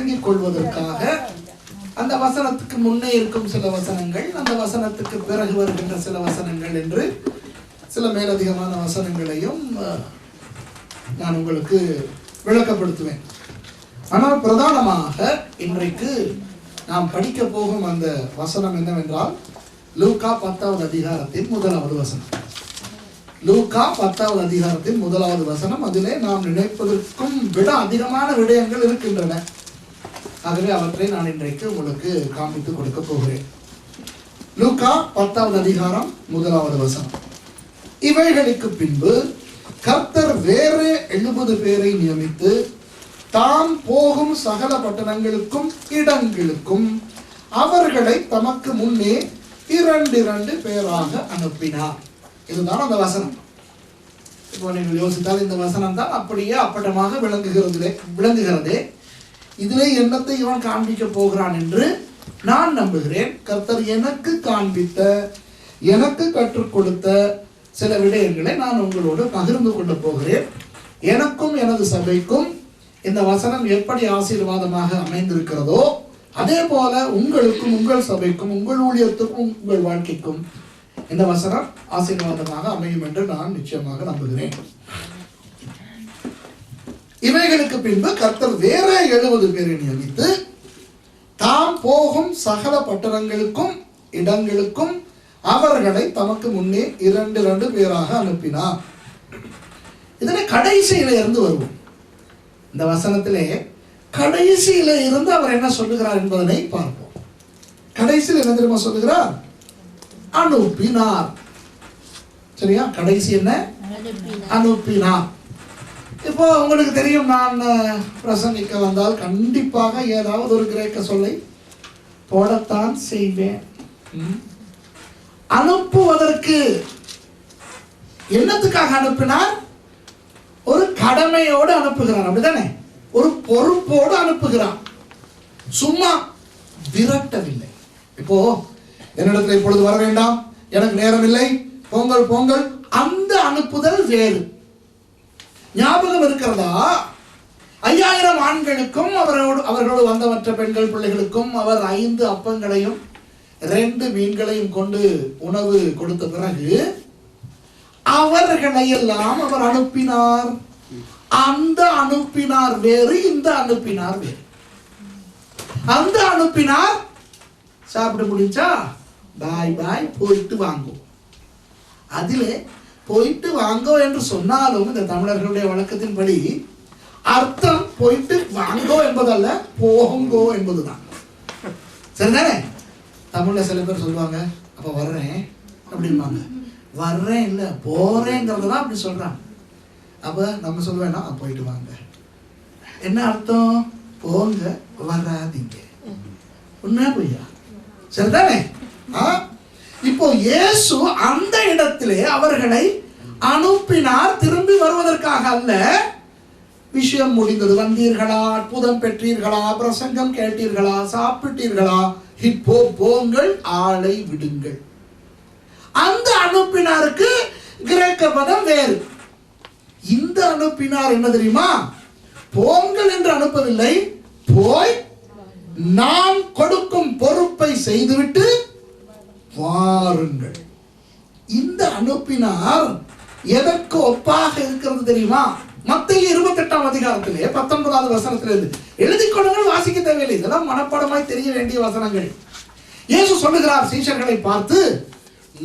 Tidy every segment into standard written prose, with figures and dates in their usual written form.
விளங்கிக் கொள்வதற்காக அந்த வசனத்துக்கு முன்னே இருக்கும் சில வசனங்கள், அந்த வசனத்துக்கு பிறகு வருகின்ற சில வசனங்கள் என்று சில மேலதிகமான வசனங்களையும் நான் உங்களுக்கு விளக்கப்படுத்துவேன். ஆனால் பிரதானமாக இன்றைக்கு நாம் படிக்க போகும் அந்த வசனம் என்னவென்றால் லூக்கா 10வது அதிகாரத்தின் 1வது வசனம். லூக்கா 10வது அதிகாரத்தின் 1வது வசனம். அதிலே நாம் நினைப்பதற்கும் விட அதிகமான விடயங்கள் இருக்கின்றன. ஆகவே அவற்றை நான் இன்றைக்கு உங்களுக்கு காண்பித்து கொடுக்க போகிறேன். லூக்கா 10வது அதிகாரம் 1வது வசனம். இவைகளுக்கு பின்பு கர்த்தர் வேறு 70 பேரை நியமித்து தாம் போகும் சகல பட்டணங்களுக்கும் இடங்களுக்கும் அவர்களை தமக்கு முன்னே 2 பேராக அனுப்பினார். இதுதான் அந்த வசனம். இப்போ நீங்கள் யோசித்தால் இந்த வசனம் தான் அப்படியே அப்பட்டமாக விளங்குகிறதே. இதிலே என்னத்தை இவன் காண்பிக்க போகிறான் என்று நான் நம்புகிறேன். கர்த்தர் எனக்கு காண்பித்த, எனக்கு கற்றுக் கொடுத்த சில விடயங்களை நான் உங்களோடு பகிர்ந்து கொள்ள போகிறேன். எனக்கும் எனது சபைக்கும் இந்த வசனம் எப்படி ஆசீர்வாதமாக அமைந்திருக்கிறதோ அதே போல உங்களுக்கும், உங்கள் சபைக்கும், உங்கள் ஊழியத்துக்கும், உங்கள் வாழ்க்கைக்கும் இந்த வசனம் ஆசீர்வாதமாக அமையும் என்று நான் நிச்சயமாக நம்புகிறேன். இவைகளுக்கு பின்பு கர்த்தர் வேற 70 பேரை நியமித்து தாம் போகும் சகல பட்டணங்களுக்கும் இடங்களுக்கும் அவர்களை தமக்கு முன்னே 2 பேராக அனுப்பினார். இதனை கடைசியில இருந்து வருவோம். இந்த வசனத்திலே கடைசியில இருந்து அவர் என்ன சொல்லுகிறார் என்பதனை பார்ப்போம். கடைசியில் என்ன தெரியுமா சொல்லுகிறார்? அனுப்பினார். சரியா? கடைசி என்ன? அனுப்பினார். இப்போ உங்களுக்கு தெரியும், நான் பிரசங்கிக்க வந்தால் கண்டிப்பாக ஏதாவது ஒரு கிரேக்க சொல்லை போடத்தான் செய்வேன். அனுப்புவதற்கு என்னத்துக்காக அனுப்பினார்? ஒரு கடமையோடு அனுப்புகிறார், அப்படிதானே? ஒரு பொறுப்போடு அனுப்புகிறார், சும்மா விரட்டவில்லை. இப்போ என்னிடத்தில் இப்பொழுது வர வேண்டாம், எனக்கு நேரம் இல்லை, போங்கள் போங்கள், அந்த அனுப்புதல் வேறு. ஞாபகம் இருக்கிறதா? 5000 ஆண்களுக்கும் அவர்களோடு வந்த மற்ற பெண்கள் பிள்ளைகளுக்கும் அவர் 5 அப்பங்களையும் 2 மீன்களையும் கொண்டு உணவு கொடுத்த பிறகு அவர்களையெல்லாம் அவர் அனுப்பினார். அந்த அனுப்பினார் வேறு, இந்த அனுப்பினார் வேறு. அந்த அனுப்பினார் சாப்பிட முடிஞ்சா பாய் பாய் போயிட்டு வாங்கோ. அதிலே போயிட்டு வாங்கோ என்று சொன்னாலும் இந்த தமிழர்களுடைய வழக்கத்தின்படி அர்த்தம் போயிட்டு வாங்கோ என்பதல்ல, போங்கோ என்பதுதான். சரிதானே? தமிழ்ல சில பேர் சொல்லுவாங்க, அப்ப வர்றேன் அப்படின்பாங்க. வர்றேன் இல்ல, போறேங்கிறதுதான் அப்படி சொல்றாங்க. அப்ப நம்ம சொல்லுவேன்னா போயிட்டு வாங்க. என்ன அர்த்தம்? போங்க, வராதீங்க. உண்மையா பொய்யா? சரிதானே? இப்போ இயேசு அந்த இடத்திலே அவர்களை அனுப்பினார், திரும்பி வருவதற்காக அல்ல. விஷயம் முடிந்தது, வந்தீர்களா, அற்புதம் பெற்றீர்களா, பிரசங்கம் கேட்டீர்களா, சாப்பிட்டீர்களா, இப்போ போங்கள், ஆளை விடுங்கள். அந்த அனுப்பினாருக்கு கிரேக்க பதம் வேறு. இந்த அனுப்பினார் என்ன தெரியுமா? போங்கள் என்று அனுப்பவில்லை, போய் நான் கொடுக்கும் பொறுப்பை செய்துவிட்டு வாருங்கள். இந்த அனுப்பினார் எதற்கு ஒப்பாக இருக்கிறது தெரியுமா? மத்தேயு 28ஆம் அதிகாரத்திலே 19வது வசனத்திலிருந்து எழுதிக் கொள்ளுங்கள், வாசிக்க தேவையில்லை, இதெல்லாம் மனப்பாடமாய் தெரிய வேண்டிய வசனங்கள். இயேசு சொல்லுகிறார் சீஷர்களை பார்த்து,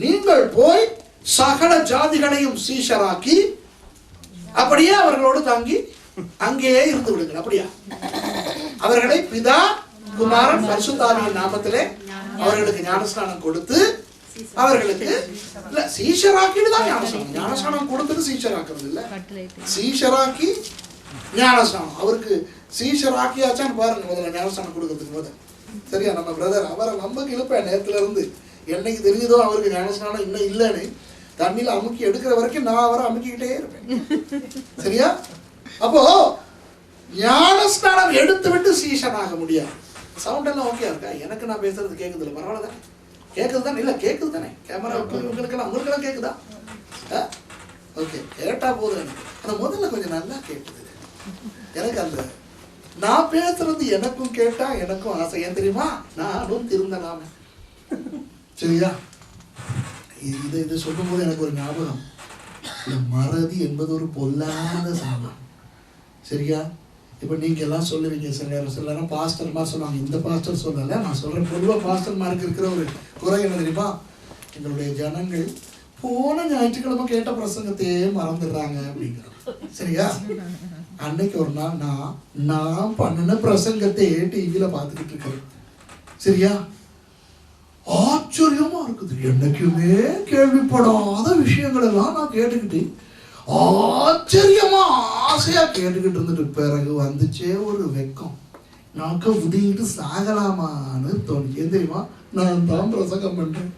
நீங்கள் போய் சகல ஜாதிகளையும் சீஷராக்கி அப்படியே அவர்களோடு தாங்கி அங்கேயே இருந்து விடுங்கள். அப்படியா? அவர்களை பிதா, குமாரன், பரிசுத்த ஆவியின் நாமத்திலே அவர்களுக்கு ஞானஸ்நானம் கொடுத்து அவர்களுக்கு இல்ல சீஷராக்கிட்டு தான் ஞானஸ்நானம் கொடுத்துட்டு சீஷராக்குறது இல்ல, சீஷராக்கி ஞானஸ்நானம். அவருக்கு சீஷராக்கியாச்சான்னு பாருங்க முதல்ல ஞானஸ்நானம் கொடுக்கறதுக்கு முதல்ல. சரியா? நம்ம பிரதர் அவரை வம்புக்கு இழுப்பேன் நேரத்துல இருந்து. என்னைக்கு தெரிஞ்சதோ அவருக்கு ஞானஸ்நானம் இன்னும் இல்லைன்னு தண்ணியில அமுக்கி எடுக்கிற வரைக்கும் நான் அவரை அமுக்கிக்கிட்டே இருப்பேன். சரியா? அப்போ ஞானஸ்நானம் எடுத்து விட்டு சீஷனாக முடியாது. சவுண்ட் எல்லாம் ஓகே இருக்கா? எனக்கு நான் பேசுறது கேக்குது இல்லை? பரவாயில்ல தானே? கேக்குது தானே? இல்ல கேக்குது தானே? கேமரா உங்களுக்கெல்லாம் கேக்குதா? ஓகே, கேட்டா போதும். எனக்கு ஆனா முதல்ல கொஞ்சம் நல்லா கேட்டுது. எனக்கு அந்த நான் பேசுறது எனக்கும் கேட்டா எனக்கும் ஆசை. ஏன் தெரியுமா? நானும் திருந்தலாமே. சரியா? இது சொல்லும் போது எனக்கு ஒரு ஞாபகம். மறதி என்பது ஒரு பொல்லாத சாபம். சரியா? இப்போ நீங்க எல்லாம் சொல்லுவீங்க, சில நேரம் பாஸ்டர் மாதிரி சொல்லுவாங்க. இந்த பாஸ்டர் சொல்லலை, நான் சொல்றேன். பொதுவாக பாஸ்டர் மார்க்கு இருக்கிற ஒரு குறை என்ன தெரியுமா? எங்களுடைய ஜனங்கள் போன ஞாயிற்றுக்கிழமை கேட்ட பிரசங்கத்தையே மறந்துடுறாங்க அப்படிங்கிறோம். சரியா? அன்னைக்கு ஒரு நாள் நான் பண்ணின பிரசங்கத்தையே டிவியில பார்த்துக்கிட்டு இருக்கிறேன். சரியா? ஆச்சரியமா இருக்குது. என்னைக்குமே கேள்விப்படாத விஷயங்கள் எல்லாம் நான் கேட்டுக்கிட்டு ஆச்சரியமா ஆசையா கேட்டுக்கிட்டு இருந்துட்டு பிறகு வந்துச்சே ஒரு வெக்கம். நாக்க உதிக்கிட்டு சாகலாமான்னு தோணுச்சு. ஏன் தெரியுமா? நான் தான் பிரசங்கம் பண்றேன்.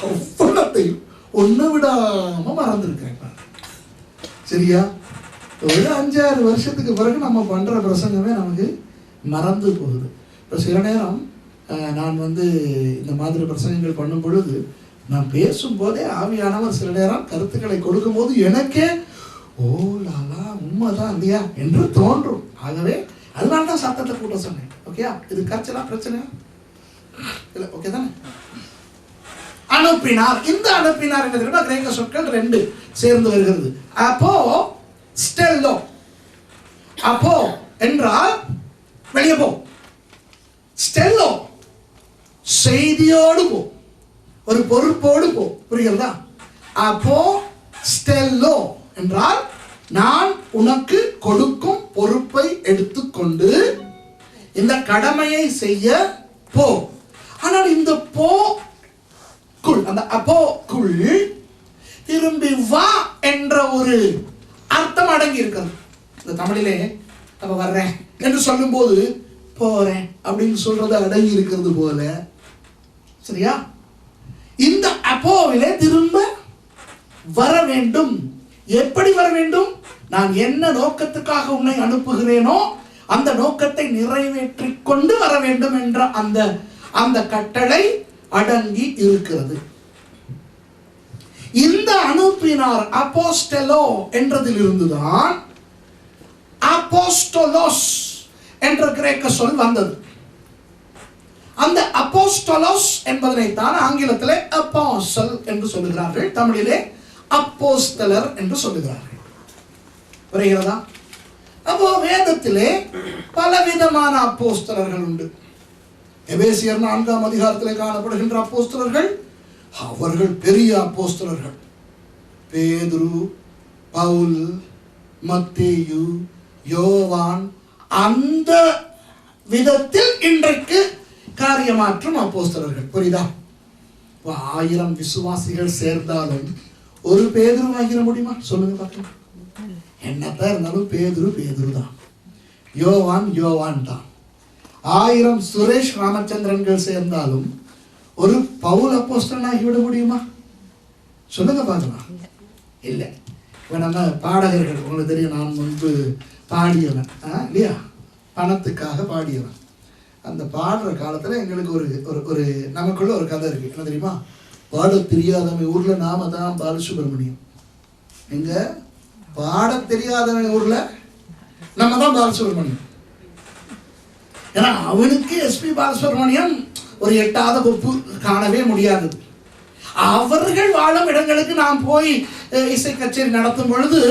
அவ்வளத்தையும் ஒண்ணு விடாம மறந்துருக்கேன். சரியா? ஒரு 5-6 வருஷத்துக்கு பிறகு நம்ம பண்ற பிரசங்கமே நமக்கு மறந்து போகுது. இப்போ சில நேரம் நான் இந்த மாதிரி பிரசங்கங்கள் பண்ணும் பொழுது நான் பேசும்போதே ஆவியானவர் சில நேரம் கருத்துக்களை கொடுக்கும் போது எனக்கே ஓ லாலா உண்மைதான் இல்லையா என்று தோன்றும். ஆகவே அதனால தான் சத்தத்தை கூட்ட சொன்னேன். ஓகேயா? இது கரைச்சலா பிரச்சனையா இல்லை? ஓகே தானே? அனுப்பினார். இந்த அனுப்பினார் என்ன தெரியுமா? கிரேக்க சொற்கள் 2 சேர்ந்து வருகிறது. அப்போ ஸ்டெல்லோ. அப்போ என்றால் வெளியே போ. ஸ்டெல்லோ செய்தியோடு போ, ஒரு பொறுப்போடு போ. புரிகிறதா? அப்போ ஸ்டெல்லோ என்றால் நான் உனக்கு கொடுக்கும் பொறுப்பை எடுத்துக்கொண்டு இந்த கடமையை செய்ய போ. ஆனால் இந்த போக்குள், அந்த அப்போக்குள் திரும்பி வா என்ற ஒரு அர்த்தம் அடங்கி இருக்கிறது. இந்த தமிழிலே நம்ம வர்றேன் என்று சொல்லும் போது போறேன் அப்படின்னு சொல்றது அடங்கி இருக்கிறது போல. சரியா? இந்த அப்போவிலே திரும்ப வர வேண்டும். எப்படி வர வேண்டும்? நான் என்ன நோக்கத்துக்காக உன்னை அனுப்புகிறேனோ அந்த நோக்கத்தை நிறைவேற்றிக் கொண்டு வர வேண்டும் என்ற அந்த கட்டளை அடங்கி இருக்கிறது. இந்த அனுப்பினார் அப்போஸ்டலோ என்றதிலிருந்துதான் அப்போஸ்டோலோஸ் என்ற கிரேக்க சொல் வந்தது. அந்த அப்போஸ்டோலோஸ் என்பதனை தான் ஆங்கிலத்திலே அப்போஸ்தல் என்று சொல்லுகிறார்கள், தமிழிலே அப்போஸ்தலர் என்று சொல்லுகிறார்கள். புரிகிறதா? அப்போ வேதத்திலே பலவிதமான அப்போஸ்தலர்கள் உண்டு. எபேசியர் 4ஆம் அதிகாரத்திலே காணப்படுகின்ற அப்போஸ்தலர்கள் அவர்கள் பெரிய அப்போஸ்தலர்கள். பேதுரு, பவுல், மத்தேயு, யோவான், அந்த விதத்தில் இன்றைக்கு காரியமாற்றும் அப்போஸ்தலர்கள். புரியுதா? 1000 விசுவாசிகள் சேர்ந்தாலும் ஒரு பேதுரு ஆகிட முடியுமா? சொல்லுங்க பார்க்கலாம். என்னத்தான் இருந்தாலும் பேதுரு தான், யோவான் தான். 1000 சுரேஷ் ராமச்சந்திரன்கள் சேர்ந்தாலும் ஒரு பவுல் அப்போஸ்தலன் ஆகிவிட முடியுமா? சொல்லுங்க பார்க்கலாம். இல்லை. இப்போ நம்ம பாடகர்கள், உங்களுக்கு தெரியும், நான் முன்பு பாடியவன் இல்லையா? பணத்துக்காக பாடியவன். அந்த பாடுற காலத்தில் எங்களுக்கு ஒரு நமக்குள்ள ஒரு கதை இருக்கு. என்ன தெரியுமா? பாட தெரியாதவன் ஊர்ல நாம தான் பாலசுப்ரமணியம். எங்க பாட தெரியாதவன் ஊர்ல நம்ம தான் பாலசுப்ரமணியம். ஏன்னா அவனுக்கு எஸ்பி பாலசுப்ரமணியம் ஒரு எட்டாத கொப்பு காணவே முடியாது. அவர்கள் வாழும் இடங்களுக்கு நாம் போய் இசை கச்சேரி நடத்தும் பொழுது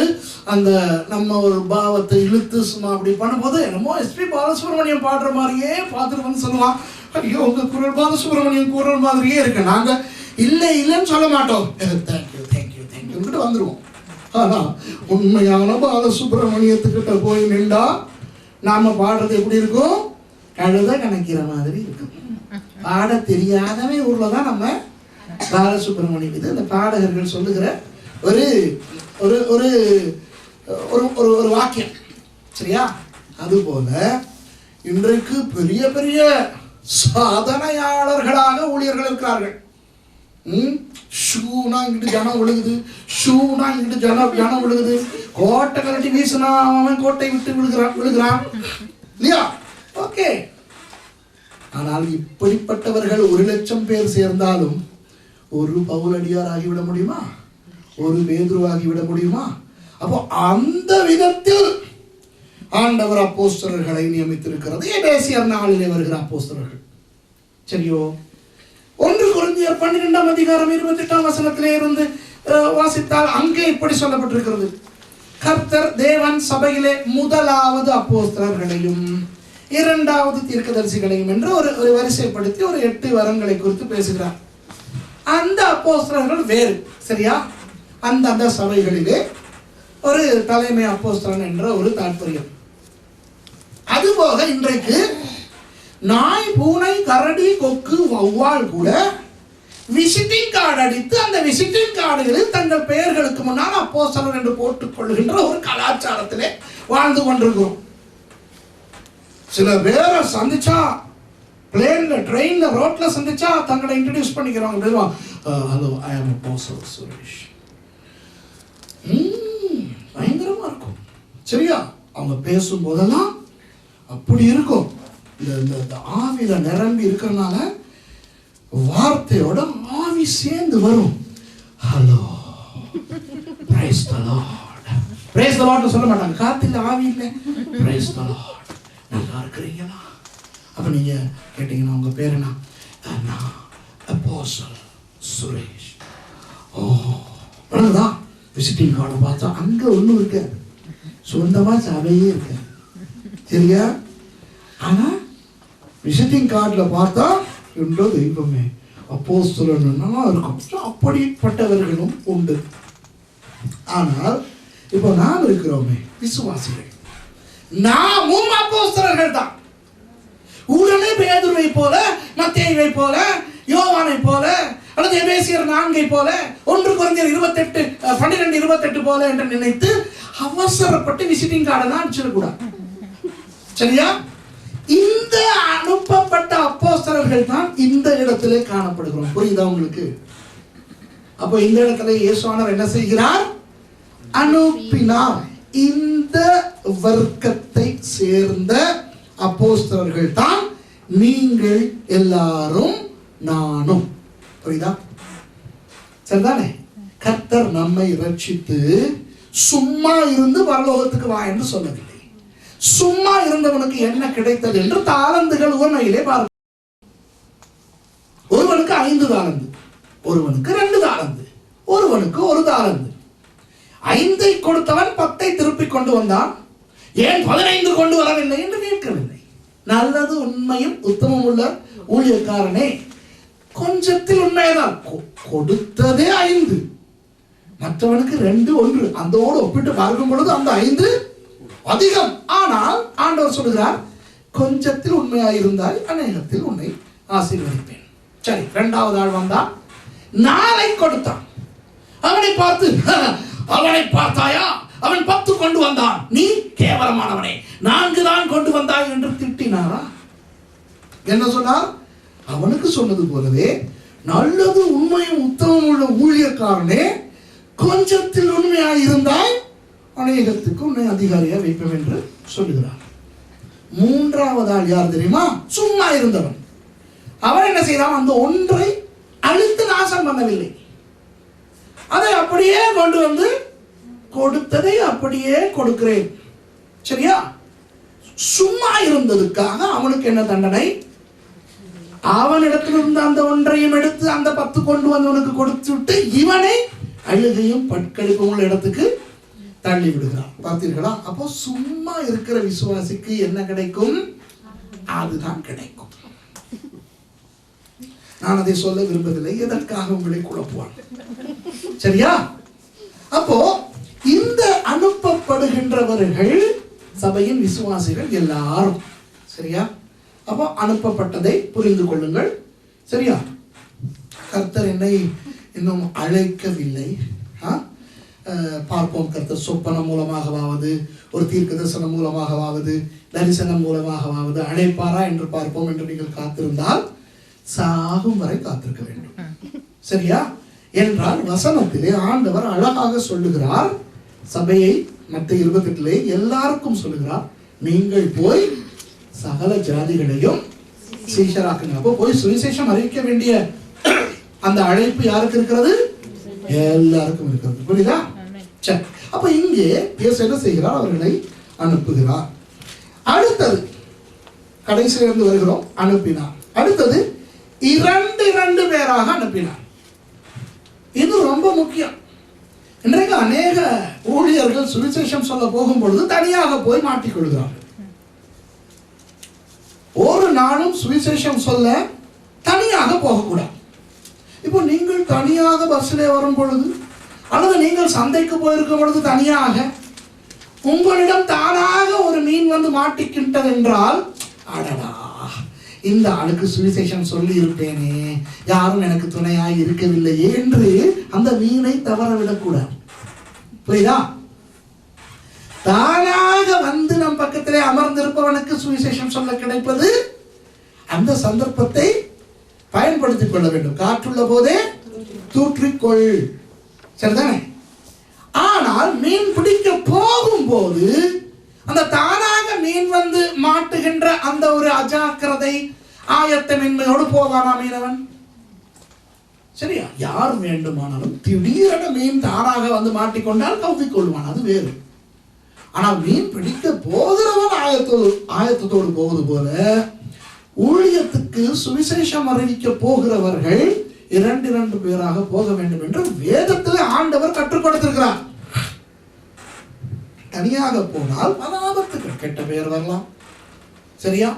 அந்த நம்ம ஒரு பாவத்தை இழுத்து சும்மா அப்படி பண்ணும்போது என்னமோ எஸ்பி பாலசுப்ரமணியம் பாடுற மாதிரியே பார்த்துட்டு வந்து சொல்லுவான், ஐயோ உங்க குரல் பாலசுப்ரமணியம் குரல் மாதிரியே இருக்கு. நாங்க இல்லைன்னு சொல்ல மாட்டோம், தேங்க்யூ வந்துருவோம். ஆனா உண்மையான பாலசுப்ரமணியத்துக்கிட்ட போய் நின்றா நாம பாடுறது எப்படி இருக்கும்? கழுத கணக்கிற மாதிரி இருக்கும். பாட தெரியாதவன் ஊர்ல தான் நம்ம பாலசுப்ரமணியம். இது இந்த பாடகர்கள் சொல்லுகிற ஒரு ஒரு ஒரு ஒரு வாக்கியம். சரியா? அதுபோல இன்றைக்கு பெரிய பெரிய சாதனையாளர்களாக ஊழியர்கள் இருக்கிறார்கள். ஷூனா இங்கிட்டு ஜனம் விழுகுது, ஷூனா இங்கிட்டு ஜனம் விழுகுது, கோட்டை கலட்டி வீசினா அவன் கோட்டை விட்டு விழுகிறான் இல்லையா? ஓகே. ஆனால் இப்படிப்பட்டவர்கள் 1,00,000 பேர் சேர்ந்தாலும் ஒரு பவுலடியார் ஆகிவிட முடியுமா? ஒரு பேதுரு ஆகிவிட முடியுமா? அப்போ அந்த விதத்தில் ஆண்டவர் அப்போஸ்தலர்களை நியமித்திருக்கிறது. எபேசியர் 4 வருகிற அப்போஸ்தலர்கள். சரியோ? 1 கொரிந்தியர் 12 அதிகாரம் 28 வசனத்திலே இருந்து வாசித்தால் அங்கே இப்படி சொல்லப்பட்டிருக்கிறது. கர்த்தர் தேவன் சபையிலே முதலாவது அப்போஸ்தலர்களையும் இரண்டாவது தீர்க்கதரிசிகளையும் என்று ஒரு வரிசைப்படுத்தி ஒரு 8 வரங்களை குறித்து பேசுகிறார். அந்த அப்போஸ்தலர்கள் வேறு. சரியா? அந்த சபைகளிலே ஒரு தலைமை அப்போஸ்தலன் என்ற ஒரு தாற்பயம். அதுபோக இன்றைக்கு நாய், பூனை, கரடி, கொக்கு, வௌவால் கூட விசிட்டிங் கார்டு அடித்து அந்த விசிட்டிங் கார்டுகளில் தங்கள் பெயர்களுக்கு முன்னால் அப்போஸ்தலன் என்று போட்டுக் கொள்கின்ற ஒரு கலாச்சாரத்திலே வாழ்ந்து கொண்டிருக்கிறோம். சில பேரை சந்திச்சா, பிளேன்ல, ட்ரெயின்ல, ரோட்ல சந்திச்சா தங்களை இன்ட்ரடியூஸ் பண்ணிக்கிறாங்க. ஹலோ, ஐ ஆம் அப்போஸ்தலர் சுரேஷ். பயங்கரமா இருக்கும். சரியா? அவங்க பேசும் போதெல்லாம் அப்படி இருக்கும். இந்த ஆவில நிரம்பி இருக்கிறதுனால வார்த்தையோட ஆவி சேர்ந்து வரும். Hello, praise the Lord. Praise the Lord சொல்ல மாட்டாங்க. காத்துல ஆவி இல்லை. Praise the Lord. நல்லா இருக்கிறீங்களா? அப்ப நீங்க கேட்டீங்கன்னா உங்க பேர் என்ன? நான் அப்போஸ்தலர் சுரேஷ். ஓ, அவ்வளவுதான். விசிட்டிங் கார்டு பார்த்தா அங்க ஒண்ணு இருக்கு, சொந்தமா சபையே இருக்கு. சரியா? ஆனா விசிட்டிங் கார்டுல பார்த்தா என்ற தெய்வமே அப்போஸ்தலன்னா இருக்கும். அப்படிப்பட்டவர்களும் உண்டு. ஆனால் இப்போ நாம் இருக்கிறோமே விசுவாசிகள், நாமும் அப்போஸ்தலர்கள் தான். உடனே பேதுருவை போல, மத்தேயுவை போல, யோவானை போல, அல்லது எபேசியர் 4 போல, 1 கொரிந்தியர் 12:28 போல என்று நினைத்து அவசரப்பட்டு விசிட்டிங் கார்டெல்லாம் அடிச்சிடக்கூடாது. சரியா? இந்த அனுப்பப்பட்ட அப்போஸ்தலர்கள் தான் இந்த இடத்திலே காணப்படுகிறோம். புரியுதா உங்களுக்கு? அப்போ இந்த இடத்துல இயேசுவானவர் என்ன செய்கிறார்? அனுப்பினார். இந்த வர்க்கத்தை சேர்ந்த அப்போஸ்தலர்கள் தான் நீங்கள் எல்லாரும் நானும். புரியுதா? சரிதானே? கர்த்தர் நம்மை ரட்சித்து சும்மா இருந்து பரலோகத்துக்கு வா என்று சொல்லவில்லை. சும்மா இருந்தவனுக்கு என்ன கிடைத்தது என்று தாளந்துகள் உண்மையிலே பார்க்க. ஒருவனுக்கு 5 தாளந்து, ஒருவனுக்கு 2 தாளந்து, ஒருவனுக்கு 1 தாளந்து. 5 கொடுத்தவன் 10 திருப்பி கொண்டு வந்தான். ஏன் 15 கொண்டு வரவில்லை என்று கேட்கவில்லை. நல்லது, உண்மையும் உத்தமம் உள்ள ஊழியக்காரனே, கொஞ்சத்தில் உண்மைதான், கொடுத்ததே 5, மற்றவனுக்கு 2, 1. அதோடு ஒப்பிட்டு பார்க்கும் பொழுது அந்த 5 அதிகம். ஆனால் ஆண்டவர் சொல்கிறார், கொஞ்சத்தில் உண்மையாயிருந்தால் அநேகத்தில் உன்னை ஆசீர்வதிப்பேன். சரி, 2வது ஆள் வந்தான், 4 கொடுத்தான். அவனை பார்த்து, அவனை பார்த்தாயா, அவன் 10 கொண்டு வந்தான், நீ கேவலமானவனே 4 தான் கொண்டு வந்தாய் என்று திட்டினாரா? என்ன சொன்னார்? அவனுக்கு சொன்னது போலவே, நல்லது, உண்மையும் உத்தமம் உள்ள ஊழியக்காரனே, கொஞ்சத்தில் உண்மையாயிருந்தாய் அநேகத்துக்கு உன்னை அதிகாரியா வைப்பேன் என்று சொல்லுகிறார். 3வது ஆள் யார் தெரியுமா? சும்மா இருந்தவன். அவன் என்ன செய்தான்? அந்த ஒன்றை அழித்து நாசம் பண்ணவில்லை, அதை அப்படியே கொண்டு வந்து கொடுத்ததை அப்படியே கொடுக்கிறேன். சரியா? சும்மா இருந்ததுக்காக அவனுக்கு என்ன தண்டனை? அவனிடத்திலிருந்து அந்த ஒன்றையும் எடுத்து அந்த 10 கொண்டு வந்தவனுக்கு கொடுத்து விட்டு இவனை அழுகையும் பட்கடிப்பும் உள்ள இடத்துக்கு தள்ளி விடுகிறார். பார்த்தீர்களா? அப்போ சும்மா இருக்கிற விசுவாசிக்கு என்ன கிடைக்கும்? அதுதான் கிடைக்கும். நான் அதை சொல்ல விரும்பவில்லை, எதற்காக உங்களை குழப்புவான். சரியா? அப்போ இந்த அனுப்பப்படுகின்றவர்கள் சபையின் விசுவாசிகள் எல்லாரும். சரியா? அப்போ அனுப்பப்பட்டதை புரிந்து கொள்ளுங்கள். சரியா? கர்த்தர் என்னை இன்னும் அழைக்கவில்லை. பார்ப்போம், கர்த்தர் சொப்பனம் மூலமாகவாவது, ஒரு தீர்க்க தரிசனம் மூலமாகவாவது, தரிசனம் மூலமாகவாவது அழைப்பாரா என்று பார்ப்போம் என்று நீங்கள் காத்திருந்தால் சாகும் வரை காத்திருக்க வேண்டும். சரியா? என்றால் வசனத்திலே ஆண்டவர் அழகாக சொல்லுகிறார். சபையை மத்திய 28 எல்லாருக்கும் சொல்லுகிறார், நீங்கள் போய் சகல ஜாதிகளையும் சீஷராக்குங்க. அப்போ போய் சுவிசேஷம் அறிவிக்க வேண்டிய அந்த அழைப்பு யாருக்கு இருக்கிறது? எல்லாருக்கும் இருக்கிறது. புரியுதா? சரி, அப்ப இங்கே இயேசு என்ன செய்கிறார்? அவர்களை அனுப்புகிறார். அடுத்தது கடைசியிலிருந்து வருகிறோம். அனுப்பினார். அடுத்தது 2 பேராக அனுப்பினார். இது ரொம்ப முக்கியம். இன்றைக்கு அநேக ஊழியர்கள் சுவிசேஷம் சொல்ல போகும் பொழுது தனியாக போய் மாட்டிக்கொள்கிறார்கள். ஒரு நாளும் சுவிசேஷம் சொல்ல தனியாக போகக்கூடாது. இப்போ நீங்கள் தனியாக பஸ்ஸிலே வரும் பொழுது அல்லது நீங்கள் சந்தைக்கு போயிருக்கும் பொழுது தனியாக உங்களிடம் தானாக ஒரு மீன் வந்து மாட்டிக்கின்றது என்றால், அடடா, இந்த ஆளுக்கு சுவிசேஷம் சொல்லி இருப்பேனே, யாரும் எனக்கு துணையாய் இருக்கவில்லையே என்று அந்த மீனை தவற விடக்கூடாது. புரியுதா? தானாக வந்து நம் பக்கத்திலே அமர்ந்திருப்பவனுக்கு சுவிசேஷம் சொல்ல கிடைப்பது, அந்த சந்தர்ப்பத்தை பயன்படுத்திக் கொள்ள வேண்டும். காற்றுள்ள போதே தூற்றிக்கொள், சரிதானே? ஆனால் மீன் பிடிக்க போகும்போது அந்த தானாக மீன் வந்து மாட்டுகின்ற அந்த ஒரு அஜாக்கிரதை ஆயத்தமின்மையோடு போவானா மீனவன்? சரியா? யார் வேண்டுமானாலும் திடீரென மீன் தானாக வந்து மாட்டிக்கொண்டால் கவ்விக்கொள்வான், அது வேறு. ஆனால் மீன் பிடிக்க போகிறவன் ஆயத்தத்தோடு போவது போல ஊழியத்துக்கு சுவிசேஷம் அறிவிக்க போகிறவர்கள் 2 பேராக போக வேண்டும் என்று வேதத்தில் ஆண்டவர் கற்றுக் கொடுத்திருக்கிறார். தனியாக போனால் பல ஆபத்துகள், கெட்ட பெயர் வரலாம். சரியா?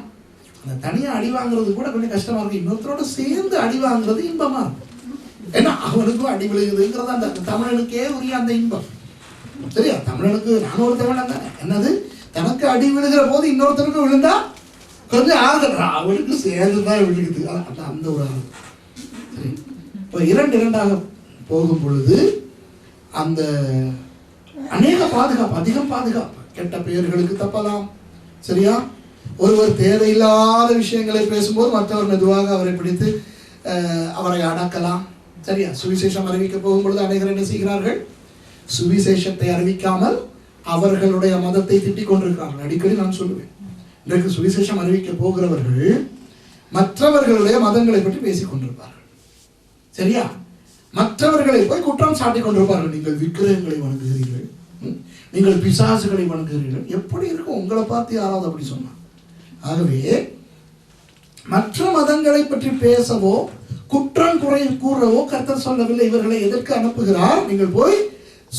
அந்த தனியா அடி வாங்குறது கூட கொஞ்சம் கஷ்டமா இருக்கு. இன்னொருத்தரோட சேர்ந்து அடி வாங்குறது இன்பமா இருக்கும். ஏன்னா அவனுக்கும் அடி விழுகுதுங்கிறது அந்த தமிழனுக்கே உரிய அந்த இன்பம். சரியா? தமிழனுக்கு, நான் ஒரு தமிழன் தானே, என்னது தனக்கு அடி விழுகிற போது இன்னொருத்தருக்கு விழுந்தா கொஞ்சம் ஆறுதல், அவனுக்கு சேர்ந்துதான் விழுகுது, அந்த ஒரு ஆறு. சரி, இப்போ 2 போகும் பொழுது அந்த அநேக பாதுகாப்பு, அதிகம் பாதுகாப்பு. கெட்ட பெயர்களுக்கு தப்பலாம். சரியா? ஒருவர் தேவையில்லாத விஷயங்களை பேசும்போது மற்றவர் மெதுவாக அவரை பிடித்து அவரை அடக்கலாம். சரியா? சுவிசேஷம் அறிவிக்க போகும் பொழுது அநேகர் என்ன செய்கிறார்கள்? சுவிசேஷத்தை அறிவிக்காமல் அவர்களுடைய மதத்தை திட்டிக் கொண்டிருக்கிறார்கள். அடிக்கடி நான் சொல்லுவேன், இன்றைக்கு சுவிசேஷம் அறிவிக்க போகிறவர்கள் மற்றவர்களுடைய மதங்களை பற்றி பேசிக் கொண்டிருப்பார்கள். சரியா? மற்றவர்களை போய் குற்றம் சாட்டிக் கொண்டிருப்பார்கள். நீங்கள் விக்கிரகங்களை வணங்குகிறீர்கள், நீங்கள் பிசாசுகளை வணங்குகிறீர்கள். எப்படி இருக்கும் உங்களை பார்த்து யாராவது அப்படி சொன்னார்? ஆகவே மற்ற மதங்களை பற்றி பேசவோ குற்றம் குறை கூறவோ கர்த்தர் சொல்லவில்லை. இவர்களை எதற்கு அனுப்புகிறார்? நீங்கள் போய்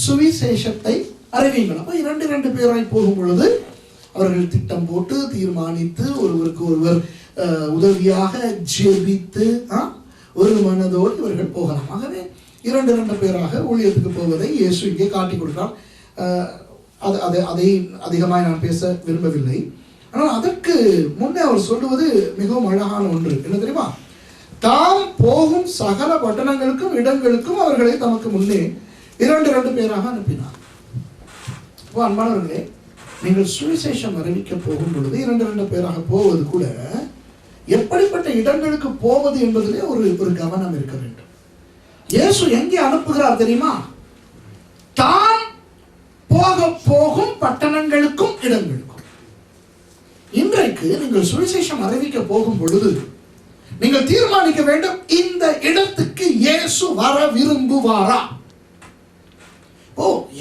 சுவிசேஷத்தை அறிவிங்கள். அப்போ 2 பேராய் போகும் பொழுது அவர்கள் திட்டம் போட்டு தீர்மானித்து ஒருவருக்கு ஒருவர் உதவியாக ஜெபித்து ஒரு மனதோடு இவர்கள் போகலாம். ஆகவே 2 பேராக ஊழியத்துக்கு போவதை இயேசு இங்கே காட்டி கொடுக்கிறார். அதை அதிகமாக நான் பேச விரும்பவில்லை. ஆனால் அதற்கு முன்னே அவர் சொல்லுவது மிகவும் அழகான ஒன்று. என்ன தெரியுமா? தாம் போகும் சகல பட்டணங்களுக்கும் இடங்களுக்கும் அவர்களை தமக்கு முன்னே 2 பேராக அனுப்பினார். அன்பானவர்களே, நீங்கள் சுவிசேஷம் அறிவிக்க போகும் பொழுது 2 பேராக போவது கூட எப்படிப்பட்ட இடங்களுக்கு போவது என்பதிலே ஒரு கவனம் இருக்க வேண்டும். இயேசு எங்கே அனுப்புகிறார் தெரியுமா? தான் போகும் பட்டணங்களுக்கும் இடங்களுக்கும். இன்றைக்கு நீங்கள் சுவிசேஷம் அறிவிக்க போகும் பொழுது நீங்கள் தீர்மானிக்க வேண்டும், இந்த இடத்துக்கு இயேசு வர விரும்புவாரா?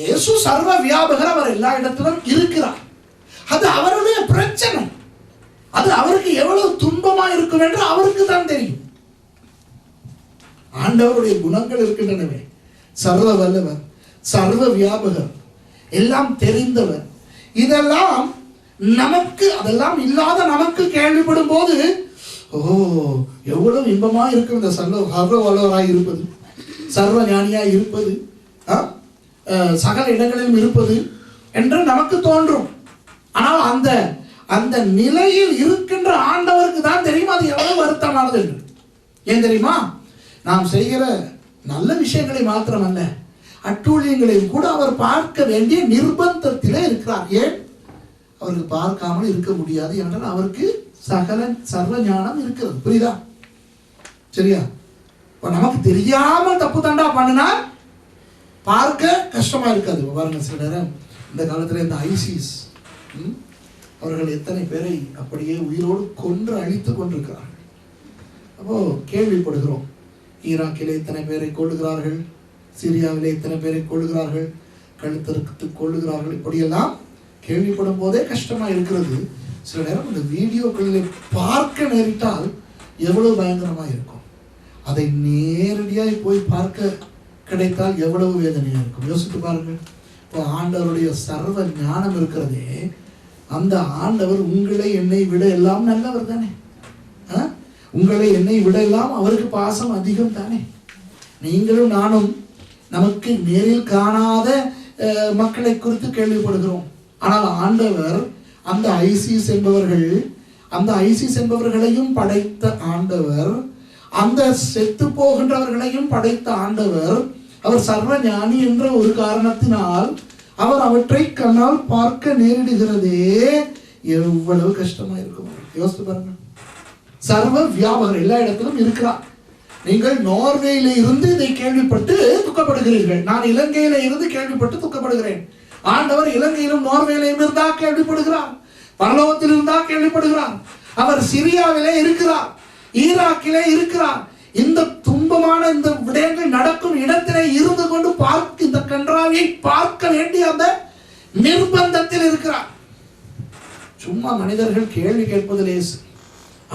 இயேசு சர்வ வியாபகர், அவர் எல்லா இடத்திலும் இருக்கிறார். அது அவருடைய பிரச்சனை. அது அவருக்கு எவ்வளவு துன்பமா இருக்கும் என்று அவருக்கு தான் தெரியும். ஆண்டவருடைய குணங்கள் இருக்கின்றனவே, சர்வ வல்லவர், சர்வ வியாபகர், எல்லாம் தெரிந்தவர். இதெல்லாம் நமக்கு, அதெல்லாம் இல்லாத நமக்கு கேள்விப்படும் போது எவ்வளவு இன்பமா இருக்கும் இந்த சர்வ வல்லவராய் இருப்பது, சர்வ ஞானியாய் இருப்பது, சகல இடங்களிலும் இருப்பது என்று நமக்கு தோன்றும். ஆனால் அந்த நிலையில் இருக்கின்ற ஆண்டவருக்கு தான் தெரியும் அது எவ்வளவு வருத்தமானது என்று. ஏன் தெரியுமா? நாம் செய்கிற நல்ல விஷயங்களை மாத்திரமல்ல, அட்டூழியங்களையும் கூட அவர் பார்க்க வேண்டிய நிர்பந்தத்திலே இருக்கிறார். ஏன்? அவருக்கு பார்க்காமல் இருக்க முடியாது என்றால் அவருக்கு சர்வ ஞானம் இருக்கிறது. புரியுதா? சரியா? நமக்கு தெரியாமல் தப்பு தண்டா பண்ணினால் பார்க்க கஷ்டமா இருக்காது. பாருங்க, சில நேரம் இந்த காலத்துல இந்த ஐசிஸ் அவர்கள் எத்தனை பேரை அப்படியே உயிரோடு கொன்று அழித்து கொண்டிருக்கிறார்கள். அப்போ கேள்விப்படுகிறோம், ஈராக்கிலே இத்தனை பேரை கொள்ளுகிறார்கள், சிரியாவிலே இத்தனை பேரை கொள்ளுகிறார்கள், கழுத்தறுத்து கொள்ளுகிறார்கள். இப்படியெல்லாம் கேள்விப்படும் போதே கஷ்டமா இருக்கிறது. சில நேரம் இந்த வீடியோக்களில் பார்க்க நேரிட்டால் எவ்வளவு பயங்கரமா இருக்கும். அதை நேரடியாக போய் பார்க்க கிடைத்தால் எவ்வளவு வேதனையா இருக்கும். யோசித்து பாருங்கள். இப்போ ஆண்டவருடைய சர்வ ஞானம் இருக்கிறதே, அந்த ஆண்டவர் உங்களை என்னை விட எல்லாம் நல்லவர் தானே. உங்களை என்னை விட எல்லாம் அவருக்கு பாசம் அதிகம் தானே. நீங்களும் நானும் நமக்கு நேரில் காணாத மக்களை குறித்து கேள்விப்படுகிறோம். ஆனால் ஆண்டவர் அந்த ஐசிஸ் என்பவர்களையும் படைத்த ஆண்டவர், அந்த செத்து போகின்றவர்களையும் படைத்த ஆண்டவர், அவர் சர்வ ஞானி என்ற ஒரு காரணத்தினால் அவர் அவற்றை கண்ணால் பார்க்க நேரிடுகிறதே எவ்வளவு கஷ்டமா இருக்கும். யோசித்து பாருங்க. சர்வ வியாபகர் எல்லா இடத்திலும் இருக்கிறார். நீங்கள் நோர்வேயில இருந்து இதை கேள்விப்பட்டு துக்கப்படுகிறீர்கள். நான் இலங்கையில இருந்து கேள்விப்பட்டு துக்கப்படுகிறேன். ஆண்டவர் இலங்கையிலும் நோர்வேயிலும் இருந்தா கேள்விப்படுகிறார், பரலோகத்தில் இருந்தா கேள்விப்படுகிறார். அவர் சிரியாவிலே இருக்கிறார், ஈராக்கிலே இருக்கிறார். இந்த துன்பமான இந்த விடயங்கள் நடக்கும் இடத்திலே இருந்து கொண்டு இந்த கன்றாவியை பார்க்க வேண்டிய அந்த நிர்பந்தத்தில் இருக்கிறார். சும்மா மனிதர்கள் கேள்வி கேட்பதிலே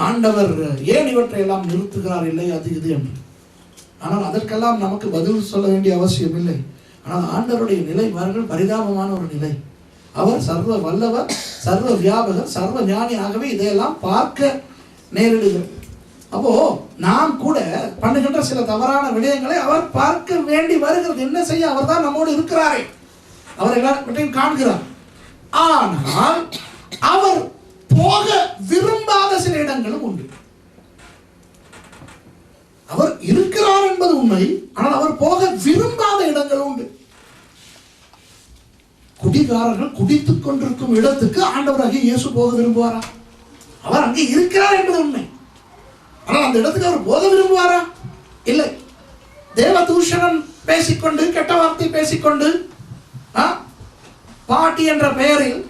ஆண்டவர் ஏன் இவற்றை எல்லாம் நிறுத்துகிறார் இல்லை அது இது என்று. ஆனால் அதற்கெல்லாம் நமக்கு பதில் சொல்ல வேண்டிய அவசியம் இல்லை. ஆனால் ஆண்டவருடைய நிலை பாருங்கள், பரிதாபமான ஒரு நிலை. அவர் சர்வ வல்லவர், சர்வ வியாபகர், சர்வ ஞானி. ஆகவே இதையெல்லாம் பார்க்க நேரிடுகிறது. அப்போ நாம் கூட பண்ணுகின்ற சில தவறான விடயங்களை அவர் பார்க்க வேண்டி வருகிறது. என்ன செய்ய? அவர் தான் நம்மோடு இருக்கிறாரே, அவர் எல்லாத்தையும் காண்கிறார். ஆனால் அவர் போக விரும்பாத சில இடங்களும் உண்டு. அவர் இருக்கிறார் என்பது உண்மை, ஆனால் அவர் போக விரும்பாத இடங்கள் உண்டு. குடிகாரர்கள் குடித்துக் கொண்டிருக்கும் இடத்துக்கு ஆண்டவராகிய இயேசு போக விரும்புவாரா? அவர் அங்கே இருக்கிறார் என்பது உண்மை, ஆனால் அந்த இடத்துக்கு அவர் போக விரும்புவாரா? இல்லை. தேவ தூஷணம் பேசிக்கொண்டு, கெட்ட வார்த்தை பேசிக்கொண்டு, பாட்டி என்ற பெயரில்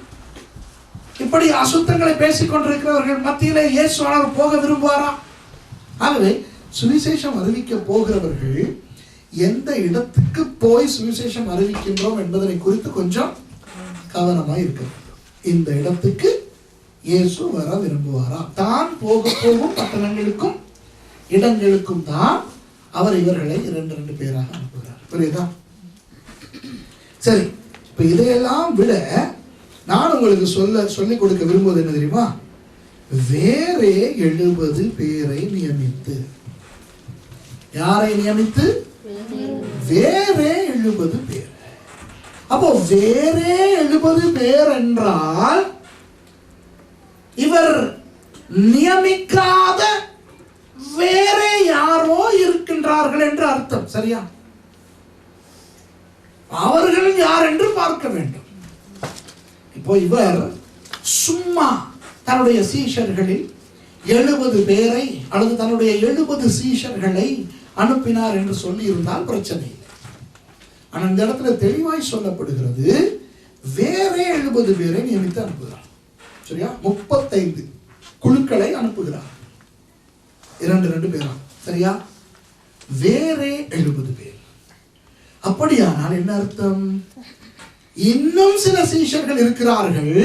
இப்படி அசுத்தங்களை பேசிக் கொண்டிருக்கிறவர்கள் மத்தியிலே இயேசுவானவர் போக விரும்புவாரா? ஆகவே சுவிசேஷம் அறிவிக்க போகிறவர்கள் எந்த இடத்துக்கு போய் சுவிசேஷம் அறிவிக்கின்றோம் என்பதனை குறித்து கொஞ்சம் கவனமாக இருக்க வேண்டும். இந்த இடத்துக்கு இயேசு வர விரும்புவாரா? தான் போகும் பட்டணங்களுக்கும் இடங்களுக்கும் தான் அவர் இவர்களை 2 பேராக அனுப்புகிறார். புரியுதா? சரி, இப்ப இதையெல்லாம் விட நான் உங்களுக்கு சொல்லிக் கொடுக்க விரும்புவது என்ன தெரியுமா? வேறே 70 பேரை நியமித்து. யாரை நியமித்து? வேறே 70 பேர். அப்போ வேறே 70 பேர் என்றால் இவர் நியமிக்காத வேறே யாரோ இருக்கின்றார்கள் என்று அர்த்தம். சரியா? அவர்கள் யார் என்று பார்க்க வேண்டும். இப்போ இவர் சும்மா தன்னுடைய சீஷர்களில் 70 பேரை அல்லது தன்னுடைய 70 சீஷர்களை அனுப்பினார் என்று சொல்லி இருந்தால் பிரச்சனை இல்லை. ஆனால் இந்த இடத்துல தெளிவாய் சொல்லப்படுகிறது, வேறே 70 பேரை நியமித்து அனுப்புகிறார். சரியா? 35 குழுக்களை அனுப்புகிறார், 2 பேரா. சரியா? வேறே 70 பேர். அப்படியானால் என்ன அர்த்தம்? இன்னும் சில சீஷர்கள் இருக்கிறார்கள்,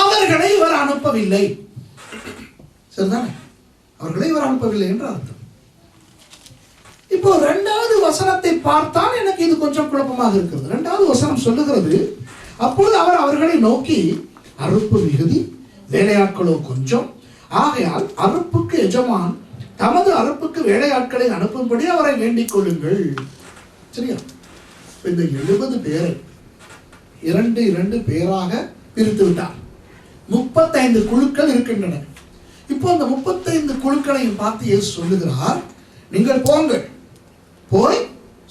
அவர்களை இவர் அனுப்பவில்லை. சரிதானே? அவர்களை இவர் அனுப்பவில்லை என்று அர்த்தம். இப்போ 2வது வசனத்தை பார்த்தால் எனக்கு இது கொஞ்சம் குழப்பமாக இருக்கிறது. 2வது வசனம் சொல்லுகிறது, அப்பொழுது அவர் அவர்களை நோக்கி, அறுப்பு மிகுதி, வேலையாட்களோ கொஞ்சம், ஆகையால் அறுப்புக்கு எஜமான் தமது அறுப்புக்கு வேலையாட்களை அனுப்பும்படி அவரை வேண்டிக் கொள்ளுங்கள். சரியா? இந்த 70 பேரை 2 பேராக பிரித்து விட்டார். 35 குழுக்கள் இருக்கின்றன. இப்போ அந்த 35 குழுக்களையும் பார்த்து இயேசு சொல்லுகிறார், நீங்கள் போங்கள், போய்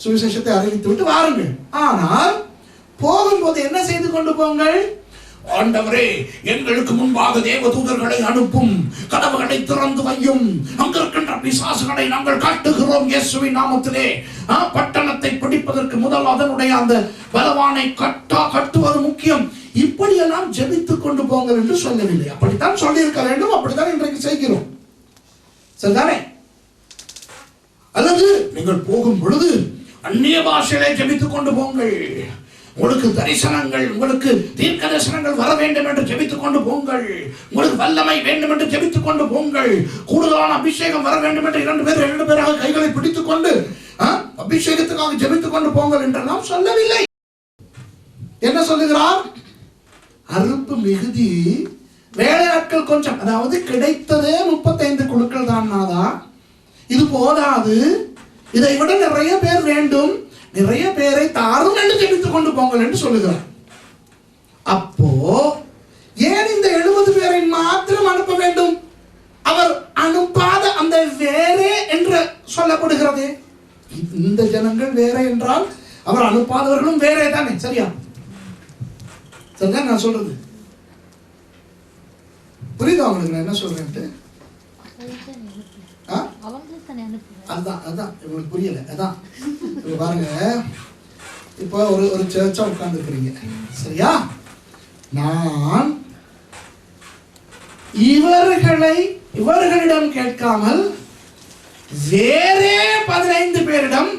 சுவிசேஷத்தை அறிவித்து விட்டு வாருங்கள். ஆனால் போகும்போது என்ன செய்து கொண்டு போங்கள்? ஆண்டவரே, எங்களுக்கு முன்பாக தேவதூதர்களை அனுப்பும், கதவுகளை திறந்து வையும், அங்கிருக்கின்ற பிசாசுகளை நாங்கள் காட்டுகிறோம் இயேசுவின் நாமத்திலே. பட்டணத்தை பிடிப்பதற்கு முதல் அதனுடைய அந்த பலவானை கட்டுவது முக்கியம். இப்படியெல்லாம் ஜெபித்துக் கொண்டு போங்கள் என்று சொல்லவில்லை. அப்படித்தான் சொல்லியிருக்க வேண்டும், அப்படித்தான் இன்றைக்கு செய்கிறோம். சரிதானே? அல்லது நீங்கள் போகும் பொழுது அந்நிய பாஷையிலே ஜெபித்துக் கொண்டு போங்கள், உங்களுக்கு தரிசனங்கள், உங்களுக்கு தீர்க்க தரிசனங்கள் வர வேண்டும் என்று ஜெபித்துக் கொண்டு போங்கள். உங்களுக்கு வல்லமை வேண்டும் என்று ஜெபித்துக் கொண்டு போங்கள். கூடுதலான அபிஷேகம் வர வேண்டும் என்று இரண்டு பேராக கைகளை பிடித்துக் கொண்டு அபிஷேகத்துக்காக ஜெபித்துக் கொண்டு போங்கள் என்று நாம் சொல்லவில்லை. என்ன சொல்லுகிறார்? அறுப்பு மிகுதி, வேலையாட்கள் கொஞ்சம். அதாவது கிடைத்ததே 35 குழுக்கள் தான் நாதா, இது போதாது, இதை விட நிறைய பேர் வேண்டும், நிறைய பேரை தாரும் என்று ஜெபித்துக் கொண்டு போங்கள் என்று சொல்லுகிறார். அப்போ ஏன் இந்த 70 பேரை மாத்திரம் அனுப்ப வேண்டும்? அவர் அனுப்பாத அந்த வேறே என்று சொல்லப்படுகிறது. இந்த ஜனங்கள் வேற என்றால் அவர் அனுப்பாதவர்களும் வேறே தானே? சரியா? சரிதான் நான் சொல்றது? புரியுதா உங்களுக்கு நான் என்ன சொல்றேன்ட்டு? அதான் உங்களுக்கு புரியல. அதான் பாருங்க, இப்போ ஒரு சர்ச்சா உட்கார்ந்து இருக்கிறீங்க, சரியா? நான் இவர்களிடம் கேட்காமல் வேறே 15 பேரிடம்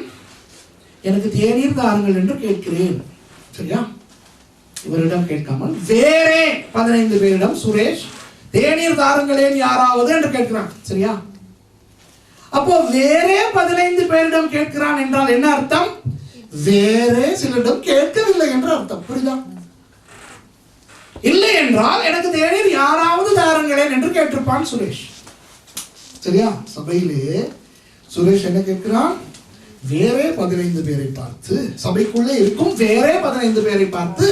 எனக்கு தேநீர் தாருங்கள் என்று கேட்கிறேன். சரியா? இவரிடம் கேட்காமல் வேறே 15 பேரிடம் சுரேஷ் தேநீர் தாருங்களேன் யாராவது என்று கேட்கிறான். சரியா? அப்போ வேறே 15 பேரிடம் கேட்கிறான் என்றால் என்ன அர்த்தம்? வேறே சிலரிடம் கேட்கவில்லை என்று அர்த்தம். புரியுதா? இல்லை என்றால் எனக்கு தேநீர் யாராவது தாருங்களேன் என்று கேட்டிருப்பான் சுரேஷ். சரியா? சபையிலே சுரேஷ் என்ன கேட்கிறான்? வேறே 15 பேரை பார்த்து, சபைக்குள்ளே இருக்கும் வேறே 15 பேரை பார்த்து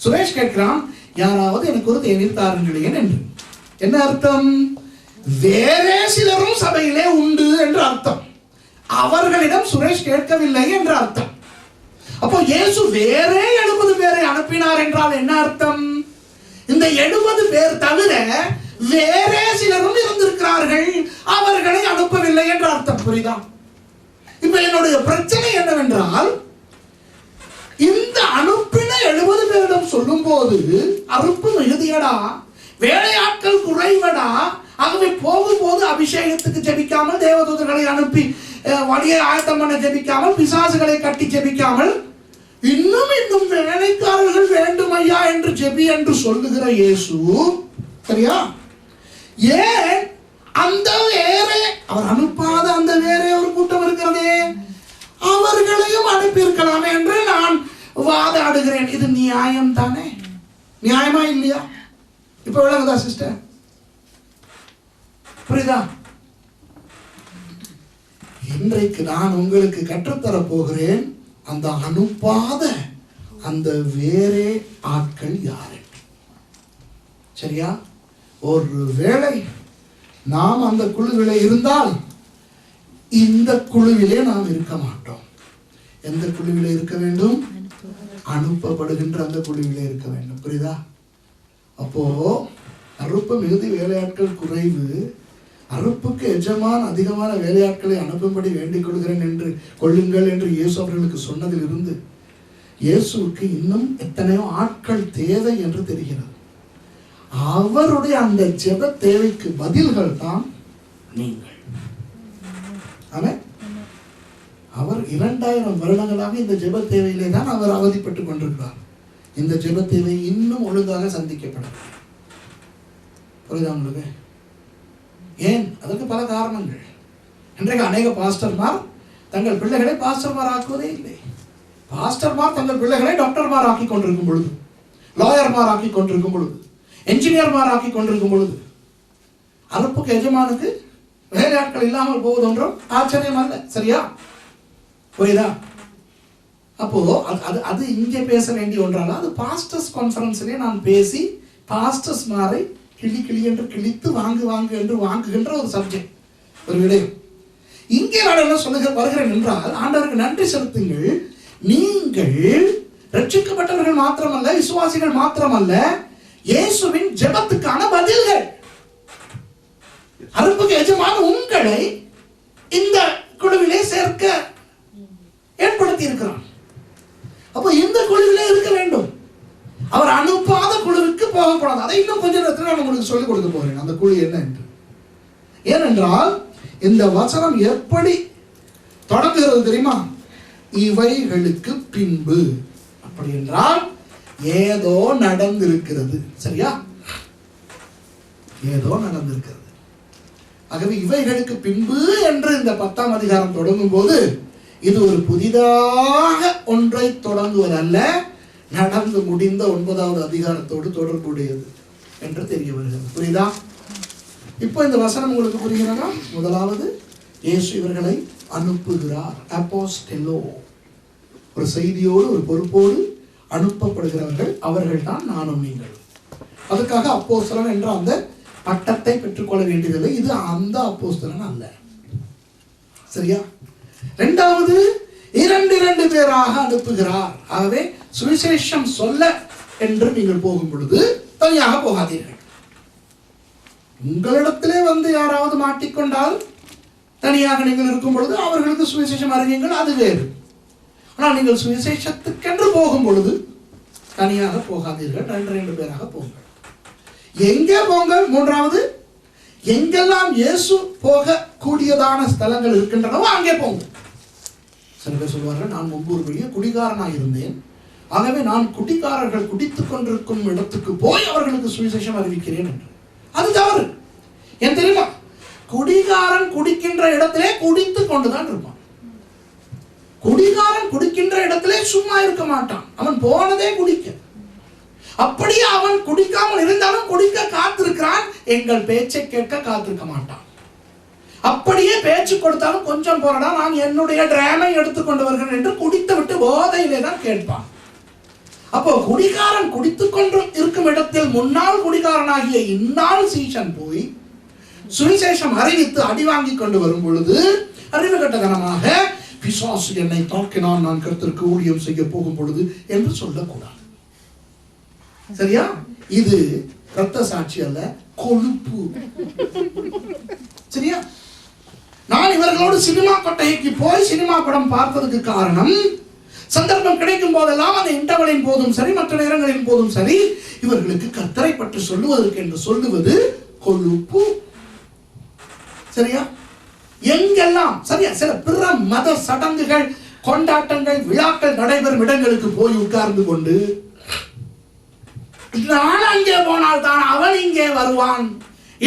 சுரேஷ் கேட்கிறான், யாராவது எனக்கு ஒரு தேநீர் தாருங்களேன் என்று. என்ன அர்த்தம்? வேறே சிலரும் சபையிலே உண்டு என்று அர்த்தம். அவர்களிடம் சுரேஷ் கேட்கவில்லை என்று அர்த்தம். அப்போ இயேசு வேறே 70 பேரை அனுப்பினார் என்றால் என்ன அர்த்தம்? இந்த 70 பேர் தவிர வேறே சிலரும் இருந்திருக்கிறார்கள், அவர்களை அனுப்பவில்லை என்று அர்த்தம். புரியுதா? இப்ப என்னுடைய பிரச்சனை என்னவென்றால், இந்த அனுப்பின 70 பேரிடம் சொல்லும் போது அறுப்பு மிகுதியடா, வேலையாட்கள் குறைவடா, ஆகவே போகும்போது அபிஷேகத்துக்கு ஜெபிக்காமல், தேவதூதர்களை அனுப்பி வழியை ஆயத்தம் பண்ண ஜெபிக்காமல், பிசாசுகளை கட்டி ஜெபிக்காமல், இன்னும் வேலைக்காரர்கள் வேண்டும் ஐயா என்று ஜெபி என்று சொல்லுகிற இயேசு, சரியா? ஏன் அந்த வேறே, அவர் அனுப்பாத அந்த வேறே ஒரு கூட்டம் இருக்கிறதே, அவர்களையும் அனுப்பியிருக்கலாமே என்று நான் வாதாடுகிறேன். இது நியாயம் தானே? நியாயமா இல்லையா? இப்ப விளங்குதா சிஸ்டர்? புரியுதா? இன்றைக்கு நான் உங்களுக்கு கற்றுத்தர போகிறேன் அந்த அனுப்பாத அந்த வேறே ஆட்கள் யாரு. சரியா? ஒரு வேளை நாம் அந்த குழுவிலே இருந்தால் இந்த குழுவிலே நாம் இருக்க மாட்டோம். எந்த குழுவிலே இருக்க வேண்டும்? அனுப்பப்படுகின்ற அந்த குழுவிலே இருக்க வேண்டும். புரியுதா? அப்போ அறுப்பு மிகுதி, வேலையாட்கள் குறைவு, அறுப்புக்கு எஜமான் அதிகமான வேலையாட்களை அனுப்பும்படி வேண்டிக் கொள்ளுங்கள் என்று இயேசு அவர்களுக்கு சொன்னதில் இருந்து இயேசுவுக்கு இன்னும் எத்தனையோ ஆட்கள் தேவை என்று தெரிகிறது. அவருடைய அந்த ஜெப தேவைக்கு பதில்கள் தான் நீங்கள். ஆமென். அவர் 2000 வருடங்களாக இந்த ஜெப தேவையிலே தான் அவர் அவதிப்பட்டுக் கொண்டிருக்கிறார். இந்த ஜெப தேவை இன்னும் ஒழுங்காக சந்திக்கப்படவில்லை. புரியுதா உங்களுக்கு? ஏன்? அதற்கு பல காரணங்கள். இன்றைக்கு அநேக பாஸ்டர்மார் தங்கள் பிள்ளைகளை பாஸ்டர்மார் ஆக்குவதே இல்லை. பாஸ்டர்மார் தங்கள் பிள்ளைகளை டாக்டர்மார் ஆக்கி கொண்டிருக்கும் பொழுது, லாயர்மார் ஆக்கி கொண்டிருக்கும் பொழுது, என்ஜினியர்மார் ஆக்கி கொண்டிருக்கும் பொழுது, அறுப்புக்கு எஜமானுக்கு வேலையாட்கள் இல்லாமல் போவதொன்றும் ஆச்சரியம் அல்ல. சரியா? புரியுதா? அப்போ அது இங்கே பேச வேண்டிய ஒன்றால, அது பாஸ்டர்ஸ் கான்ஃபரன்ஸ்லேயே நான் பேசி பாஸ்டர்ஸ் மாரை கிளி என்று கிழித்து வாங்கு என்று வாங்குகின்ற ஒரு சப்ஜெக்ட், ஒரு விடயம். இங்கே நான் என்ன சொல்லுங்க வருகிறேன் என்றால், ஆண்டவருக்கு நன்றி செலுத்துங்கள். நீங்கள் ரட்சிக்கப்பட்டவர்கள் மாத்திரமல்ல, விசுவாசிகள் மாத்திரமல்ல, இயேசுவின் ஜெபத்துக்கான பதில்கள். அறுப்புக்கு எஜமான உங்களை இந்த குழுவிலே சேர்க்க ஏற்படுத்தி இருக்கிறான். அப்போ இந்த குழுவிலே இருக்க வேண்டும். அவர் அனுப்பாத குழுவுக்கு போகக்கூடாது. அதை இன்னும் கொஞ்ச நேரத்தில் நான் உங்களுக்கு சொல்லிக் கொடுக்க போகிறேன், அந்த குழு என்ன என்று. ஏனென்றால் இந்த வசனம் எப்படி தொடங்குகிறது தெரியுமா? இவைகளுக்கு பின்பு. அப்படி என்றால் ஏதோ நடந்திருக்கிறது. சரியா? ஏதோ நடந்திருக்கிறது. ஆகவே இவைகளுக்கு பின்பு என்று இந்த 10ஆம் அதிகாரம் தொடங்கும் போது இது ஒரு புதிதாக ஒன்றை தொடங்குவதல்ல, நடந்து முடிந்த 9வது அதிகாரத்தோடு தொடர்புடையது என்று தெரிய வருகிறது. புரியுதா? இப்போ இந்த வசனம் உங்களுக்கு புரிகிறதா? முதலாவது, இயேசு இவர்களை அனுப்புகிறார். அப்போஸ்டெலோ, ஒரு செய்தியோடு ஒரு பொறுப்போடு அனுப்பப்படுகிறவர்கள். அவர்கள் தான் நானும் நீங்கள். அதுக்காக அப்போஸ்தலன் என்ற அந்த பட்டத்தை பெற்றுக்கொள்ள வேண்டியதில்லை. இது அந்த அப்போஸ்தலன் அல்ல. சரியா? இரண்டாவது, 2 பேராக அனுப்புகிறார். ஆகவே சுவிசேஷம் சொல்ல என்று நீங்கள் போகும் பொழுது தனியாக போகாதீர்கள். உங்களிடத்திலே வந்து யாராவது மாட்டிக்கொண்டால் தனியாக நீங்கள் இருக்கும் பொழுது அவர்களுக்கு சுவிசேஷம் அறிவியுங்கள், அது வேறு. ஆனால் நீங்கள் சுவிசேஷத்துக்கென்று போகும் பொழுது தனியாக போகாதீர்கள், 2 பேராக போங்கள். எங்கே போங்கள்? மூன்றாவது, எங்கெல்லாம் இயேசு போக கூடியதான ஸ்தலங்கள் இருக்கின்றனவோ அங்கே போங்க. சில பேர் சொல்வார்கள், நான் முன்பு ஒரு பெரிய குடிகாரனாக இருந்தேன், ஆகவே நான் குடிகாரர்கள் குடித்துக் கொண்டிருக்கும் இடத்துக்கு போய் அவர்களுக்கு சுவிசேஷம் அறிவிக்கிறேன் என்று. அது தவறு. ஏன் தெரியுமா? குடிகாரன் குடிக்கின்ற இடத்திலே குடித்துக் கொண்டுதான் இருப்பான். குடிகாரன் குடிக்கின்ற இடத்திலே சும்மா இருக்க மாட்டான். அவன் போனதே குடிக்க. அப்படியே அவன் குடிக்காமல் இருந்தாலும் குடிக்க காத்திருக்கிறான், எங்கள் பேச்சை கேட்க காத்திருக்க மாட்டான். அப்படியே பேச்சு கொடுத்தாலும் கொஞ்சம் போறடா, நான் என்னுடைய டிராமை எடுத்துக்கொண்டு வருகிறேன் என்று குடித்து விட்டு போதையிலே தான் கேட்பான். அப்போ குடிகாரன் குடித்துக் கொண்டு இருக்கும் இடத்தில் முன்னாள் குடிகாரனாகிய இந்நாள் சீசன் போய் சுவிசேஷம் அறிவித்து அடி வாங்கி கொண்டு வரும் பொழுது அறிவு கட்டதனமாக பிசாசு என்னை தாக்கினான், நான் கர்த்தருக்கு ஊழியம் செய்ய போகும் பொழுது என்று சொல்லக்கூடாது. சரியா? இது இரத்த சாட்சி அல்ல, கொழுப்பு. சரியா? நான் இவர்களோடு சினிமா கொட்டகைக்கு போய் சினிமா படம் பார்த்ததுக்கு காரணம், சந்தர்ப்பம் கிடைக்கும் போதெல்லாம் அந்த இன்டர்வலின் போதும் சரி, மற்ற நேரங்களின் போதும் சரி, இவர்களுக்கு கர்த்தரை பற்றி சொல்லுவதற்கு என்று சொல்லுவது கொழுப்பு. சரியா? எங்கெல்லாம் சரியா சில பிற மத சடங்குகள், கொண்டாட்டங்கள், விழாக்கள் நடைபெறும் இடங்களுக்கு போய் உட்கார்ந்து கொண்டு நான் அங்கே போனால் தான் அவன் இங்கே வருவான்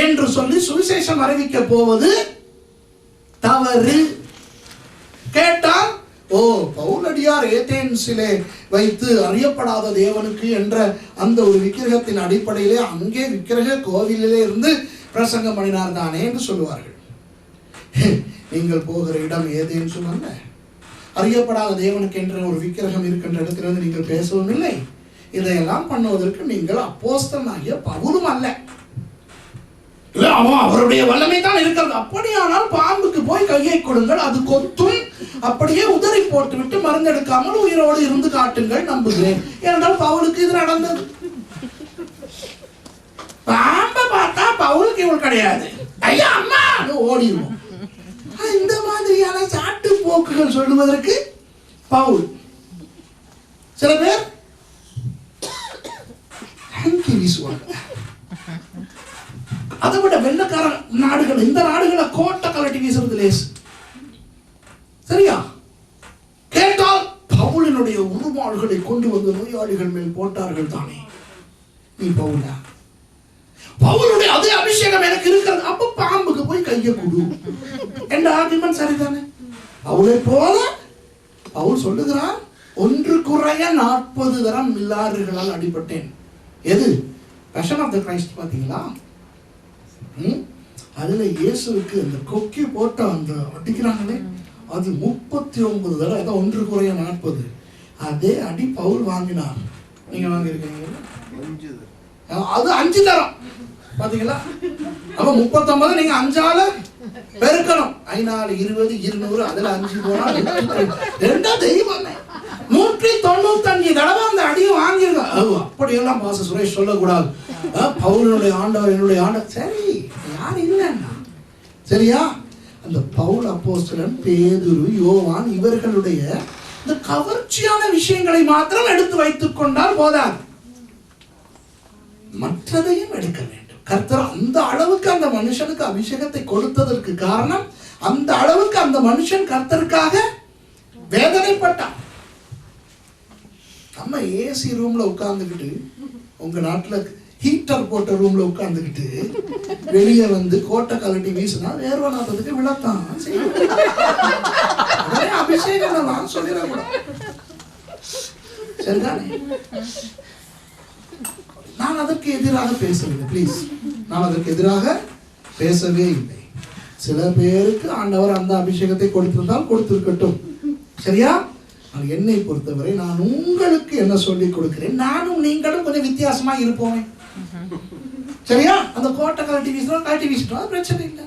என்று சொல்லி சுவிசேஷம் அறிவிக்க போவது தவறு. கேட்டால், ஓ, பவுலடியார் ஏதேன்ஸிலே வைத்து அறியப்படாத தேவனுக்கு என்ற அந்த ஒரு விக்கிரகத்தின் அடிப்படையிலே அங்கே விக்கிரக கோவிலிலே இருந்து பிரசங்கம் பண்ணினார் தானே என்று சொல்லுவார்கள். நீங்கள் போகிற இடம் ஏதேன்ஸ் அல்ல. அறியப்படாத தேவனுக்கு என்ற ஒரு விக்கிரகம் இருக்கின்ற இடத்திலிருந்து நீங்கள் பேசவும் இல்லை. இதையெல்லாம் பண்ணுவதற்கு நீங்கள் அப்போஸ்தலனாகிய பவுலும் அல்ல. அவருடைய வல்லமை தான் இருக்கிறது. அப்படியானால் பாம்புக்கு போய் கையை கொடுங்கள், அது கொத்தும். அப்படியே உதறி போட்டுவிட்டு மருந்தெடுக்காமல் உயிரோடு இருந்து காட்டுங்கள், நம்புகிறேன். ஏனென்றால் பவுலுக்கு இது நடந்தது. பாம்பை பார்த்தா பவுலுக்கு இவள் கிடையாது, ஐயா அம்மா ஓடிடுவோம். இந்த மாதிரியான சாட்டு போக்குகள் சொல்லுவதற்கு பவுல். சில பேர் வீசுவாங்க. அதை விட வெள்ளக்கார நாடுகள், இந்த நாடுகளை கோட்டை கலட்டி வீசுறது லேசு. சரியா? கேட்டால் பவுலினுடைய உருமாள்களை கொண்டு வந்து நோயாளிகள் மேல் போட்டார்கள் தானே. நீ பவுலா? பவுலுடைய அதே அபிஷேகம் எனக்கு இருக்கிறது, அப்ப பாம்புக்கு போய் கையை கொடு என்ற ஆர்குமெண்ட் சரிதானே? பவுலை போல பவுல் சொல்லுகிறார், 1 குறைய 40 தரம் மில்லாறுகளால் அடிபட்டேன். எது? பேஷன் ஆஃப் தி கிரைஸ்ட் பாத்தீங்களா? அதுல இயேசுவுக்கு அந்த கொக்கி போட்டு அந்த அடிக்கிறாங்களே, அது 39 தடவை. அதான் 1 குறைய 40. அதே அடி பவுல் வாங்கினார். நீங்க வாங்கியிருக்கீங்க? அது 5 தரம். பாத்தீங்களா? அப்ப 39 நீங்க 5ஆல பெருக்கணும். 5 20 200, அதுல 5 போனால் 2 தெய்வம் 195 தடவை அந்த அடியை வாங்கிருக்க. அப்படியெல்லாம் பாச சுரேஷ் சொல்லக்கூடாது. பவுலுடைய ஆண்டவர் என்னுடைய ஆண்டவர். சரி, யார் இல்லைன்னா சரியா? அந்த பவுல் அப்போஸ்தலன், பேதுரு, யோவான் இவர்களுடைய இந்த கவர்ச்சியான விஷயங்களை மாத்திரம் எடுத்து வைத்துக் கொண்டால் போதாது, மற்றதையும் எடுக்க வேண்டும். கர்த்தர் அந்த அளவுக்கு அந்த மனுஷனுக்கு அபிஷேகத்தை கொடுத்ததற்கு காரணம், அந்த அளவுக்கு அந்த மனுஷன் கர்த்தருக்காக வேதனைப்பட்டான். நம்ம ஏசி ரூம்ல உட்கார்ந்துக்கிட்டு, உங்க நாட்டுல ஹீட்டர் போட்ட ரூம்ல உட்கார்ந்துக்கிட்டு வெளியே வந்து கோட்டை கலட்டி வீசினா வேர்வநாதத்துக்கு விழத்தான் அபிஷேகம் சொல்லிடக்கூடாது. சரிதானே? நான் அதற்கு எதிராக பேசவில்லை. பிளீஸ், நான் அதற்கு எதிராக பேசவே இல்லை. சில பேருக்கு ஆண்டவர் அந்த அபிஷேகத்தை கொடுத்திருந்தால் கொடுத்திருக்கட்டும். சரியா? என்னை பொறுத்தவரை நான் உங்களுக்கு என்ன சொல்லி கொடுக்கிறேன், நானும் நீங்களும் கொஞ்சம் வித்தியாசமா இருப்போமே. சரியா? அந்த கோட்டை கழட்டி வீசுறோம், கழட்டி வீசிட்டோம், பிரச்சனை இல்லை.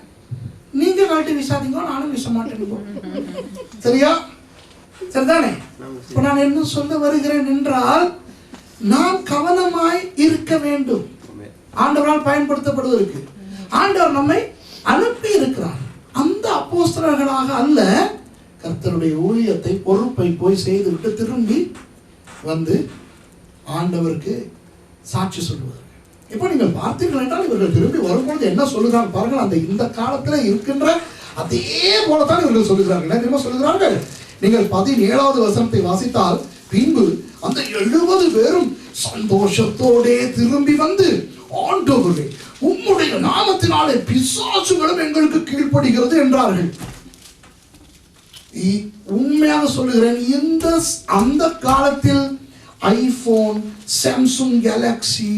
நீங்க கழட்டி வீசாதீங்க, நானும் வீச மாட்டேன். சரியா? சரிதானே? இப்ப நான் என்ன சொல்ல வருகிறேன் என்றால், நாம் கவனமாய் இருக்க வேண்டும். ஆண்டவரால் பயன்படுத்தப்படுவதற்கு ஆண்டவர் நம்மை அனுப்பி இருக்கிறார். அந்த அப்போஸ்தலர்களாக அல்ல, கர்த்தருடைய ஊழியத்தை பொறுப்பை போய் செய்துவிட்டு திரும்பி வந்து ஆண்டவருக்கு சாட்சி சொல்லுவார்கள். இப்போ நீங்கள் பார்த்தீர்கள் என்றால் இவர்கள் திரும்பி வரும்பொழுது என்ன சொல்லுகிறாங்க பாருங்கள். அந்த இந்த காலத்தில் இருக்கின்ற அதே போலத்தான் இவர்கள் சொல்லுகிறார்கள். என்ன தெரியுமா சொல்லுகிறார்கள்? நீங்கள் 17வது வசனத்தை வாசித்தால், பின்பு அந்த 70 பேரும் சந்தோஷத்தோடே திரும்பி வந்து, ஆண்டவரே, உம்முடைய நாமத்தினாலே பிசாசுகளும் எங்களுக்கு கீழ்ப்படுகிறது என்றார்கள். உண்மையாக சொல்லுகிறேன், அந்த காலத்தில் ஐபோன், சாம்சங் கேலக்சி,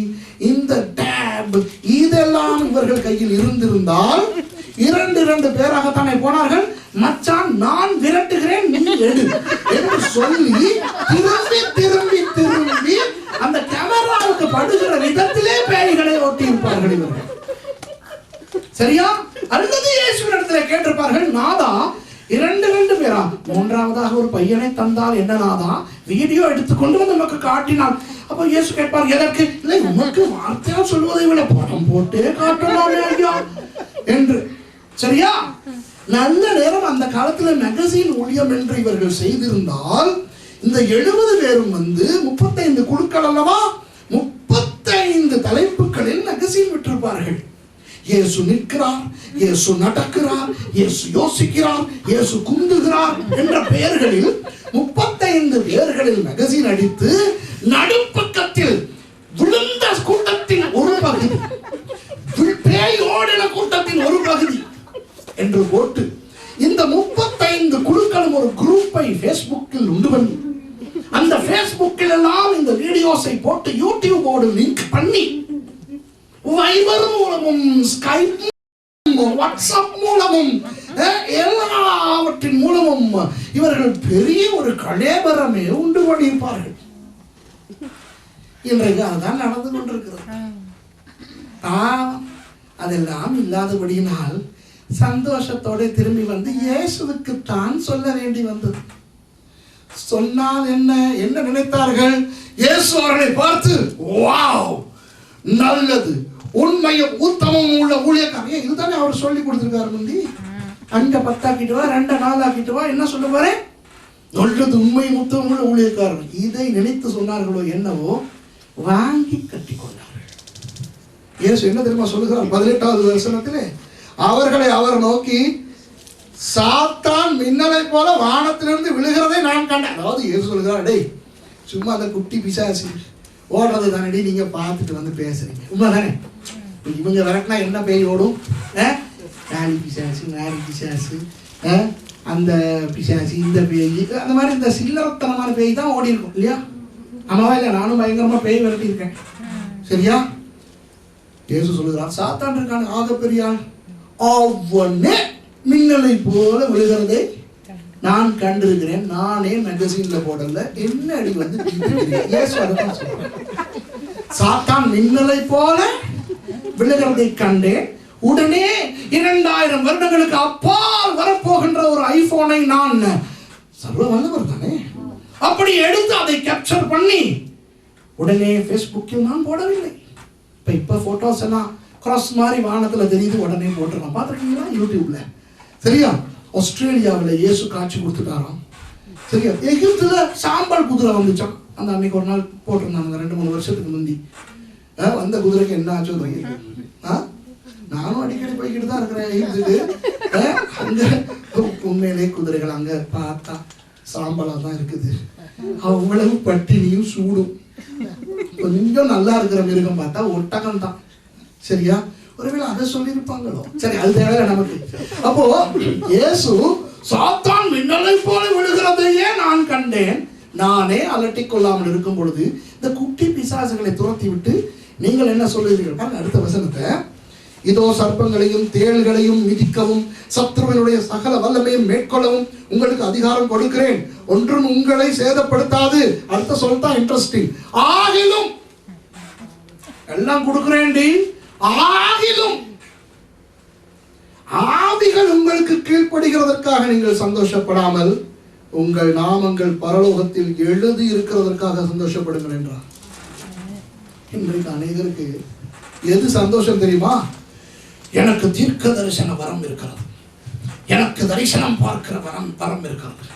இந்த டேப் இதெல்லாம் இவர்கள் கையில் இருந்திருந்தால் 2 பேராகத்தானே போனார்கள். மச்சான், நான் விரட்டுகிறேன், நீ எடு என்று சொல்லி திரும்பி திரும்பி திரும்பி அந்த கேமராவுக்கு படுகிற விதத்திலே பேய்களை ஓட்டி இருப்பார்கள் இவர்கள். சரியா? அல்லது இயேசுவினிடத்தில் கேட்டிருப்பார்கள், நாதா 2 பேரா, 3வதாக ஒரு பையனை தந்தால் என்ன நாதா, வீடியோ எடுத்துக்கொண்டு வந்து நமக்கு காட்டினான். அப்ப இயேசு கேட்பார், எதற்கு? இல்லை, உனக்கு வார்த்தையா சொல்வதை விட படம் போட்டே காட்டலாமே ஐயா என்று. சரியா? நல்ல நேரம் அந்த காலத்துல மேகசின் ஊழியம் என்று இவர்கள் செய்திருந்தால், இந்த 70 பேரும் வந்து 35 குழுக்கள் அல்லவா, 35 தலைப்புகளில் மேகசின் விட்டிருப்பார்கள். இயேசு நிற்கிறார், இயேசு நடக்கிறார், இயேசு யோசிக்கிறார், இயேசு குந்துகிறார் என்ற பெயர்களில் 35 பேர்களில் மேகசின் அடித்து, நடுப்பக்கத்தில் விழுந்த கூட்டத்தின் ஒரு பகுதி, பேய் ஓடின கூட்டத்தின் ஒரு பகுதி என்று போட்டு, இந்த 35 குழுக்களும் ஒரு குரூப்பை ஃபேஸ்புக்கில் உண்டு பண்ணி, அந்த ஃபேஸ்புக்கில் எல்லாம் இந்த வீடியோஸை போட்டு யூடியூபோடு லிங்க் பண்ணி, வைபர் மூலமும் ஸ்கைப் வாட்ஸ்அப் மூலமும் எல்லாவற்றின் மூலமும் இவர்கள் பெரிய ஒரு கலேபரமே உண்டு பண்ணியிருப்பார்கள். இன்றைக்கு அதுதான் நடந்து கொண்டிருக்கிறது. அதெல்லாம் இல்லாதபடியினால் சந்தோஷத்தோட திரும்பி வந்து இயேசுவுக்கு தான் சொல்ல வேண்டி வந்தது. சொன்னால் என்ன என்ன நினைத்தார்கள்? இயேசு அவர்களை பார்த்து, வாவ், நல்லது, உண்மையும் உத்தமமும் உள்ள ஊழியக்காரன். இதுதானே அவர் சொல்லி கொடுத்திருக்காரு. முந்தி 5 10 ஆக்கிட்டு வா, 2 4 ஆக்கிட்டு வா, என்ன சொல்லுவாரு? நல்லது, உண்மையும் உத்தமமும் உள்ள ஊழியக்காரன். இதை நினைத்து சொன்னார்களோ என்னவோ, வாங்கி கட்டிக்கொண்டார்கள். இயேசு என்ன தெரியுமா சொல்லுகிறார்? 18வது வசனத்திலே, அவர்களை அவர் நோக்கி, சாத்தான் மின்னலை போல வானத்திலிருந்து விழுகிறதை நான் கண்டேன். அதாவது இயேசு சொல்லுகிறார், டேய், சும்மா அந்த குட்டி பிசாசு ஓடுறது தானடி, நீங்க பார்த்துட்டு வந்து பேசுறீங்க, உண்மைதானே? இவங்க விரட்டினா என்ன பேய் ஓடும்? நாரி பிசாசு, அந்த பிசாசு, இந்த பேய், அந்த மாதிரி இந்த சில்லறத்தனமான பேய் தான் ஓடி இருக்கும் இல்லையா? ஆமாவா இல்லையா? நானும் பயங்கரமா பேய் விரட்டி இருக்கேன். சரியா? இயேசு சொல்லுகிறார், சாத்தான் இருக்கான ஆகப்பெரியான், அவனே மின்னலை போல விழுகிறதை நான் கண்டிருக்கிறேன். நானே மேகசின்ல போடல, என்ன அடி வந்து இயேசு அதான் சொல்றார். சாத்தான் மின்னலை போல விழுகிறதை கண்டேன். உடனே 2000 வருடங்களுக்கு அப்பால் வரப்போகின்ற ஒரு ஐபோனை நான், சர்வ வல்லவர் தானே, அப்படி எடுத்து அதை கேப்சர் பண்ணி உடனே ஃபேஸ்புக்கில் நான் போடவில்லை. இப்ப போட்டோஸ் எல்லாம் கிராஸ் மாதிரி வானத்துல தெரியுது, உடனே போட்டுருக்கோம். பார்த்துருக்கீங்களா யூடியூப்ல? சரியா? ஆஸ்திரேலியாவில் இயேசு காட்சி கொடுத்துட்டாராம். சரியா? எகிப்துல சாம்பல் குதிரை வந்துச்சான். அந்த அன்னைக்கு ஒரு நாள் போட்டிருந்தாங்க 2-3 வருஷத்துக்கு முந்தி. வந்த குதிரைக்கு என்ன ஆச்சோ தெரியுது. நானும் அடிக்கடி போய்கிட்டு தான் இருக்கிறேன் எகிப்துக்கு. அங்க உண்மையிலே குதிரைகள் அங்க பார்த்தா சாம்பலா தான் இருக்குது. அவ்வளவு பட்டினியும் சூடும். கொஞ்சம் நல்லா இருக்கிற மிருகம் பார்த்தா ஒட்டகம் தான். சரியா? ஒருவேளை அதை சொல்லியிருப்பாங்களோ? சரி, அது தேவை நமக்கு. அப்போ இயேசு சாத்தான் மின்னலை போல விழுகிறதையே நான் கண்டேன், நானே அலட்டிக் கொள்ளாமல் இருக்கும் பொழுது இந்த குட்டி பிசாசுகளை துரத்தி விட்டு நீங்கள் என்ன சொல்லுகிறீர்கள்? அடுத்த வசனத்தை, இதோ சர்ப்பங்களையும் தேள்களையும் மிதிக்கவும் சத்ருவினுடைய சகல வல்லமையும் மேற்கொள்ளவும் உங்களுக்கு அதிகாரம் கொடுக்கிறேன், ஒன்றும் உங்களை சேதப்படுத்தாது. அடுத்த சொல்லிதான் இன்ட்ரெஸ்டிங். ஆகிலும் எல்லாம் கொடுக்கிறேன்டி, ஆகிலும் ஆவிகள் உங்களுக்கு கீழ்ப்படுகிறதற்காக நீங்கள் சந்தோஷப்படாமல் உங்கள் நாமங்கள் பரலோகத்தில் எழுதி இருக்கிறதற்காக சந்தோஷப்படுங்கள் என்றார். இன்றைக்கு அநேகருக்கு எது சந்தோஷம் தெரியுமா? எனக்கு தீர்க்க தரிசன வரம் இருக்கிறது, எனக்கு தரிசனம் பார்க்கிற வரம் இருக்கிறது,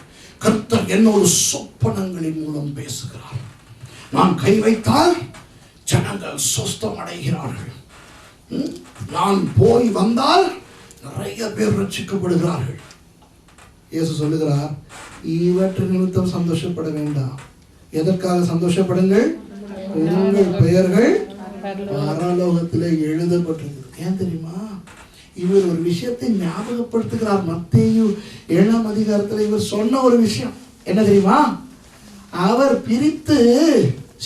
கர்த்தர் என்னோடு சொப்பனங்களின் மூலம் பேசுகிறார், நான் கை வைத்தால் ஜனங்கள் சொஸ்தம் அடைகிறார்கள், நான் போய் வந்தால் நிறைய பேர் ரட்சிக்கப்படுகிறார்கள். இயேசு சொல்லுகிறார், இவற்றை நிமித்தம் சந்தோஷப்பட வேண்டாம். எதற்காக சந்தோஷப்படுங்கள்? உங்கள் பெயர்கள் பரலோகத்திலே எழுதப்பட்டிருக்கு. ஏன் தெரியுமா? இவர் ஒரு விஷயத்தை ஞாபகப்படுத்துகிறார். மத்தேயு 7ஆம் அதிகாரத்தில் இவர் சொன்ன ஒரு விஷயம் என்ன தெரியுமா? அவர் பிரித்து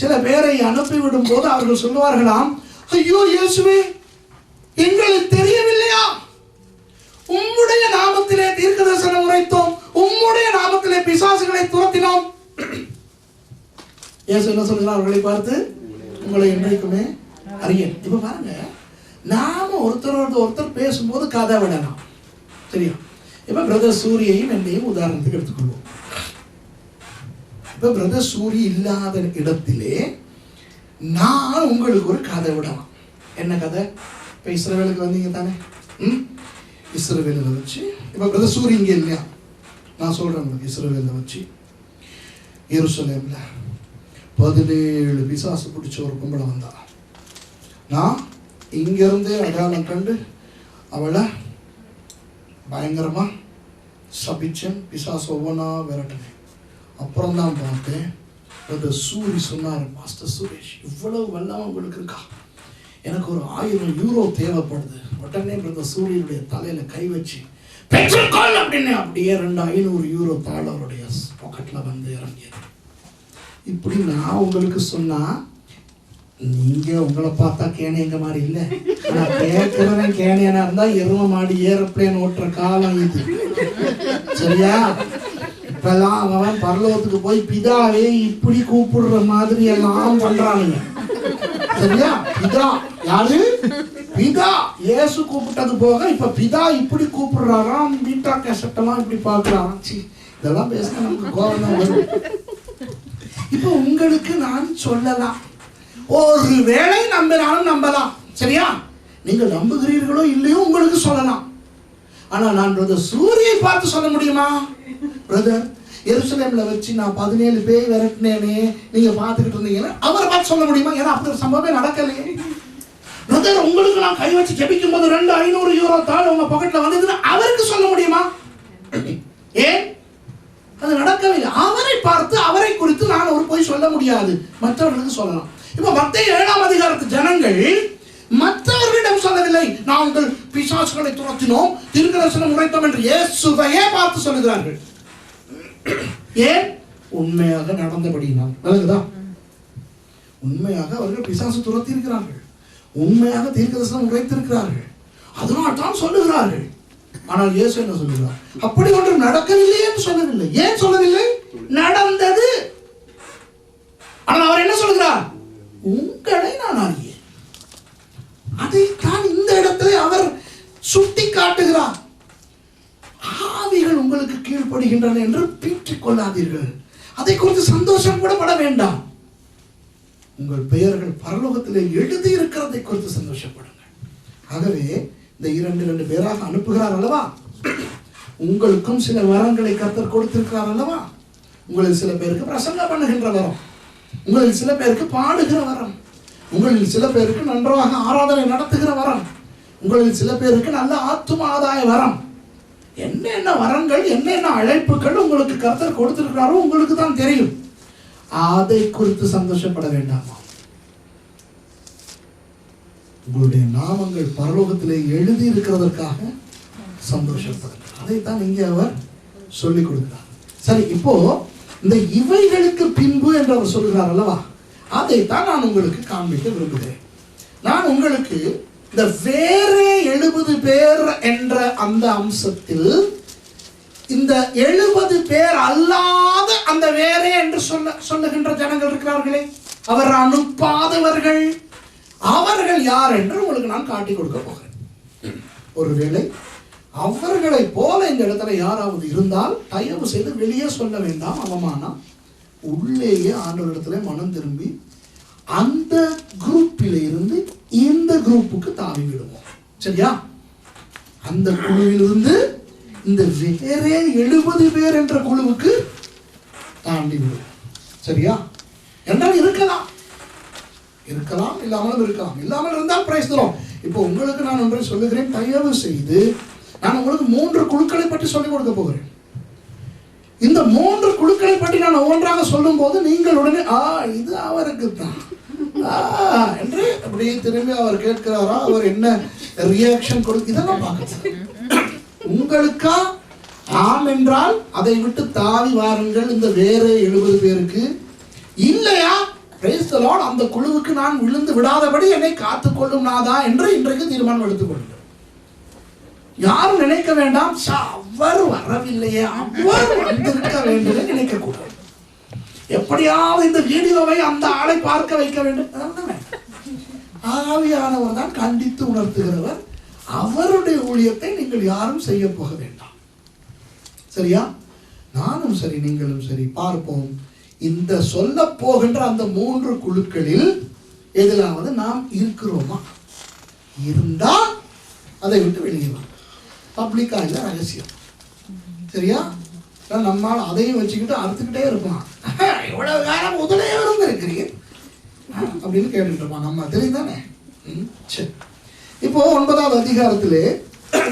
சில பேரை அனுப்பிவிடும் போது அவர்கள் சொல்லுவார்களாம், ஐயோ இயேசுவே, எங்களுக்கு தெரியவில்லையா? உம்முடைய நாமத்திலே தீர்க்கதரிசனம் உரைத்தோம், உம்முடைய நாமத்திலே பிசாசுகளை துரத்தினோம். இயேசு என்ன சொல்கிறார் அவர்களை பார்த்து? உங்களை என்றைக்குமே அறியேன். இப்ப பாருங்க, நாம ஒருத்தர் பேசும்போது கதை விடலாம். சரியா? இப்ப பிரதர் சூரியையும் என்னையும் உதாரணத்துக்கு எடுத்துக்கொள்வோம். இப்ப பிரதர் சூரி இல்லாத இடத்திலே நான் உங்களுக்கு ஒரு கதை விடலாம். என்ன கதை? இப்ப இஸ்ரவேலுக்கு வந்தீங்க தானே? இஸ்ரவேலில் வச்சு, இப்ப பிரதர் சூரி இங்க இல்லையா, நான் சொல்றேன் உங்களுக்கு. இஸ்ரவேலில் வச்சு எருசலேம்ல 17 பிசாசு பிடிச்ச ஒரு பொம்பளை வந்தா. நான் இங்கிருந்தே அடையாளம் கண்டு அவளை பயங்கரமா சபிச்சேன், பிசாசு ஒவ்வொன்றா விரட்டினேன். அப்புறம் தான் பார்த்தேன், அந்த சூரி சொன்னார், மாஸ்டர் சுரேஷ், இவ்வளவு வல்லமை உங்களுக்கு இருக்கா? எனக்கு ஒரு 1000 யூரோ தேவைப்படுது. உடனே பிரதர் சூரியனுடைய தலையில கை வச்சு பெற்றுக்கொள் அப்படின்னு அப்படியே 2500 யூரோ தாள் அவருடைய பாக்கெட்ல வந்து இறங்கியது. இப்படி நான் உங்களுக்கு சொன்னா நீங்க உங்களை பார்த்தா கேனையங்க மாதிரி இல்ல, நான் கேட்கிறவன் கேனையனா இருந்தா எரும மாடி ஏரோப்ளேன் ஓட்டுற காலம் இது. சரியா? இப்பெல்லாம் அவன் பரலோகத்துக்கு போய் பிதாவே இப்படி கூப்பிடுற மாதிரி எல்லாம் பண்றானுங்க. சரியா? பிதா யாரு? பிதா. இயேசு கூப்பிட்டது போக இப்ப பிதா இப்படி கூப்பிடுறாராம், பீட்டா கேசட்டெல்லாம் இப்படி பாக்குறாராம். இதெல்லாம் பேசினா நமக்கு கோபம் தான் வரும். இப்ப உங்களுக்கு நான் சொல்லலாம், ஒரு வேளை நம்பினாலும் நம்பலாம். சரியா? நீங்கள் நம்புகிறீர்களோ இல்லையோ உங்களுக்கு சொல்லலாம். ஆனா நான் பிரதர் சூரியை பார்த்து சொல்ல முடியுமா? பிரதர் எருசலேம்ல வச்சு நான் 17 பேய் விரட்டினேனே, நீங்க பார்த்துக்கிட்டு இருந்தீங்கன்னா அவரை பார்த்து சொல்ல முடியுமா? ஏன்னா அப்படி ஒரு சம்பவமே நடக்கலையே. பிரதர் உங்களுக்கு நான் கை வச்சு ஜெபிக்கும் போது 2500 யூரோ தாள் உங்க பாக்கெட்ல வந்ததுன்னு அவருக்கு சொல்ல முடியுமா? ஏன்? அது நடக்கவில்லை. அவரை பார்த்து அவரை குறித்து நான் ஒரு போய் சொல்ல முடியாது, மற்றவர்களுக்கு சொல்லலாம். இப்ப மத்தேயு 7ஆம் அதிகாரத்து ஜனங்கள் மற்றவர்களிடம் சொல்லவில்லை, நாங்கள் பிசாசுகளை துரத்தினோம், தீர்க்கதரிசனம் உரைத்தோம் என்று இயேசுவையே பார்த்து சொல்லுகிறார்கள். ஏன்? உண்மையாக நடந்தபடியினால். நல்லதுதா? உண்மையாக அவர்கள் பிசாசு துரத்தி இருக்கிறார்கள், உண்மையாக தீர்க்கதரிசனம் உரைத்திருக்கிறார்கள், அதனால் தான் சொல்லுகிறார்கள். ஆனால் இயேசு என்ன சொல்லுகிறார்? அப்படி ஒன்று நடக்கவில்லை என்று சொல்லவில்லை. ஏன் சொல்லவில்லை? நடந்தது. ஆனால் அவர் என்ன சொல்லுகிறார்? உங்களை நான் அறியேன். அதைத்தான் இந்த இடத்துல அவர் சுட்டி காட்டுகிறார். ஆவிகள் உங்களுக்கு கீழ்ப்படுகின்றன என்று பீற்றிக் கொள்ளாதீர்கள், அதை குறித்து சந்தோஷம் கூட பட வேண்டாம். உங்கள் பெயர்கள் பரலோகத்திலே எழுதி இருக்கிறதை குறித்து சந்தோஷப்படுங்கள். ஆகவே இந்த 2 பேராக அனுப்புகிறார் அல்லவா? உங்களுக்கும் சில வரங்களை கர்த்தர் கொடுத்திருக்கிறார் அல்லவா? உங்களில் சில பேருக்கு பிரசங்கம் பண்ணுகின்ற வரம், உங்களில் சில பேருக்கு பாடுகிற வரம், உங்களில் சில பேருக்கு நன்றாக ஆராதனை நடத்துகிற வரம், உங்களில் சில பேருக்கு நல்ல ஆத்தும ஆதாய வரம். என்னென்ன வரங்கள், என்னென்ன அழைப்புகள் உங்களுக்கு கர்த்தர் கொடுத்திருக்கிறாரோ உங்களுக்கு தான் தெரியும். அதை குறித்து சந்தோஷப்பட வேண்டாமா? உங்களுடைய நாமங்கள் பரலோகத்திலே எழுதி இருக்கிறதற்காக சந்தோஷப்படுங்க. அதைத்தான் இங்கே அவர் சொல்லிக் கொடுக்கிறார். சரி, இப்போ இந்த இவைகளுக்கு பின்பு என்று அவர் சொல்கிறார் அல்லவா, அதைத்தான் நான் உங்களுக்கு காண்பிக்க விரும்புகிறேன். நான் உங்களுக்கு இந்த வேறே 70 பேர் என்ற அந்த அம்சத்தில் இந்த 70 பேர் அல்லாத அந்த வேறே என்று சொல்லுகின்ற ஜனங்கள் இருக்கிறார்களே, அவர் அனுப்பாதவர்கள், அவர்கள் யார் என்று உங்களுக்கு நான் காட்டி கொடுக்க போகிறேன். ஒருவேளை அவர்களை போல இந்த இடத்துல யாராவது இருந்தால் தயவு செய்து வெளியே சொல்ல வேண்டாம், அவமானம். உள்ளேயே ஆண்டவரிடத்துல மனம் திரும்பி அந்த குரூப்பில் இருந்து இந்த குரூப்புக்கு தாவி விடுவோம். சரியா? அந்த குழுவிலிருந்து இந்த வேறே 70 பேர் என்ற குழுவுக்கு தாண்டி விடுவோம். சரியா? என்றால் இருக்கலாம், இல்லாமலும் இருக்கலாம். இல்லாமல் இருந்தால் பிரைஸ் தரோம். இப்போ உங்களுக்கு நான் ஒன்றை சொல்லுகிறேன், தயவு செய்து நான் உங்களுக்கு 3 குழுக்களை பற்றி சொல்லிக் கொடுக்க போகிறேன். இந்த 3 குழுக்களை பற்றி நான் ஒவ்வொன்றாக சொல்லும் போது நீங்கள் உடனே இது அவருக்கு தான் என்று அப்படியே திரும்பி அவர் கேட்கிறாரா, அவர் என்ன ரியாக்ஷன் கொடுக்க, இதெல்லாம் பார்க்க உங்களுக்கா ஆம் என்றால் அதை விட்டு தாவி வாருங்கள் இந்த வேற 70 பேருக்கு. இல்லையா, பிரைஸ் தி லார்ட், அந்த குழுவுக்கு நான் விழுந்து விடாதபடி என்னை காத்துக்கொள்ளும் நாதா என்று இன்றைக்கு தீர்மானம் எடுத்துக்கொள்ளுங்கள். யாரும் நினைக்க வேண்டாம், அவர் வரவில்லையே, அவர் வந்திருக்க வேண்டும் நினைக்க கூடாது. எப்படியாவது இந்த வீடியோவை அந்த ஆளை பார்க்க வைக்க வேண்டும். ஆவியானவர் தான் கண்டித்து உணர்த்துகிறவர். அவருடைய ஊழியத்தை நீங்கள் யாரும் செய்ய போக வேண்டாம். சரியா? நானும் சரி, நீங்களும் சரி, பார்ப்போம். இந்த சொல்ல போகின்ற அந்த 3 குழுக்களில் எதிலாவது நாம் இருக்கிறோமா? இருந்தால் அதை விட்டு வெளியே வா. பப்ளிக்கா இல்லை, ரகசியம். சரியா? நம்மால் அதையும் வச்சுக்கிட்டு அறுத்துக்கிட்டே இருப்பான். எவ்வளவு காலம் முதலே இருக்கிறீங்க அப்படின்னு கேட்டுட்டு இருப்பான். நம்ம தெரியுதானே? சரி, இப்போ 9வது அதிகாரத்திலே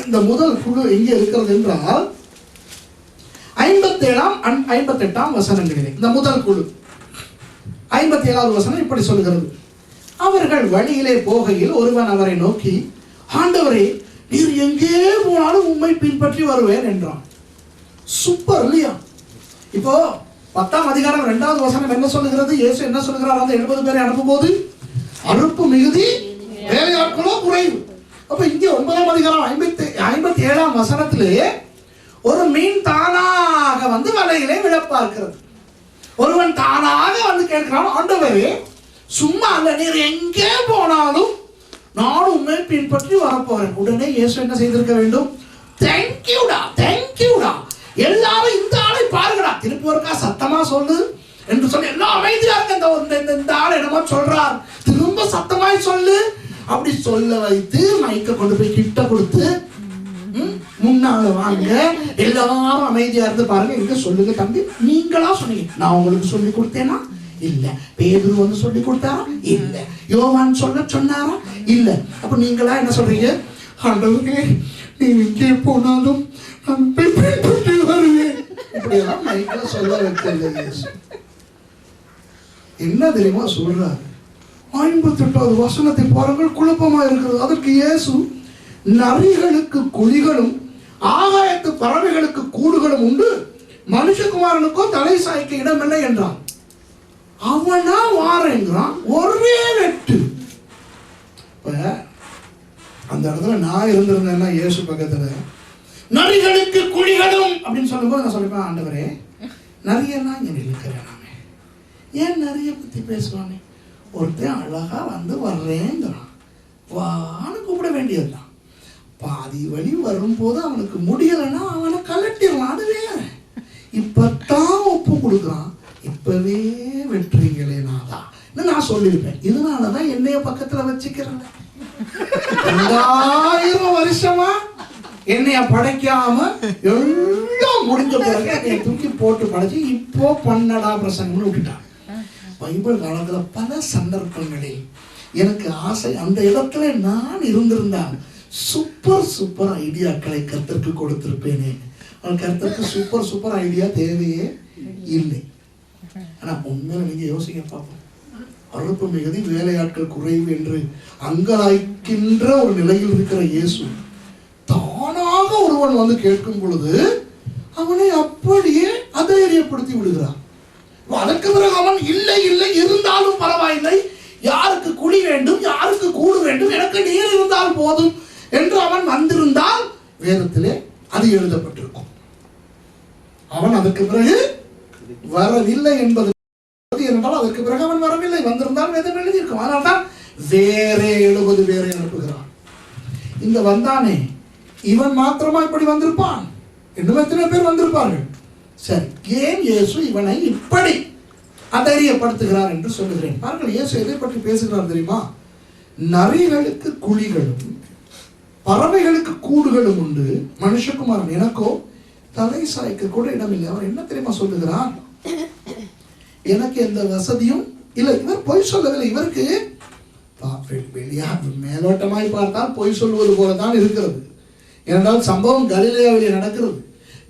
இந்த முதல் குழு எங்கே இருக்கிறது என்றால் 57ஆம் 58ஆம் வசனங்களிலே இந்த முதல் குழு 57வது வசனம் இப்படி சொல்லுகிறது. அவர்கள் வழியிலே போகையில் ஒருவன் அவரை நோக்கி, ஆண்டவரே, நீர் எங்கே போனாலும் உம்மை பின்பற்றி வருவேன் என்றான். சூப்பர் இல்லையா? இப்போ 10ஆம் அதிகாரம் 2வது வசனம் என்ன சொல்லுகிறது? இயேசு என்ன சொல்லுகிறார்? அந்த 70 பேரை அனுப்பும் போது அறுப்பு மிகுதி, வேலையாட்களோ குறைவு. அப்ப இங்கே 9ஆம் அதிகாரம் 57ஆம் வசனத்திலே ஒரு மீன் தானாக வந்து வலையிலே விழ பார்க்கிறது. ஒருவன் தானாக வந்து கேட்கிறான், ஆண்டவரே, சும்மா அல்ல, நீர் எங்கே போனாலும் நான் உண்மை பின்பற்றி வரப்போறேன். உடனே இயேசு என்ன செய்திருக்க வேண்டும்? தேங்க்யூடா, தேங்க்யூடா, எல்லாரும் இந்த ஆளை பாருங்கடா, திருப்பி ஒருக்கா சத்தமா சொல்லு என்று சொல்லி எல்லாம் அமைதியா இருக்க. இந்த ஆள் என்னமோ சொல்றார், திரும்ப சத்தமாய் சொல்லு அப்படி சொல்ல வைத்து மைக்க கொண்டு போய் கிட்ட கொடுத்து, முன்னால வாங்க, எல்லாரும் அமைதியா இருந்து பாருங்க, இங்க சொல்லுங்க தம்பி, நீங்களா சொன்னீங்க, நான் உங்களுக்கு சொல்லி கொடுத்தேனா? இல்ல. பேதுரு வந்து சொல்லி கொடுத்தாரா? இல்ல. யோவான் சொல்ல சொன்னாரா? இல்ல. அப்ப நீங்களா என்ன சொல்றீங்க? ஆண்டவரே, நீ எங்கே போனாலும் நான் பின்பற்றி வருவேன். இப்படியெல்லாம் மைக்ல சொல்ல வைக்கல. என்ன தெரியுமா சொல்றாரு? 58வது வசனத்தை பாருங்கள், குழப்பமா இருக்கிறது. அதற்கு இயேசு, நரிகளுக்கு குழிகளும் ஆகாயத்து பறவைகளுக்கு கூடுகளும் உண்டு, மனுஷகுமாரனுக்கோ தலை சாய்க்க இடமில்லை என்றான். அவனா வாரேங்கிறான், ஒரே வெட்டு. இப்ப அந்த இடத்துல நான் இருந்திருந்தேன்னா இயேசு பக்கத்துல நரிகளுக்கு குழிகளும் அப்படின்னு சொல்லும்போது நான் சொல்லிப்பேன், ஆண்டவரே, நரியெல்லாம் இங்க இருக்கிறேன், ஏன் நரிய பத்தி பேசுவானே? ஒருத்தன் அழகா வந்து வர்றேங்கிறான், வான்னு கூப்பிட வேண்டியதுதான். பாதி வழி வரும்போது அவனுக்கு முடியலைன்னா அவனை கலட்டிடலாம், அது வேற. இப்பத்தான் ஒப்பு கொடுக்குறான், இப்பவே வெட்டுறீங்களே நாதா நான் சொல்லியிருப்பேன். இதனாலதான் என்னைய பக்கத்துல வச்சுக்கிறேன். 2000 வருஷமா என்னைய படைக்காம எல்லாம் முடிஞ்ச பிறகு என்னைய தூக்கி போட்டு படைச்சு இப்போ பண்ணடா பிரசங்கம்னு விட்டுட்டான். பைபிள் காலத்துல பல சந்தர்ப்பங்களில் எனக்கு ஆசை, அந்த இடத்துல நான் இருந்திருந்தால் சூப்பர் ஐடியாக்களை கர்த்தருக்கு கொடுத்திருப்பேனே. கர்த்தருக்கு சூப்பர் ஐடியா தேவையே இல்லை. ஆனா உண்மையில நீங்க யோசிக்க பார்ப்போம், அறுப்பு மிகுதி வேலையாட்கள் குறைவு என்று அங்கலாய்க்கின்ற ஒரு நிலையில் இருக்கிற இயேசு தானாக ஒருவன் வந்து கேட்கும் பொழுது அவனை அப்படியே அதைரியப்படுத்தி விடுகிறான். அதற்கு பிறகு அவன் இல்லை இல்லை இருந்தாலும் பரவாயில்லை, யாருக்கு குழி வேண்டும் யாருக்கு கூடு வேண்டும், எனக்கு நீர் இருந்தால் போதும் என்று அவன் வந்திருந்தால் வேதத்திலே அது எழுதப்பட்டிருக்கும். அவன் அதற்கு பிறகு வரவில்லை என்பது என்றால் அதற்கு பிறகு அவன் வரவில்லை, வந்திருந்தால் வேதம் எழுதியிருக்கும். அதனால் தான் வேறே 70 பேரை அனுப்புகிறான். இந்த வந்தானே இவன் மாத்திரமா இப்படி வந்திருப்பான்? இன்னும் எத்தனை பேர் வந்திருப்பார்கள்? சரி, ஏன் இயேசு இவனை இப்படி அதைரியப்படுத்துகிறார் என்று சொல்லுகிறேன். பாருங்கள், இயேசு எதை பற்றி பேசுகிறார் தெரியுமா? நரிகளுக்கு குழிகளும் பறவைகளுக்கு கூடுகளும் உண்டு, மனுஷகுமாரன் எனக்கோ தலை சாய்க்க கூட இடமில்லை. அவர் என்ன தெரியுமா சொல்லுகிறார்? எனக்கு எந்த வசதியும் இல்லை. இவர் பொய் சொல்லவில்லை. இவருக்கு மேலோட்டமாய் பார்த்தால் பொய் சொல்வது போலதான் இருக்கிறது. ஏனென்றால் சம்பவம் கலிலேயாவிலே நடக்கிறது.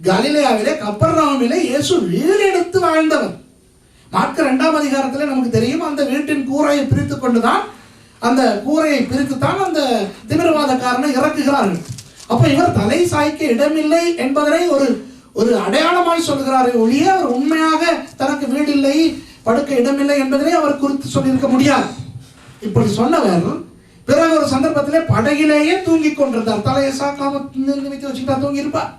கலிலேயாவிலே கப்பர்நகூமிலே இயேசு வீடு எடுத்து வாழ்ந்தவர். மார்க்கு 2ஆம் அதிகாரத்திலே நமக்கு தெரியும், அந்த வீட்டின் கூரையை பிரித்துக் கொண்டுதான், அந்த கூரையை பிரித்துத்தான் அந்த திமிரவாதக்காரனை இறக்குகிறார்கள். அப்ப இவர் தலை சாய்க்க இடமில்லை என்பதனை ஒரு அடையாளமாய் சொல்கிறார் ஒழிய அவர் உண்மையாக தனக்கு வீடு இல்லை படுக்க இடமில்லை என்பதனை அவர் குறித்து சொல்லியிருக்க முடியாது. இப்படி சொன்னவர் பிறகு ஒரு சந்தர்ப்பத்திலே படகிலேயே தூங்கி கொண்டிருந்தார். தலையை சாக்காம வச்சுக்கிட்டா தூங்கி இருப்பார்.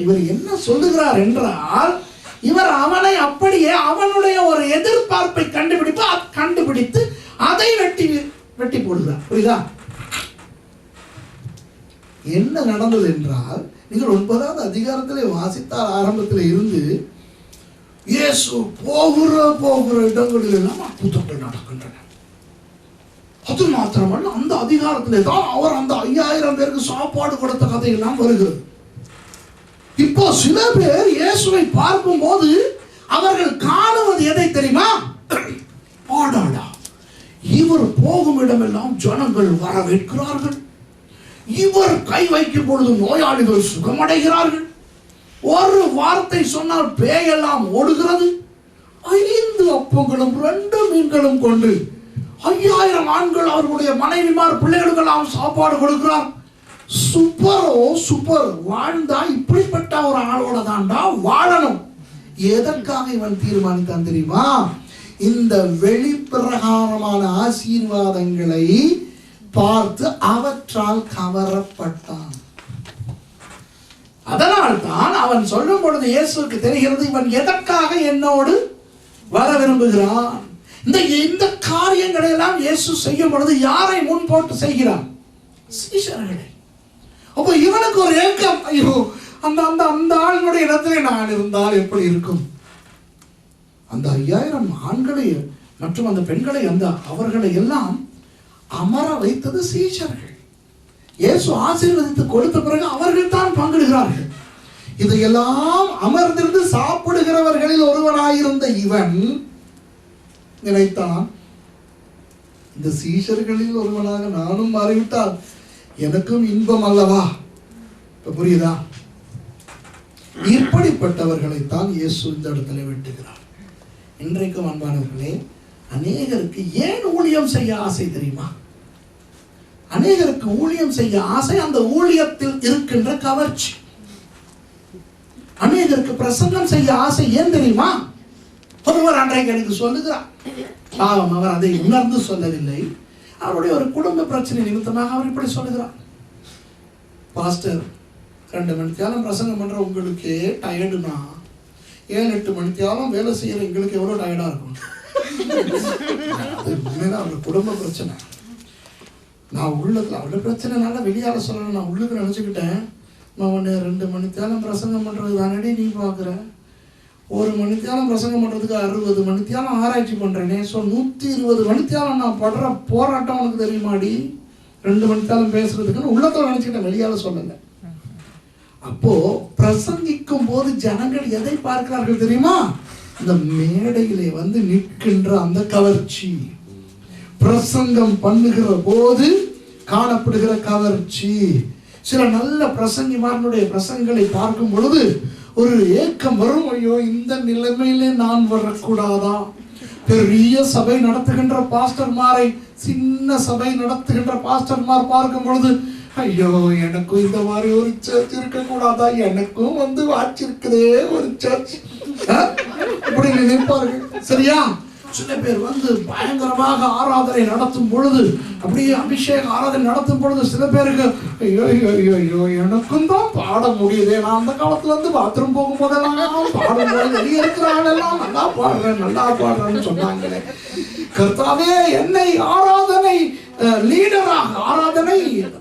இவர் என்ன சொல்லுகிறார் என்றால், இவர் அவனை அப்படியே அவனுடைய ஒரு எதிர்பார்ப்பை கண்டுபிடித்து அதை வெட்டி போடுகிறார். புரியுதா? என்ன நடந்தது என்றால், நீங்கள் 9ஆவது அதிகாரத்திலே வாசித்தால் ஆரம்பத்தில் இருந்து இயேசு போகிற இடங்களில் எல்லாம் அற்புதங்கள் நடக்கின்றன. அது மாத்திரமல்ல, அந்த அதிகாரத்திலே தான் அவர் அந்த 5000 பேருக்கு சாப்பாடு கொடுத்த கதையெல்லாம் வருகிறது. இப்போ சில பேர் இயேசுவை பார்க்கும் போது அவர்கள் காணுவது எதை தெரியுமா? ஆடாடா, இவர் போகும் இடமெல்லாம் ஜனங்கள் வரவேற்கிறார்கள், இவர் கை வைக்கும் பொழுது நோயாளிகள் சுகமடைகிறார்கள், ஒரு வார்த்தை சொன்னால் பேயெல்லாம் ஓடுகிறது, 5 அப்பங்களும் 2 மீன்களும் கொண்டு 5000 ஆண்கள் அவர்களுடைய மனைவிமார் பிள்ளைகளுக்கெல்லாம் சாப்பாடு கொடுக்கிறார். சூப்பர், வாழ்ந்தா இப்படிப்பட்ட ஒரு ஆளோட தாண்டா வாழணும். எதற்காக இவன் தீர்மானித்தான் தெரியுமா? இந்த வெளிப்பிரகாரமான ஆசீர்வாதங்களை பார்த்து அவற்றால் கவரப்பட்டான். அதனால் தான் அவன் சொல்லும் பொழுது இயேசுவுக்கு தெரிகிறது, இவன் எதற்காக என்னோடு வர விரும்புகிறான். இந்த காரியங்களை எல்லாம் இயேசு செய்யும் பொழுது யாரை முன் போட்டு செய்கிறான்? சீஷர்களை. அப்போ இவனுக்கு ஒரு ஏக்கம், ஐயோ அந்த ஆளுடைய இடத்துல நான் இருந்தால் எப்படி இருக்கும்? அந்த 5000 ஆண்களை மற்றும் அந்த பெண்களை அவர்களை எல்லாம் அமர வைத்தது சீஷர்கள். இயேசு ஆசீர்வதித்து கொடுத்த பிறகு அவர்கள் தான் பங்கிடுகிறார்கள். இதையெல்லாம் அமர்ந்திருந்து சாப்பிடுகிறவர்களில் ஒருவனாயிருந்த இவன் நினைத்தான், இந்த சீஷர்களில் ஒருவனாக நானும் மாறிவிட்டால் எனக்கும் இன்பம் அல்லவா? புரியுதா? இப்படிப்பட்டவர்களைத்தான் இயேசு இந்த இடத்துல வெட்டுகிறார். இன்றைக்கும் அன்பானவர்களே, அநேகருக்கு ஏன் ஊழியம் செய்ய ஆசை தெரியுமா? அநேகருக்கு ஊழியம் செய்ய ஆசை அந்த ஊழியத்தில் இருக்கின்ற கவர்ச்சி. அநேகருக்கு பிரசங்கம் செய்ய ஆசை ஏன் தெரியுமா? ஒருவர் அன்றைக்கு எனக்கு சொல்லுகிறார், பாவம் அவர் அதை உணர்ந்து சொல்லவில்லை, அவருடைய ஒரு குடும்ப பிரச்சனை நிமித்தமாக அவர் இப்படி சொல்லுகிறார், பாஸ்டர் 2 மணித்தியாலம் பிரசங்கம் பண்ற உங்களுக்கே டயர்டுனா 7-8 மணித்தியாலம் வேலை செய்யற எங்களுக்கு எவ்வளவு டயர்டா இருக்கும். அது உண்மைதான் அவருடைய குடும்ப பிரச்சனை. நான் உள்ளத்துல அவருடைய பிரச்சனைனால வெளியால சொல்லணும், நான் உள்ளுக்கு நினைச்சுக்கிட்டேன், நான் 2 மணித்தியாலம் பிரசங்கம் பண்றது தானடி நீ பாக்குற, 1 மணித்தியாலம் பிரசங்கம் பண்றதுக்கு 60 மணித்தியாலம் ஆராய்ச்சி பண்றேனே, 120 மணித்தியாலம் நான் படுற போராட்டம் உனக்கு தெரியுமாடி? 2 மணித்தியாலம் பேசுறதுக்குன்னு உள்ளத்துல நினைச்சுக்கிட்டேன், வெளியால சொல்லல. அப்போ பிரசங்கிக்கும் போது ஜனங்கள் எதை பார்க்கிறார்கள் தெரியுமா? இந்த மேடையிலே வந்து நிற்கின்ற அந்த கவர்ச்சி, பிரசங்கம் பண்ணுகிற போது காணப்படுகிற கவர்ச்சி. சில நல்ல பிரசங்கிமாரனுடைய பிரசங்களை பார்க்கும் பொழுது ஒரு ஏக்கம் வரும். ஐயோ, இந்த நிலைமையிலே நான் வரக்கூடாதா? பெரிய சபை நடத்துகின்ற பாஸ்டர்மாரை சின்ன சபை நடத்துகின்ற பாஸ்டர்மார் பார்க்கும் பொழுது, ஐயோ, எனக்கும் இந்த மாதிரி ஒரு சர்ச் இருக்க கூடாதா? எனக்கும் வாச்சிருக்குதே ஒரு சர்ச், இப்படி நினைப்பார்கள். சரியா? சில பேர் பயங்கரமாக ஆராதனை நடத்தும் பொழுது, அப்படியே அபிஷேக ஆராதனை நடத்தும் பொழுது சில பேருக்கு, ஐயோ ஐயோ ஐயோ, எனக்கும் தான் பாட முடியுதே. நான் அந்த காலத்துல பாத்ரூம் போகும் போதெல்லாம் பாடும்போது வெளியே இருக்கிற ஆளெல்லாம் நல்லா பாடுறேன்னு சொன்னாங்களே. கர்த்தாவே, என்னை ஆராதனை லீடராக, ஆராதனை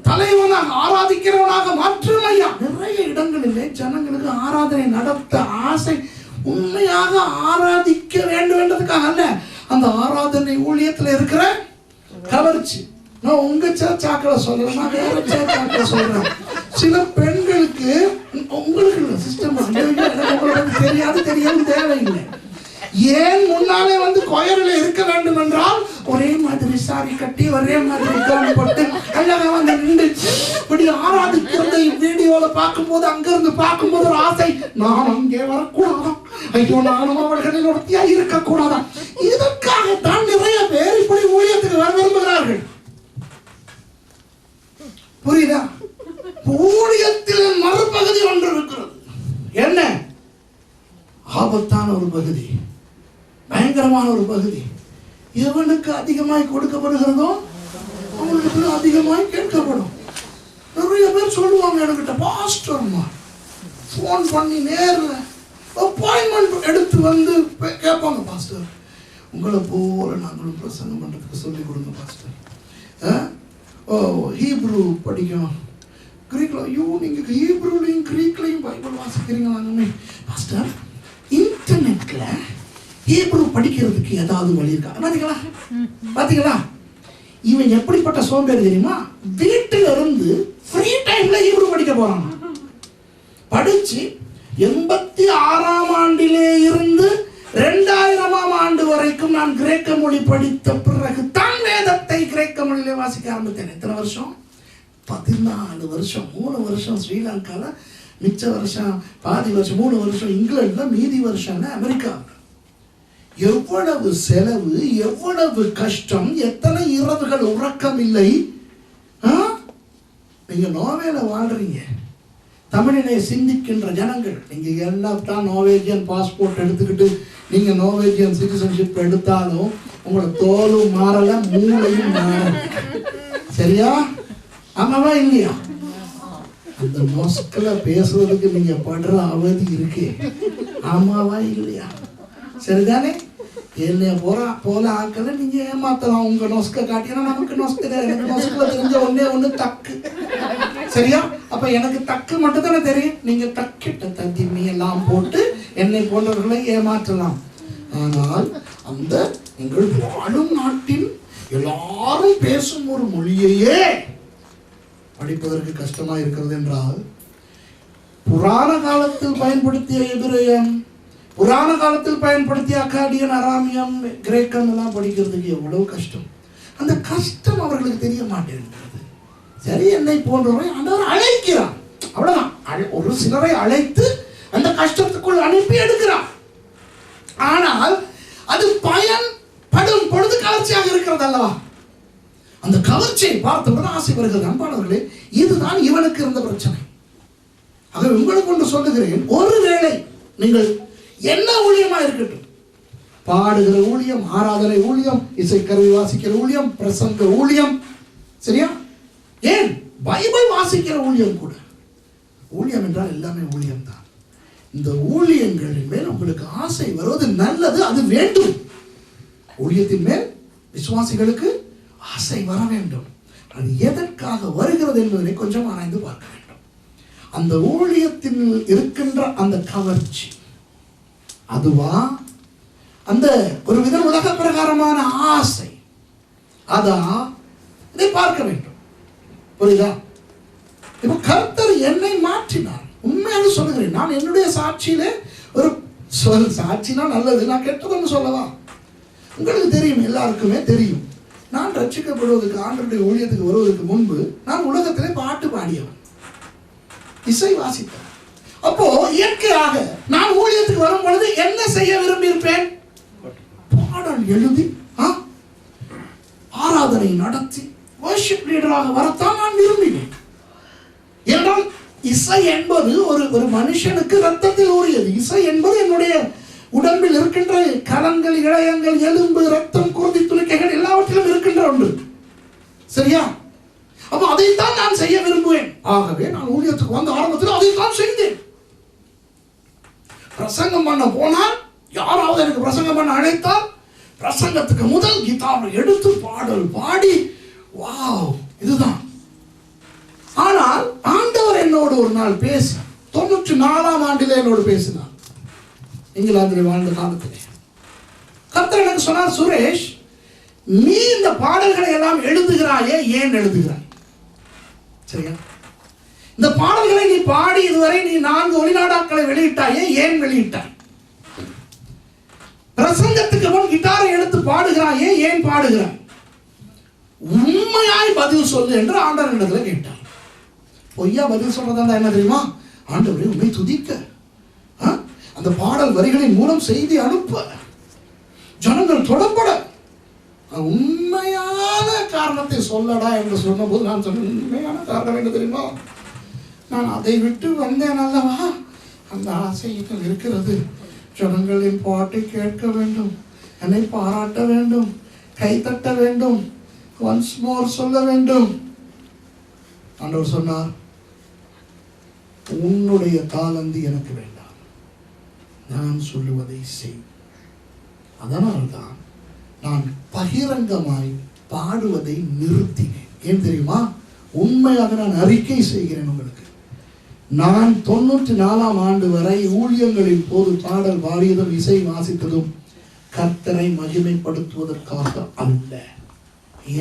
தலைவனாக, ஆராதிக்கிறவனாக மாற்றும் ஐயா. நிறைய இடங்களிலே ஜனங்களுக்கு ஆராதனை நடத்த ஆசை, உண்மையாக ஆராதிக்க வேண்டும் என்றதுக்காக அல்ல, அந்த ஆராதனை ஊழியத்தில் இருக்கிற கவர்ச்சி. நான் உங்க சர்ச்சாக்களை சொல்றேன், நான் வேற சர்ச்சாக்களை சொல்றேன். சில பெண்களுக்கு, உங்களுக்கு சிஸ்டம் தெரியாது தேவையில்லை. ஏன் முன்னாலே கொயரில் இருக்க வேண்டும் என்றால், ஒரே மாதிரி சாரி கட்டி, ஒரே மாதிரி கவுன் போட்டு அழகா நின்று இப்படி ஆராதிக்கிறதை வீடியோல பார்க்கும்போது, அங்கிருந்து பார்க்கும்போது ஒரு ஆசை, நான் அங்கே வரக்கூடாதா? ஐயோ, நானும் அவர்களில் ஒருத்தியா இருக்கக்கூடாதா? இதற்காகத்தான் நிறைய பேர் இப்படி ஊழியத்துக்கு வர விரும்புகிறார்கள். புரியுதா? ஊழியத்தில் மறுபகுதி ஒன்று இருக்கிறது. என்ன? ஆபத்தான ஒரு பகுதி, பயங்கரமான ஒரு பகுதி. எவனுக்கு அதிகமாய் கொடுக்கப்படுகிறதோ அவனுக்கு அதிகமாய் கேட்கப்படும். நிறைய பேர் சொல்லுவாங்க என்கிட்ட, பாஸ்டர்மா ஃபோன் பண்ணி நேரில் அப்பாயின்மெண்ட் எடுத்து கேட்பாங்க, பாஸ்டர் உங்களை போல நாங்களும் பிரசங்கம் பண்ணுறதுக்கு சொல்லிக் கொடுங்க பாஸ்டர். ஹீப்ரூ படிக்கணும், கிரீக்ல, ஐயோ நீங்கள் ஹீப்ரூலையும் கிரீக்லையும் பைபிள் வாசிக்கிறீங்களாங்க பாஸ்டர். இன்டர்நெட்ல ஹீப்ரூ படிக்கிறதுக்கு ஏதாவது வழி இருக்கா? பாத்தீங்களா? இவன் எப்படிப்பட்ட சோம்பேறி தெரியுமா? வீட்டில இருந்து ஃப்ரீ டைம்ல ஹீப்ரூ படிக்க போறான். படிச்சு 86ஆம் ஆண்டிலே இருந்து 2000ஆம் ஆண்டு வரைக்கும் நான் கிரேக்க மொழி படித்த பிறகு தான் வேதத்தை கிரேக்க மொழியிலே வாசிக்க ஆரம்பித்தேன். எத்தனை வருஷம்? 14 வருஷம். 3 வருஷம் ஸ்ரீலங்கால, மிச்ச வருஷம் பாதி வருஷம், 3 வருஷம் இங்கிலாந்துல, மீதி வருஷம் அமெரிக்காவில். எவ்வளவு செலவு, எவ்வளவு கஷ்டம், எத்தனை இரவுகள் உறக்கம் இல்லை. நீங்க நோவேல வாழ்றீங்க, தமிழினை சிந்திக்கின்ற ஜனங்கள். நீங்க எல்லாம் தான் நோவேஜியன் பாஸ்போர்ட் எடுத்துக்கிட்டு நீங்க நோவேஜியன் சிட்டிசன்ஷிப் எடுத்தாலும் உங்களை தோலும் மாறல, மூளையும் மாறல. சரியா? ஆமாவா இல்லையா? அந்த மொஸ்கில் பேசுறதுக்கு நீங்க படுற அவதி இருக்கு. ஆமாவா இல்லையா? சரிதானே? என்ன போல ஆக்கல நீங்க ஏமாத்தலாம். உங்க நொஸ்க காட்டினா நமக்கு நொஸ்க, எனக்கு நொஸ்கில் தெரிஞ்ச ஒண்ணு தக்கு. சரியா? அப்ப எனக்கு தக்கு மட்டும் தானே தெரியும். நீங்க தக்கிட்ட தத்திமி எல்லாம் போட்டு என்னை போன்றவர்களை ஏமாற்றலாம். ஆனால் அந்த எங்கள் வாழும் நாட்டில் எல்லாரும் பேசும் ஒரு மொழியையே படிப்பதற்கு கஷ்டமா இருக்கிறது என்றால், புராண காலத்தில் பயன்படுத்திய எபிரேயம், புராண காலத்தில் பயன்படுத்திய அக்காடியன், அராமியம், கிரேக்கம் எல்லாம் படிக்கிறதுக்கு எவ்வளவு கஷ்டம். அந்த கஷ்டம் அவர்களுக்கு தெரிய மாட்டேங்கிறது. சரி, என்னை போன்றவரை ஆண்டவர் அழைக்கிறார், அவ்வளவுதான். ஒரு சிலரை அழைத்து அந்த கஷ்டத்துக்குள் அனுப்பி எடுக்கிறார். ஆனால் அது பயன்படும் பொழுது கவர்ச்சியாக இருக்கிறது அல்லவா? அந்த கவர்ச்சியை பார்த்தவுடன் ஆசை வருகிறது. அன்பானவர்களே, இதுதான் இவனுக்கு இருந்த பிரச்சனை. ஆக உங்களுக்கு ஒன்று சொல்லுகிறேன், ஒருவேளை நீங்கள் என்ன ஊழியமா இருக்கட்டும், பாடுகிற ஊழியம், ஆராதனை ஊழியம், இசைக்கருவி வாசிக்கிற ஊழியம், பிரசங்க ஊழியம், சரியா? ஏன் பைபிள் வாசிக்கிற ஊழியம் கூட, ஊழியம் என்றால் எல்லாமே ஊழியம் தான். இந்த ஊழியங்களின் மேல் உங்களுக்கு ஆசை வருவது நல்லது, அது வேண்டும். ஊழியத்தின் மேல் விசுவாசிகளுக்கு ஆசை வர வேண்டும். அது எதற்காக வருகிறது என்பதை கொஞ்சம் ஆராய்ந்து பார்க்க வேண்டும். அந்த ஊழியத்தில் இருக்கின்ற அந்த கவர்ச்சி, அதுவா அந்த ஒரு வித உலக பிரகாரமான ஆசை, அதா? இதை பார்க்க வேண்டும். புரியுதா? இப்ப கர்த்தர் என்னை மாற்றினார். உண்மையாக சொல்லுகிறேன், நான் என்னுடைய சாட்சியிலே ஒரு சாட்சினா நல்லது, நான் கெட்டதுன்னு சொல்லவா? உங்களுக்கு தெரியும், எல்லாருக்குமே தெரியும். நான் ரட்சிக்கப்படுவதற்கு, ஆண்டவருடைய ஊழியத்துக்கு வருவதற்கு முன்பு நான் உலகத்திலே பாட்டு பாடியவன், இசை வாசித்தேன். அப்போ இயற்கையாக நான் ஊழியத்துக்கு வரும் பொழுது என்ன செய்ய விரும்பியிருப்பேன்? பாடல் எழுதி ஆராதனை நடத்தி வர்ஷிப் லீடராக வரத்தான் நான் விரும்பினேன். என்றால் இசை என்பது ஒரு மனுஷனுக்கு ரத்தத்தில் ஊறியது. இசை என்பது என்னுடைய உடம்பில் இருக்கின்ற கலங்கள், இழையங்கள், எலும்பு, ரத்தம், குருதி துளிக்கைகள் எல்லாவற்றிலும் இருக்கின்ற ஒன்று. சரியா? அப்ப அதைத்தான் நான் செய்ய விரும்புவேன். ஆகவே நான் ஊழியத்துக்கு வந்த ஆரம்பத்தில் அதைத்தான் செய்தேன். பிரசங்கம் பண்ண போனால், யாராவது எனக்கு பிரசங்கம் பண்ண அழைத்தால், பிரசங்கத்துக்கு முதல் கிதாரை எடுத்து பாடல் பாடி, வாவ் இதுதான். ஆனால் ஆண்டவர் என்னோடு ஒரு நாள் பேசி 94ஆம் ஆண்டிலே என்னோடு பேசினார். இங்கிலாந்தில் வாழ்ந்த காலத்திலே கர்த்தர் எனக்கு சொன்னார், சுரேஷ், நீ இந்த பாடல்களை எல்லாம் எழுதுகிறாயே, ஏன் எழுதுகிறாய்? சரியா? இந்த பாடல்களை நீ பாடி இதுவரை நீ 4 ஒளிநாடாக்களை வெளியிட்டாயே, ஏன் வெளியிட்டாய்? பிரசங்கத்துக்கு முன் கிட்டாரை எடுத்து பாடுகிறாயே, ஏன் பாடுகிறாய்? உண்மையாய் பதில் சொல்லு என்று ஆண்டவர் இடத்துல கேட்டார். பொய்யா பதில் சொல்றதா என்ன தெரியுமா? ஆண்டவரே உண்மை துதிக்க, அந்த பாடல் வரிகளின் மூலம் செய்தி அனுப்ப, ஜனங்கள் தொடப்பட, உண்மையான காரணத்தை சொல்லடா என்று சொன்ன போது நான் சொன்ன உண்மையான காரணம் என்ன தெரியுமா? நான் அதை விட்டு வந்தேன் அல்லவா, அந்த ஆசைகள் இருக்கிறது. ஜனங்களின் பாட்டை கேட்க வேண்டும், என்னை பாராட்ட வேண்டும், கைத்தட்ட வேண்டும், ஒன்ஸ் மோர் சொல்ல வேண்டும். ஆண்டவர் சொன்னார், உன்னுடைய தாளந்து எனக்கு வேண்டாம், நான் சொல்லுவதை செய். அதனால்தான் நான் பகிரங்கமாய் பாடுவதை நிறுத்தினேன். ஏன் தெரியுமா? உண்மையாக நான் அறிக்கை செய்கிறேன் உங்களுக்கு. நான் 94ஆம் ஆண்டு வரை ஊழியங்களின் போது பாடல் பாடியதும் இசை வாசித்ததும் கர்த்தரை மகிமைப்படுத்துவதற்காக அல்ல,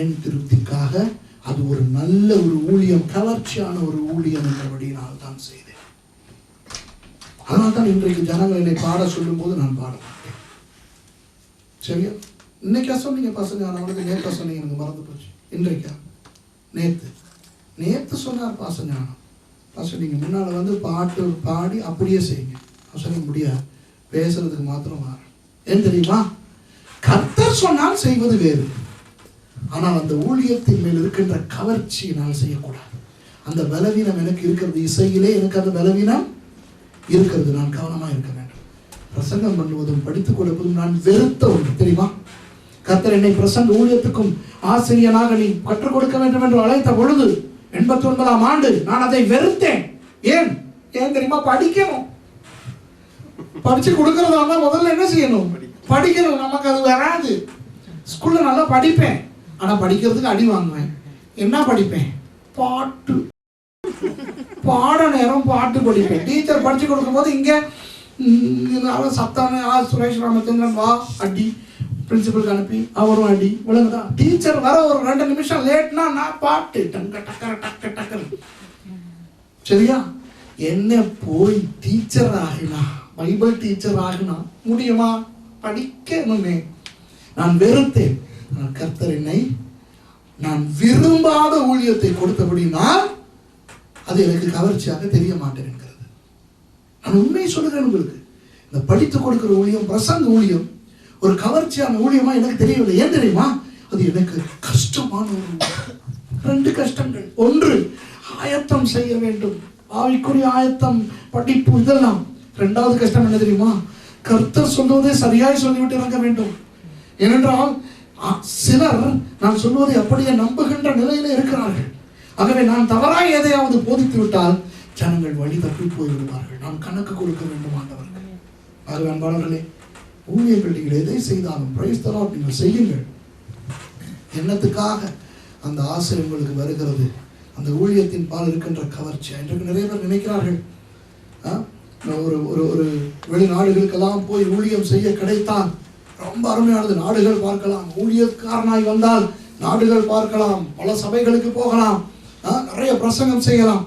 என் திருப்திக்காக. அது ஒரு நல்ல ஒரு ஊழியம், கவர்ச்சியான ஒரு ஊழியம் என்றபடியினால் தான் செய்தேன். அதனால் தான் இன்றைக்கு ஜனங்கள் என்னை பாட சொல்லும் போது நான் பாட மாட்டேன். சரியா? இன்னைக்கா சொன்னீங்க பசங்க, அவனுக்கு நேற்றா சொன்னீங்க, எனக்கு மறந்து போச்சு. இன்றைக்கா? நேற்று சொன்னார் பாசஞானம். பாச நீங்கள் முன்னால் வந்து பாட்டு பாடி அப்படியே செய்யுங்க. சொல்ல முடியாது, பேசுறதுக்கு மாத்திரம் மாறும். ஏன் தெரியுமா? கர்த்தர் சொன்னால் செய்வது வேறு, ஆனால் அந்த ஊழியத்தின் மேல் இருக்கின்ற கவர்ச்சியினால் செய்யக்கூடாது. அந்த பலவீனம் எனக்கு இருக்கிறது, இசையிலே எனக்கு அந்த பலவீனம் இருக்கிறது. நான் கவனமாக இருக்க வேண்டும். பிரசங்கம் பண்ணுவதும் படித்துக் கொடுப்பதும் நான் வெறுத்த ஒன்று தெரியுமா? கர்த்தர் என்னை பிரசங்க ஊழியத்துக்கும் ஆசிரியனாக நீ கற்றுக் கொடுக்க வேண்டும் என்று அழைத்த பொழுது 89ஆம் ஆண்டு நான் அதை வெறுத்தேன். ஏன் தெரியுமா? படிக்கணும். படிச்சு கொடுக்கறதா முதல்ல என்ன செய்யணும்? படிக்கணும். நமக்கு அது வராது. ஸ்கூல்ல நல்லா படிப்பேன், ஆனா படிக்கிறதுக்கு அடி வாங்குவேன். என்ன படிப்பேன்? பாட்டு. பாட நேரம் பாட்டு படிப்பேன். டீச்சர் படிச்சு கொடுக்கும் போது இங்க சத்தான சுரேஷ் ராமச்சந்திரன் வா அடி, பிரின்சிபலுக்கு அனுப்பி அவரும் அடி, விளங்குதா? டீச்சர் வர ஒரு 2 நிமிஷம் லேட்னா நான் பாட்டு டக்கர். சரியா? என்ன போய் டீச்சர் ஆகினா, பைபிள் டீச்சர் ஆகினா முடியுமா? படிக்கணுமே. நான் வெறுத்தேன். கர்த்தர் என்னை நான் விரும்பாத ஊழியத்தை கொடுத்தபடினால் அது எனக்கு கவர்ச்சியாக தெரிய மாட்டேன் என்கிறது. நான் உண்மையை சொல்லுகிறேன் உங்களுக்கு. இந்த படித்து கொடுக்கிற ஊழியம், பிரசங்க ஊழியம் ஒரு கவர்ச்சியான ஊழியமா எனக்கு தெரியவில்லை. ஏன் தெரியுமா? அது எனக்கு கஷ்டமான ஒரு 2 கஷ்டங்கள். ஒன்று, ஆயத்தம் செய்ய வேண்டும், ஆவிக்குரிய ஆயத்தம், படிப்பு, இதெல்லாம். 2வது கஷ்டம் என்ன தெரியுமா? கர்த்தர் சொல்வதை சரியாய் சொல்லிவிட்டு இருக்க வேண்டும். ஏனென்றால் சிலர் நான் சொல்வதை அப்படியே நம்புகின்ற நிலையில இருக்கிறார்கள். ஆகவே நான் தவறாய் எதையாவது போதித்து விட்டால் ஜனங்கள் வழி தப்பி போய்விடுவார்கள். நான் கணக்கு கொடுக்க வேண்டும் ஆண்டவர்கள். ஆகவே அன்பாளர்களே, ஊழியர்கள் நீங்கள் எதை செய்தாலும் பிரைஸ் தி லார்ட் நீங்கள் செய்யுங்கள். என்னத்துக்காக அந்த ஆசை உங்களுக்கு வருகிறது? அந்த ஊழியத்தின் பால் இருக்கின்ற கவர்ச்சி. இன்றைக்கு நிறைய பேர் நினைக்கிறார்கள், ஒரு வெளிநாடுகளுக்கெல்லாம் போய் ஊழியம் செய்ய கிடைத்தால் ரொம்ப அருமையானது, நாடுகள் பார்க்கலாம், ஊழியக்காரனாய் வந்தால் நாடுகள் பார்க்கலாம், பல சபைகளுக்கு போகலாம், நிறைய பிரசங்கம் செய்யலாம்.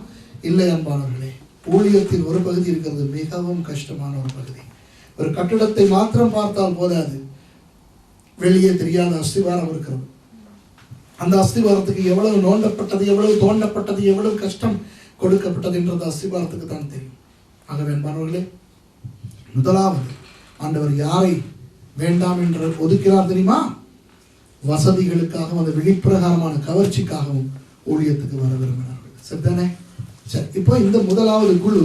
இல்லை அன்பானவர்களே, ஊழியத்தின் ஒரு பகுதி இருக்கிறது, மிகவும் கஷ்டமான ஒரு பகுதி. ஒரு கட்டிடத்தை மாத்திரம் பார்த்தால் போதாது, வெளியே தெரியாத அஸ்திவாரம் இருக்கிறது. அந்த அஸ்திவாரத்துக்கு எவ்வளவு நோண்டப்பட்டது, எவ்வளவு தோண்டப்பட்டது, எவ்வளவு கஷ்டம் கொடுக்கப்பட்டது என்றது அஸ்திவாரத்துக்கு தான் தெரியும். ஆகவே அன்பானவர்களே, முதலாவது ஆண்டவர் யாரை வேண்டாம் என்று ஒதுக்கிறார் தெரியுமா? வசதிகளுக்காகவும் அந்த வெளிப்பிரகாரமான கவர்ச்சிக்காகவும் ஊழியத்துக்கு வர விரும்பினார்கள். சரிதானே? சரி, இப்போ இந்த முதலாவது குழு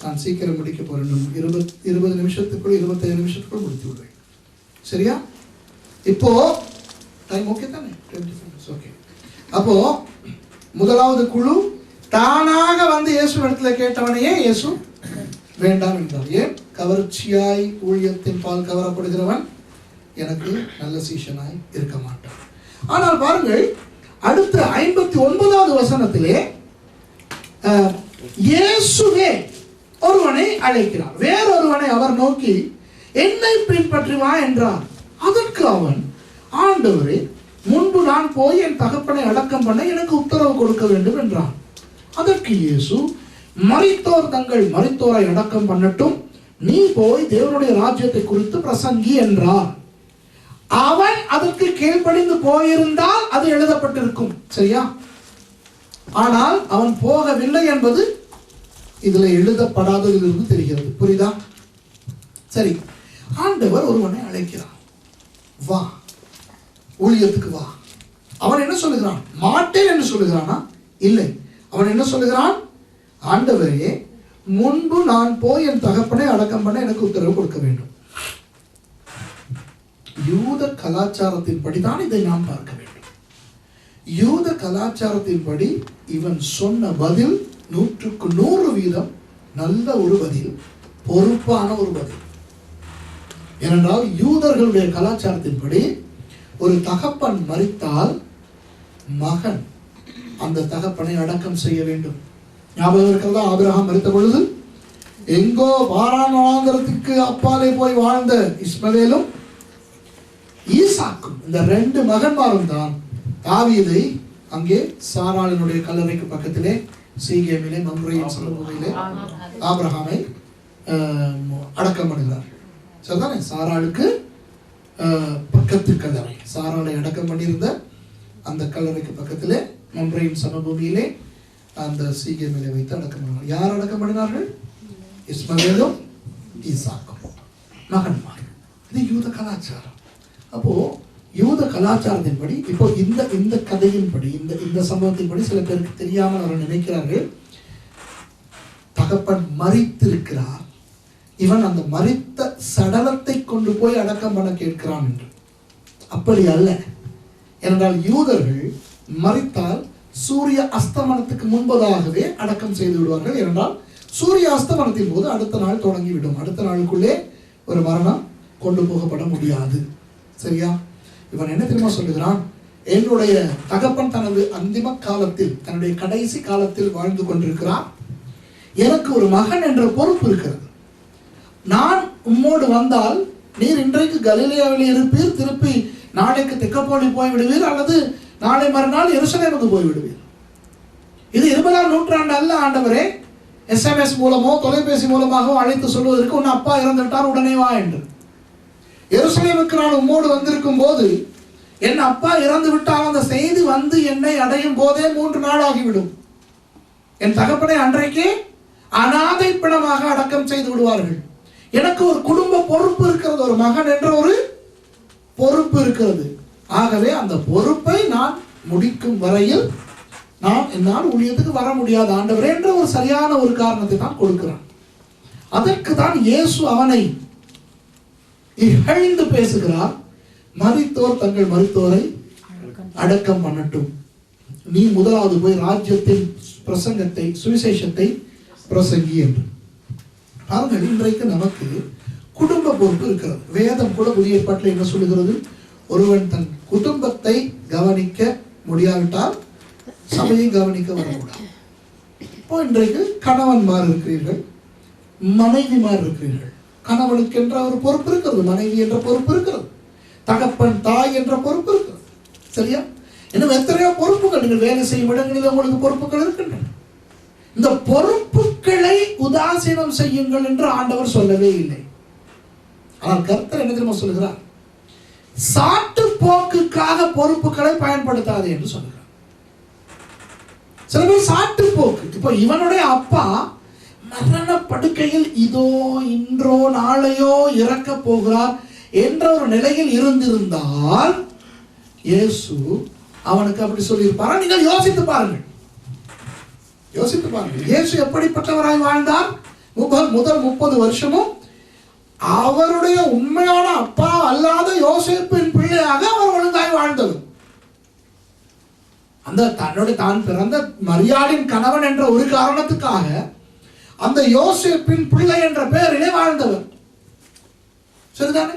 நான் சீக்கிரம் முடிக்க போறேன். 20 நிமிஷத்துக்குள் 25 நிமிஷத்துக்குள் முடித்து விடுவேன். சரியா? இப்போ டைம் ஓகே தானே? 20 minutes ஓகே. அப்போ முதலாவது குழு தானாக வந்து இயேசு இடத்துல கேட்டவனையே இயேசு வேண்டாம் என்றார். ஏன்? கவர்ச்சியாய் ஊழியத்தின் பால் கவரப்படுகிறவன் எனக்கு நல்ல சீஷனாய் இருக்க மாட்டான். ஆனால் பாருங்கள், அடுத்த 59வது வசனத்திலே இயேசுவே ஒருவனை அழைக்கிறார். வேறொருவனை அவர் நோக்கி என்னை பின்பற்றி வா என்றார். அதற்கு அவன், ஆண்டவரே, முன்பு நான் போய் என் தகப்பனை அடக்கம் பண்ண எனக்கு உத்தரவு கொடுக்க வேண்டும் என்றான். அதற்கு இயேசு, மரித்தோர் தங்கள் மரித்தோரை அடக்கம் பண்ணட்டும், நீ போய் தேவனுடைய ராஜ்யத்தை குறித்து பிரசங்கி என்றார். அவன் அதற்கு கீழ்ப்படிந்து போயிருந்தால் அது எழுதப்பட்டிருக்கும். சரியா? ஆனால் அவன் போகவில்லை என்பது இதுல எழுதப்படாததிலிருந்து தெரிகிறது. புரியுதா? சரி, ஆண்டவர் ஒருவனை அழைக்கிறார், வா ஊழியத்துக்கு வா. அவன் என்ன சொல்லுகிறான்? மாட்டேன் என்று சொல்லுகிறானா? இல்லை. அவன் என்ன சொல்லுகிறான்? ஆண்டவரே, முன்பு நான் போய் என் தகப்பனை அடக்கம் பண்ண எனக்கு உத்தரவு கொடுக்க வேண்டும். யூத கலாச்சாரத்தின்படி தான் இதை நாம் பார்க்க வேண்டும். யூத கலாச்சாரத்தின்படி இவன் சொன்ன பதில் 100க்கு 100% நல்ல ஒரு பதில், பொறுப்பான ஒரு பதில். ஏனென்றால் யூதர்களுடைய கலாச்சாரத்தின்படி ஒரு தகப்பன் மரித்தால் மகன் அந்த தகப்பனை அடக்கம் செய்ய வேண்டும். ஞாபகம் இருக்கிறதா? ஆபிரகாம் மரித்த பொழுது எங்கோ பாரான் வனாந்தரத்துக்கு அப்பாலே போய் வாழ்ந்த இஸ்மவேலும் ஈசாக்கும், இந்த 2 மகன்மாரும் தான் தாவீதை அங்கே சாராளினுடைய கல்லறைக்கு பக்கத்திலே சீகேமிலே மம்ரேயின் சமபூமியிலே ஆபிரகாமை அடக்கம் பண்ணுகிறார். சரிதானே? சாராளுக்கு பக்கத்து கல்லறை, சாராளை அடக்கம் பண்ணியிருந்த அந்த கல்லறைக்கு பக்கத்திலே மம்ரேயின் சமபூமியிலே அந்த சீகேமிலே வைத்து அடக்கம் பண்ணினார். யார் அடக்கம் பண்ணினார்கள்? இஸ்மவேலும் ஈசாக்கும் மகன்மார். இது யூத கலாச்சாரம். அப்போ யூத கலாச்சாரத்தின்படி இப்போ இந்த கதையின்படி இந்த சம்பவத்தின்படி சில பேருக்கு தெரியாமல் அவர் நினைக்கிறார்கள், தகப்பன் மரித்திருக்கிறார், இவன் அந்த மரித்த சடலத்தை கொண்டு போய் அடக்கம் பண்ண கேட்கிறான் என்று. அப்படி அல்ல. ஏனென்றால் யூதர்கள் மரித்தால் சூரிய அஸ்தமனத்துக்கு முன்பதாகவே அடக்கம் செய்து விடுவார்கள். ஏனென்றால் சூரிய அஸ்தமனத்தின் போது அடுத்த நாள் தொடங்கிவிடும். அடுத்த நாளுக்குள்ளே ஒரு மரணம் கொண்டு போகப்பட முடியாது. சரியா? இவன் என்ன தெரியுமா சொல்லுகிறான்? என்னுடைய தகப்பன் தனது அந்திம காலத்தில், தன்னுடைய கடைசி காலத்தில் வாழ்ந்து கொண்டிருக்கிறார். எனக்கு ஒரு மகன் என்ற பொறுப்பு இருக்கிறது. நான் உம்மோடு வந்தால் நீர் இன்றைக்கு கலிலேயாவில் இருப்பீர், திருப்பி நாளைக்கு தெக்கப்போலி போய் விடுவீர், அல்லது நாளை மறுநாள் எருசலேமுக்கு போய் விடுவீர். இது 20ஆம் நூற்றாண்டு அல்ல. ஆண்டவரே SMS மூலமோ தொலைபேசி மூலமாகவோ அழைத்து சொல்வதற்கு உன் அப்பா இறந்துவிட்டார் உடனே வா என்று. எருசலேமுக்கு நான் உம்மோடு வந்திருக்கும் போது என் அப்பா இறந்து விட்டால் அந்த செய்தி வந்து என்னை அடையும் போதே 3 நாள் ஆகிவிடும். என் தகப்பனை அன்றைக்கே அனாதை பிணமாக அடக்கம் செய்து விடுவார்கள். எனக்கு ஒரு குடும்ப பொறுப்பு இருக்கிறது, ஒரு மகன் என்ற ஒரு பொறுப்பு இருக்கிறது. ஆகவே அந்த பொறுப்பை நான் முடிக்கும் வரையில் என்னால் ஊழியத்துக்கு வர முடியாது ஆண்டவரே என்ற ஒரு சரியான ஒரு காரணத்தை தான் கொடுக்கிறான். அதற்கு தான் இயேசு அவனை இகழ்ந்து பேசுகிறார். மரித்தோர் தங்கள் மரித்தோரை அடக்கம் பண்ணட்டும், நீ முதலாவது போய் ராஜ்யத்தின் பிரசங்கத்தை, சுவிசேஷத்தை பிரசங்கி என்று. பாருங்கள், இன்றைக்கு நமக்கு குடும்ப பொறுப்பு இருக்கிறது. வேதம் கூட புதிய ஏற்பாட்டில் என்ன சொல்லுகிறது? ஒருவன் தன் குடும்பத்தை கவனிக்க முடியாவிட்டால் சபையை கவனிக்க வரக்கூடாது. இப்போ இன்றைக்கு கணவன்மார் இருக்கிறீர்கள், மனைவிமார் இருக்கிறீர்கள். கணவனுக்கு என்ற ஒரு பொறுப்பு இருக்கிறது, மனைவி என்ற பொறுப்பு இருக்கிறது, தகப்பன் தாய் என்ற பொறுப்பு இருக்கிறது. சரியா? இன்னும் எத்தனையோ பொறுப்புகள், நீங்கள் வேலை செய்யும் இடங்களில் உங்களுக்கு பொறுப்புகள் இருக்கின்றன. இந்த பொறுப்புகளை உதாசீனம் செய்யுங்கள் என்று ஆண்டவர் சொல்லவே இல்லை. ஆனால் கர்த்தர் என்ன தெரியுமா சொல்லுகிறார்? சாட்டு போக்குக்காக பொறுப்புகளை பயன்படுத்தாது என்று சொல்லுகிறார். சில பேர் சாட்டு போக்கு. இப்போ இவனுடைய அப்பா மரண படுக்கையில் இதோ இன்றோ நாளையோ இறக்க போகிறார் என்ற ஒரு நிலையில் இருந்திருந்தால் இயேசு அவனுக்கு அப்படி சொல்லியிருப்பாரா? நீங்கள் யோசித்து பாருங்கள். இயேசு எப்படிப்பட்டவராய் வாழ்ந்தார்? முதல் 30 வருஷமும் அவருடைய உண்மையான அப்பா அல்லாத யோசேப்பின் பிள்ளையாக அவர் ஒழுங்காய் வாழ்ந்தவர். அந்த தான் பிறந்த மரியாளின் கணவன் என்ற ஒரு காரணத்துக்காக அந்த யோசேப்பின் பிள்ளை என்ற பெயரிலே வாழ்ந்தவர். சரிதானே?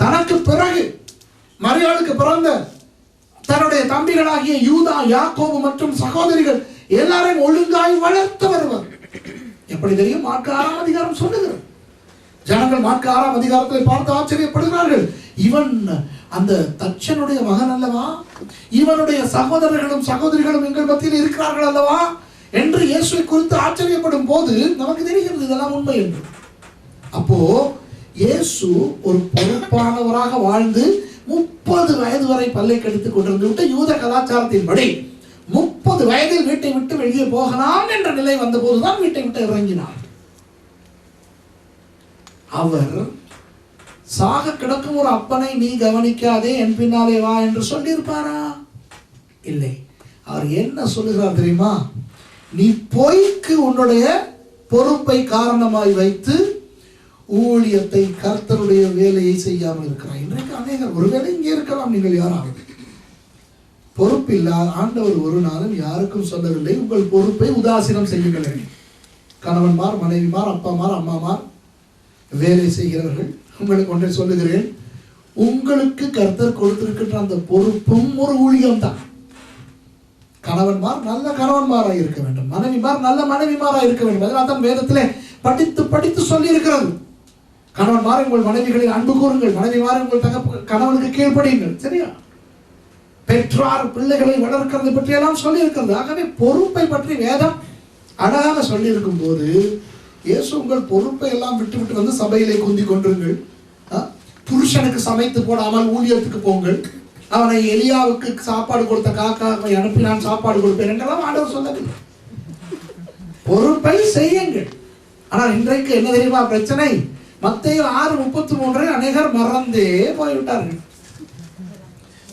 தனக்கு பிறகு மரியாளுக்கு பிறந்த தன்னுடைய தம்பிகளாகிய யூதா, யாக்கோபு மற்றும் சகோதரிகள் எல்லாரையும் ஒழுங்காய் வளர்த்து வருவர். எப்படி தெரியும்? மார்க்கு 6ஆம் அதிகாரம் சொல்லுகிறது. ஜனங்கள் மார்க்கு 6ஆம் அதிகாரத்தை பார்த்து ஆச்சரியப்படுகிறார்கள். இவன் அந்த தச்சனுடைய மகன் அல்லவா? இவனுடைய சகோதரர்களும் சகோதரிகளும் எங்கள் மத்தியில் இருக்கிறார்கள் அல்லவா என்று இயேசுவை குறித்து ஆச்சரியப்படும் போது நமக்கு தெரிகிறது இதெல்லாம் உண்மை என்று. அப்போ இயேசு ஒரு பொறுப்பானவராக வாழ்ந்து 30 வயது வரை பல்லை கடித்துக் கொண்டிருந்து விட்டு யூத கலாச்சாரத்தின்படி 30 வயதில் வீட்டை விட்டு வெளியே போகலாம் என்ற நிலை வந்த போதுதான் வீட்டை விட்டு இறங்கினார். அவர் சாக கிடக்கும் ஒரு அப்பனை நீ கவனிக்காதே, என் பின்னாலே வா என்று சொல்லியிருப்பாரா? இல்லை. அவர் என்ன சொல்லுகிறார் தெரியுமா? நீ பொய்க்கு உன்னுடைய பொறுப்பை காரணமாய் வைத்து ஊழியத்தை, கர்த்தருடைய வேலையை செய்யாமல் இருக்கிறாய். இன்றைக்கு அநேகர், ஒருவேளை இங்கே இருக்கலாம், நீங்கள் யாராவது பொறுப்பில்லாத ஆண்டவர் ஒரு நாளும் யாருக்கும் சொல்லவில்லை உங்கள் பொறுப்பை உதாசீனம் செய்யுங்கள். கணவன்மார், மனைவிமார், அப்பாமார், அம்மாமார், வேலை செய்கிறவர்கள், உங்களுக்கு ஒன்றை சொல்லுகிறேன். உங்களுக்கு கர்த்தர் கொடுத்திருக்கின்ற அந்த பொறுப்பும் ஒரு ஊழியம் தான். கணவன்மார் நல்ல கணவன்மாராக இருக்க வேண்டும், மனைவிமார் நல்ல மனைவிமாராக இருக்க வேண்டும். அதனால தான் வேதத்திலே படித்து படித்து சொல்லி இருக்கிறது. கணவன்மார் உங்கள் மனைவிகளில் அன்பு கூறுங்கள், மனைவிமார் உங்கள் கணவனுக்கு கீழ்ப்படியுங்கள். சரியா? பெற்றார் பிள்ளைகளை வளர்க்கிறது பற்றி எல்லாம் சொல்லி இருக்கிறது. ஆகவே பொறுப்பை பற்றி வேதம் அழகாக சொல்லி இருக்கும் போது இயேசு உங்கள் பொறுப்பை எல்லாம் விட்டு வந்து சபையிலே குந்தி கொண்டிருங்கள், புருஷனுக்கு சமைத்து போடாமல் ஊழியத்துக்கு போங்கள், அவனை எலியாவுக்கு சாப்பாடு கொடுத்த காக்காவை அனுப்பி நான் சாப்பாடு கொடுப்பேன் என்றெல்லாம் ஆண்டவர் சொல்லவில்லை. பொறுப்பை செய்யுங்கள். ஆனால் இன்றைக்கு என்ன தெரியுமா பிரச்சனை? மத்தேயு 6:33 அநேகர் மறந்தே போய்விட்டார்கள்.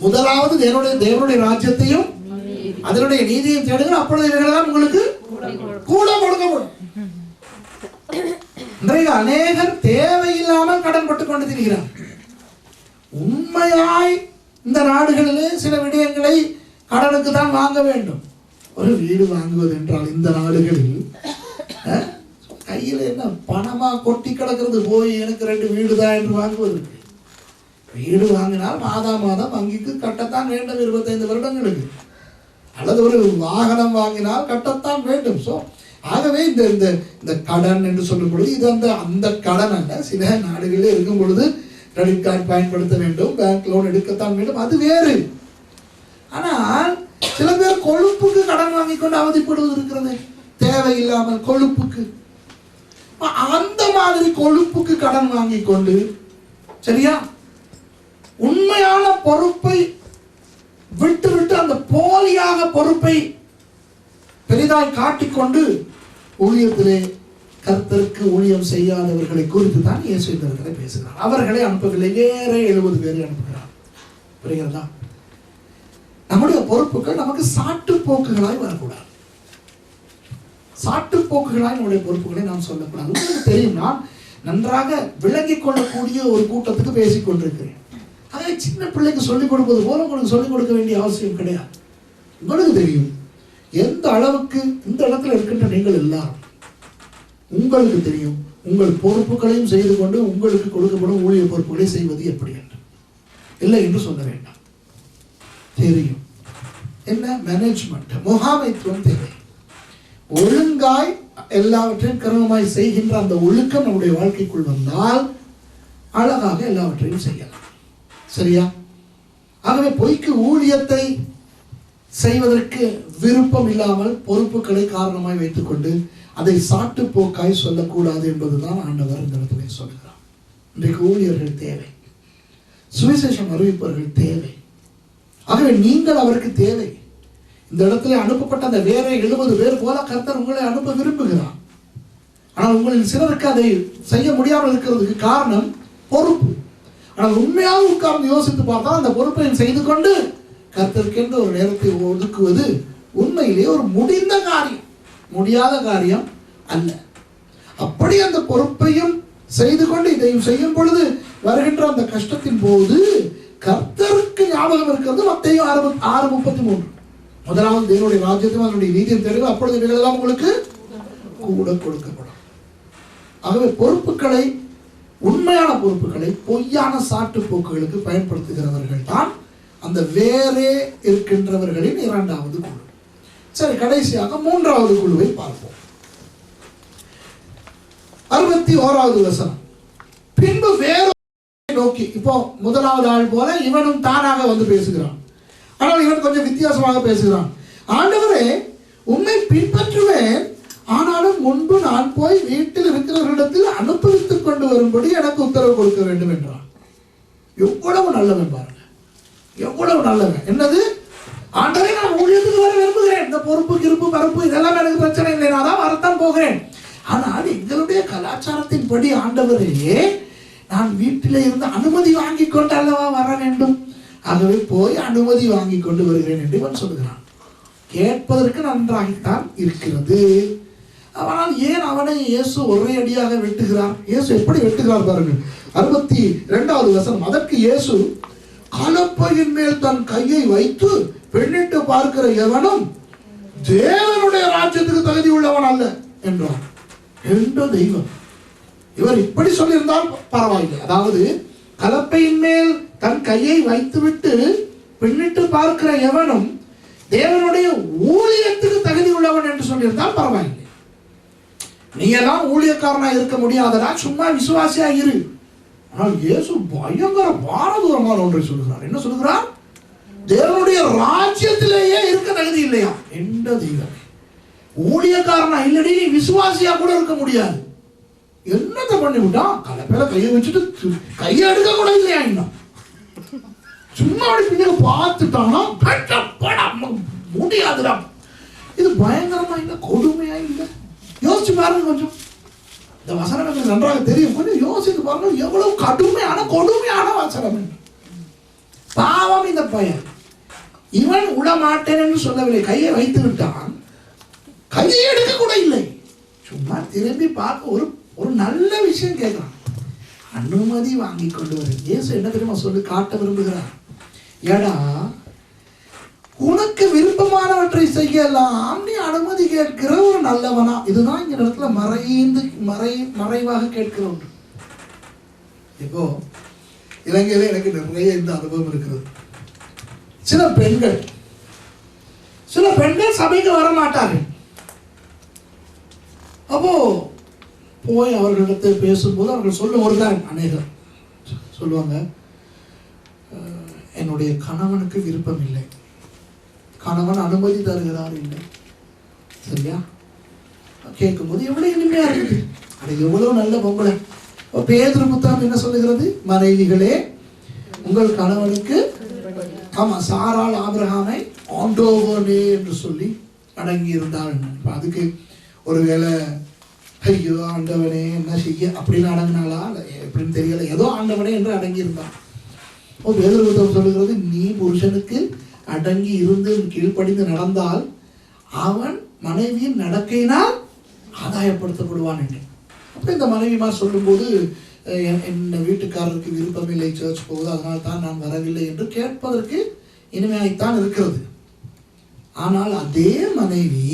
முதலாவது தேவனுடைய ராஜ்யத்தையும் அதனுடைய நீதியையும் தேடுங்கள், அப்பொழுது இவைகளெல்லாம் உங்களுக்கு கூட கொடுக்கப்படும். இன்றைக்கு அநேகர் தேவையில்லாமல் கடன் பட்டுக் கொண்டு திரிகிறார். உண்மையாய் இந்த நாடுகளிலே சில விடயங்களை கடனுக்கு தான் வாங்க வேண்டும். ஒரு வீடு வாங்குவது என்றால் இந்த நாடுகளில் கையில் என்ன பணமா கொட்டி கிடக்கிறது, போய் எனக்கு 2 வீடு தான் என்று வாங்குவது. வீடு வாங்கினால் மாதம் வங்கிக்கு கட்டத்தான் வேண்டும் 25 வருடங்களுக்கு, அல்லது ஒரு வாகனம் வாங்கினால் கட்டத்தான் வேண்டும். ஸோ ஆகவே இந்த கடன் என்று சொல்லும் பொழுது இது அந்த கடன் அல்ல. சில நாடுகளில் இருக்கும் பொழுது கிரெடிட் கார்டு பயன்படுத்த வேண்டும், பேங்க் லோன் எடுக்கத்தான் வேண்டும், அது வேறு. ஆனால் சில பேர் கொழுப்புக்கு கடன் வாங்கி கொண்டு அவதிப்படுவது இருக்கிறது, தேவையில்லாமல் கொழுப்புக்கு. அந்த மாதிரி கொழுப்புக்கு கடன் வாங்கி கொண்டு, சரியா, உண்மையான பொறுப்பை விட்டு அந்த போலியாக பொறுப்பை பெரிதாய் காட்டிக்கொண்டு ஊழியத்திலே கர்த்தருக்கு ஊழியம் செய்யாதவர்களை குறித்து தான் இயேசு இந்த இடத்துல பேசுகிறார். அவர்களை அனுப்பவில்லை, வேற 70 பேரை அனுப்புகிறார். புரிகிறதா? நம்முடைய பொறுப்புகள் நமக்கு சாட்டு போக்குகளாய் வரக்கூடாது. சாட்டு போக்குகளாய் நம்முடைய பொறுப்புகளை நாம் சொல்லக்கூடாது. உங்களுக்கு தெரியும், நான் நன்றாக விளங்கிக் கொள்ளக்கூடிய ஒரு கூட்டத்துக்கு பேசிக் கொண்டிருக்கிறேன். அதை சின்ன பிள்ளைக்கு சொல்லிக் கொடுப்பது போல உங்களுக்கு சொல்லிக் கொடுக்க வேண்டிய அவசியம் கிடையாது. உங்களுக்கு தெரியும் எந்த அளவுக்கு இந்த இடத்துல இருக்கின்ற நீங்கள் எல்லாரும், உங்களுக்கு தெரியும் உங்கள் பொறுப்புகளையும் செய்து கொண்டு உங்களுக்கு கொடுக்கப்படும் ஊழிய பொறுப்புகளை செய்வது எப்படி என்று. இல்லை என்று சொல்ல வேண்டாம். தெரியும் என்ன மேனேஜ்மெண்ட், முகாமைத்துவம் தேவை. ஒழுங்காய் எல்லாவற்றையும் கிரமமாய் செய்கின்ற அந்த ஒழுக்கம் நம்முடைய வாழ்க்கைக்குள் வந்தால் அழகாக எல்லாவற்றையும் செய்யலாம். சரியா? ஆகவே பொய்க்கு ஊழியத்தை செய்வதற்கு விருப்பம் இல்லாமல் பொறுப்புகளை காரணமாய் வைத்துக் கொண்டு அதை சாட்டு போக்காய் சொல்லக்கூடாது என்பதுதான் ஆண்டவர் இந்த இடத்துல சொல்கிறார். இன்றைக்கு ஊழியர்கள் தேவை, சுவிசேஷம் அறிவிப்பவர்கள் தேவை. ஆகவே நீங்கள் அவருக்கு தேவை. இந்த இடத்துல அனுப்பப்பட்ட அந்த வேற 70 பேர் போல கர்த்தர் உங்களை அனுப்ப விரும்புகிறார். ஆனால் உங்களில் சிலருக்கு அதை செய்ய முடியாமல் இருக்கிறதுக்கு காரணம் பொறுப்பு. ஆனால் உண்மையாக உட்கார்ந்து யோசித்து பார்த்தால் அந்த பொறுப்பை செய்து கொண்டு கர்த்தருக்கென்று ஒரு நேரத்தை ஒதுக்குவது உண்மையிலேயே ஒரு முடிந்த காரியம், முடியாத காரியம் அல்ல. அப்படி அந்த பொறுப்பையும் செய்து கொண்டு இதையும் செய்யும் பொழுது வருகின்ற அந்த கஷ்டத்தின் போது கர்த்தருக்கு ஞாபகம் இருக்கிறது. மத்தேயு 6:33, முதலாவது தேவனுடைய ராஜ்யத்தையும் அதனுடைய நீதியும் தேடுங்க, அப்பொழுது இவைகளெல்லாம் உங்களுக்கு கூட கொடுக்கப்படும். ஆகவே பொறுப்புகளை, உண்மையான பொறுப்புகளை பொய்யான சாட்டு போக்குகளுக்கு பயன்படுத்துகிறவர்கள் தான் அந்த வேறே இருக்கின்றவர்களின் இரண்டாவது குழு. சரி, கடைசியாக மூன்றாவது குழுவை பார்ப்போம். 61வது வசனம். பின்பு வேற நோக்கி, இப்போ முதலாவது ஆள் போல இவனும் தானாக வந்து பேசுகிறான். ஆனால் இவன் கொஞ்சம் வித்தியாசமாக பேசுகிறான். ஆண்டவரே, உம்மை பின்பற்றுவேன், ஆனாலும் முன்பு நான் போய் வீட்டில் இருக்கிறவர்களிடத்தில் அனுபவித்துக் கொண்டு வரும்படி எனக்கு உத்தரவு கொடுக்க வேண்டும் என்றான். எவ்வளவு நல்லவன் பாருங்க, எவ்வளவு நல்லவன். என்னது? ஆண்டவரே, நான் ஊழியத்துக்கு வர விரும்புகிறேன், இந்த பொறுப்பு கிருப்பு பரப்பு இதெல்லாம் எனக்கு பிரச்சனை இல்லை, நான் தான் வரத்தான் போகிறேன். ஆனால் எங்களுடைய கலாச்சாரத்தின் படி ஆண்டவரே, நான் வீட்டில் இருந்து அனுமதி வாங்கி கொண்டு அல்லவா வர வேண்டும், ஆகவே போய் அனுமதி வாங்கி கொண்டு வருகிறேன் என்று இவன் சொல்கிறான். கேட்பதற்கு நன்றாகத்தான் இருக்கிறது. ஆனால் ஏன் அவனை இயேசு ஒரே அடியாக வெட்டுகிறார்? இயேசு எப்படி வெட்டுகிறார் பாருங்கள். 62வது வசனம். அதற்கு இயேசு, கலப்பையின் மேல் தன் கையை வைத்து பெண்ணிட்டு பார்க்கிற எவனும் தேவனுடைய ராஜ்யத்துக்கு தகுதி உள்ளவன் அல்ல என்றார். என்ற தெய்வம்! இவர் இப்படி சொல்லியிருந்தால் பரவாயில்லை. அதாவது கலப்பையின் மேல் தன் கையை வைத்துவிட்டு பின்னிட்டு பார்க்கிற எவனும் தேவனுடைய ஊழியத்துக்கு தகுதி உள்ளவன் என்று சொல்லியிருந்தால் பரவாயில்லை. நீ எல்லாம் ஊழியக்காரனா இருக்க முடியாதடா, சும்மா விசுவாசியா இரு. ஆனால் இயேசு பயங்கர பாரதூரமான ஒன்றை சொல்கிறார். என்ன சொல்கிறார்? தேவனுடைய ராஜ்யத்திலேயே இருக்க தகுதி இல்லையா? என்ற தெய்வம்! ஊழியக்காரனா இல்லடி, நீ விசுவாசியா கூட இருக்க முடியாது. என்னத்தை பண்ணி விட்டான்? கலப்பையில கையை வச்சுட்டு கையை எடுக்க கூட இல்லையா? இன்னும் சும்மா அப்படி பின்னாடி பார்த்துட்டானா முடியாதுடா. இது பயங்கரமா இல்லை, கொடுமையா இல்லை? யோசிச்சு பாருங்க கொஞ்சம். இந்த வசனம் எனக்கு நன்றாக தெரியும், கொஞ்சம் யோசித்து பாருங்க. எவ்வளவு கடுமையான கொடுமையான வசனம். பாவம் இந்த பையன். இவன் விடமாட்டேன் என்று சொல்லவில்லை, கையை வைத்து விட்டான், கையை எடுக்க கூட இல்லை. சும்மா திரும்பி பார்க்க ஒரு நல்ல விஷயம் கேட்கிறான், அனுமதி வாங்கி கொண்டு வர. இயேசு என்ன தெரியுமா சொல்லி காட்ட விரும்புகிறார்? ஏடா, உனக்கு விருப்பமானவற்றை செய்யலாம், நீ அனுமதி கேட்கிற ஒரு நல்லவனா? இதுதான் இந்த இடத்துல மறைவாக கேட்கிற ஒன்று. இப்போ இலங்கையில எனக்கு நிறைய இந்த அனுபவம் இருக்கிறது. சில பெண்கள் சபைக்கு வர மாட்டார்கள். அப்போ போய் அவர்களிடத்தை பேசும்போது அவர்கள் சொல்லுவார்கள், அநேகர் சொல்லுவாங்க, என்னுடைய கணவனுக்கு விருப்பம் இல்லை, கணவன் அனுமதி தருகிறார் இல்லை. சரியா? கேட்கும்போது எவ்வளவு இனிமையா இருக்குது. அது எவ்வளவு நல்ல பொம்பளை. பேதுரு புத்தகம் என்ன சொல்லுகிறது? மனைவிகளே, உங்கள் கணவனுக்கு, ஆமா, சாராள் ஆபிரகாமை ஆண்டோவனே என்று சொல்லி அடங்கி இருந்தாள். அதுக்கு ஒருவேளை ஐயோ ஆண்டவனே என்ன செய்ய அப்படின்னு அடங்கினாளா எப்படின்னு தெரியல, ஏதோ ஆண்டவனே என்று அடங்கி இருந்தான். பேதுரு புத்தகம் சொல்லுகிறது, நீ புருஷனுக்கு அடங்கி இருந்து கீழ்ப்படிந்து நடந்தால் அவன் மனைவியின் நடக்கையினால் ஆதாயப்படுத்தப்படுவான் என்று. அப்போ இந்த மனைவிமார் சொல்லும்போது, என் வீட்டுக்காரருக்கு விருப்பம் இல்லை சர்ச் போகுது, அதனால் தான் நான் வரவில்லை என்று கேட்பதற்கு இனிமையாய்த்தான் இருக்கிறது. ஆனால் அதே மனைவி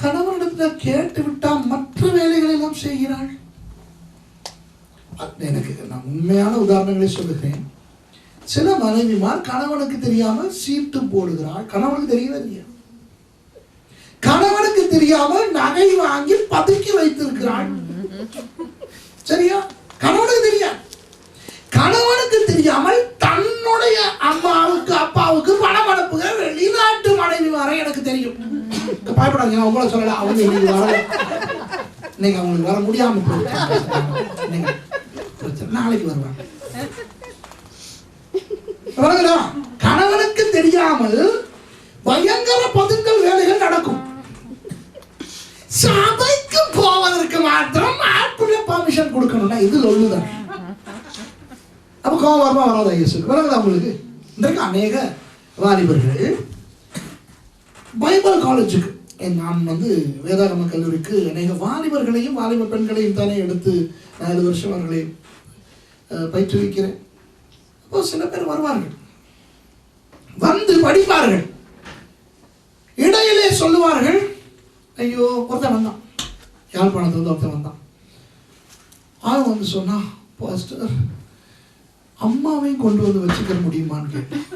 கணவனிடத்தில் கேட்டு விட்டால் மற்ற வேலைகளை எல்லாம் செய்கிறாள். எனக்கு நான் உண்மையான உதாரணங்களை சொல்லுகிறேன். சில மனைவிமார் கணவனுக்கு தெரியாமல் சீட்டு போடுகிறாள். கணவனுக்கு தெரியவே தெரியாது. கணவனுக்கு தெரியாமல் நகை வாங்கி பதுக்கி வைத்திருக்கிறாள். சரியா? கணவனுக்கு தெரியாது. கணவனுக்கு தெரியாமல் தன்னுடைய அம்மாவுக்கு அப்பாவுக்கு பணம் அனுப்புகிற வெளிநாட்டு மனைவி வர எனக்கு தெரியும். பயப்படாதீங்க, நான் உங்களை சொல்லல. அவங்க இன்னைக்கு வர, இன்னைக்கு அவங்களுக்கு வர முடியாம நாளைக்கு வருவாங்க. கணவனுக்கு தெரியாமல் பயங்கர பதுங்கல் வேலைகள் நடக்கும். சபைக்கு போவதற்கு ஏன்னா இது லொல்லுதான். அப்ப கோபம் வருமா வராதா இயேசுக்கு? விளங்குதா உங்களுக்கு? இன்றைக்கு அநேக வாலிபர்கள் பைபிள் காலேஜுக்கு, நான் வேதாகம கல்லூரிக்கு அநேக வாலிபர்களையும் வாலிப பெண்களையும் தானே எடுத்து 4 வருஷம் அவர்களை பயிற்றுவிக்கிறேன். அப்போ சில பேர் வருவார்கள், வந்து படிப்பார்கள், இடையிலே சொல்லுவார்கள், ஐயோ ஒருத்தன் வந்தான், யாழ்ப்பாணத்துல ஒருத்தன் வந்தான், அவன் வந்து சொன்னா, பாஸ்டர் அம்மாவையும் கொண்டு வந்து வச்சுக்க முடியுமான்னு கேட்டேன்.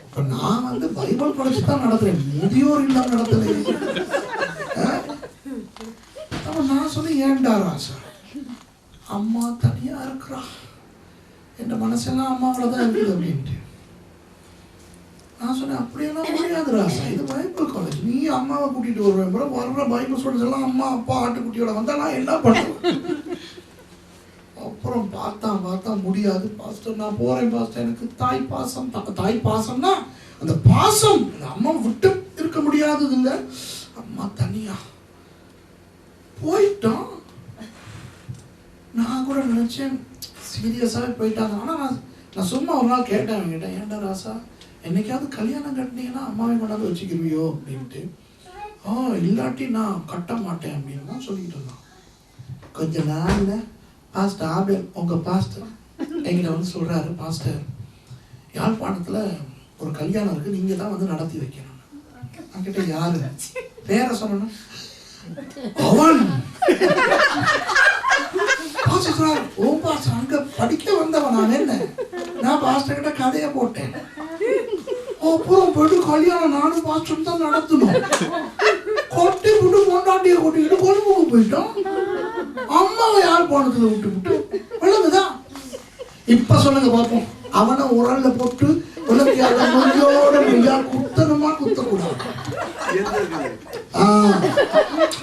இப்ப நான் பைபிள் படிச்சு தான் நடத்துறேன், முதியோர் இல்லம் நடத்துறேன். அப்ப நான் சொன்னேன், ஏன்டா ராசா, அம்மா தனியா இருக்கிறா, என் மனசெல்லாம் அம்மாவோட இருக்குது அப்படின்ட்டு. நான் சொன்னேன், அப்படியெல்லாம் முடியாது ராசா, இது பைபிள் காலேஜ், நீ அம்மாவை கூட்டிட்டு வருவேன், வர்ற பைபிள் ஸ்டூடெண்ட்ஸ் எல்லாம் அம்மா அப்பா ஆட்டுக்குட்டியோட வந்தா நான் என்ன பண்ணுவேன்? அப்புறம் பார்த்தா முடியாது பாஸ்டர், நான் போறேன் பாஸ்டர், எனக்கு தாய் பாசம்னா அந்த பாசம் அம்மா விட்டு இருக்க முடியாதது இல்லை, அம்மா தனியா போயிட்டான். நான் கூட நினைச்சேன் சீரியஸாவே போயிட்டாங்க. ஆனா நான் சும்மா ஒரு நாள் கேட்டேன், ஏன்டா ராசா என்னைக்காவது கல்யாணம் கட்டினீங்கன்னா அம்மாவை கொண்டாந்து வச்சுக்கிருவியோ அப்படின்ட்டு. இல்லாட்டி நான் கட்ட மாட்டேன் அப்படின்னு தான் சொல்லிட்டு இருந்தான். கொஞ்ச நாள்ல பாஸ்டர் ஆபேல், உங்க பாஸ்டர் என்கிட்ட வந்து சொல்றாரு, பாஸ்டர் யாழ்ப்பாணத்துல ஒரு கல்யாணம் இருக்கு, நீங்க தான் நடத்தி வைக்கணும். நான் கிட்ட யாரு பேர சொன்ன, அவன் பாஸ்டர், ஓ பாஸ்டர் அங்க படிக்க வந்தவன், நான் என்ன, நான் பாஸ்டர் கிட்ட கதையை போட்டேன். அப்புறம் போயிட்டு கல்யாணம் நானும் பாஸ்டர் தான் நடத்தணும். கொட்டி விட்டு கொண்டாட்டிய கொட்டிக்கிட்டு கொழும்புக்கு போயிட்டோம். அம்மாவை யாழ்ப்பாணத்துல விட்டு விளங்குதா? இப்ப சொல்லுங்க பாப்போம், அவனை உரல்ல போட்டு குத்தணுமா குத்தக்கூடாது?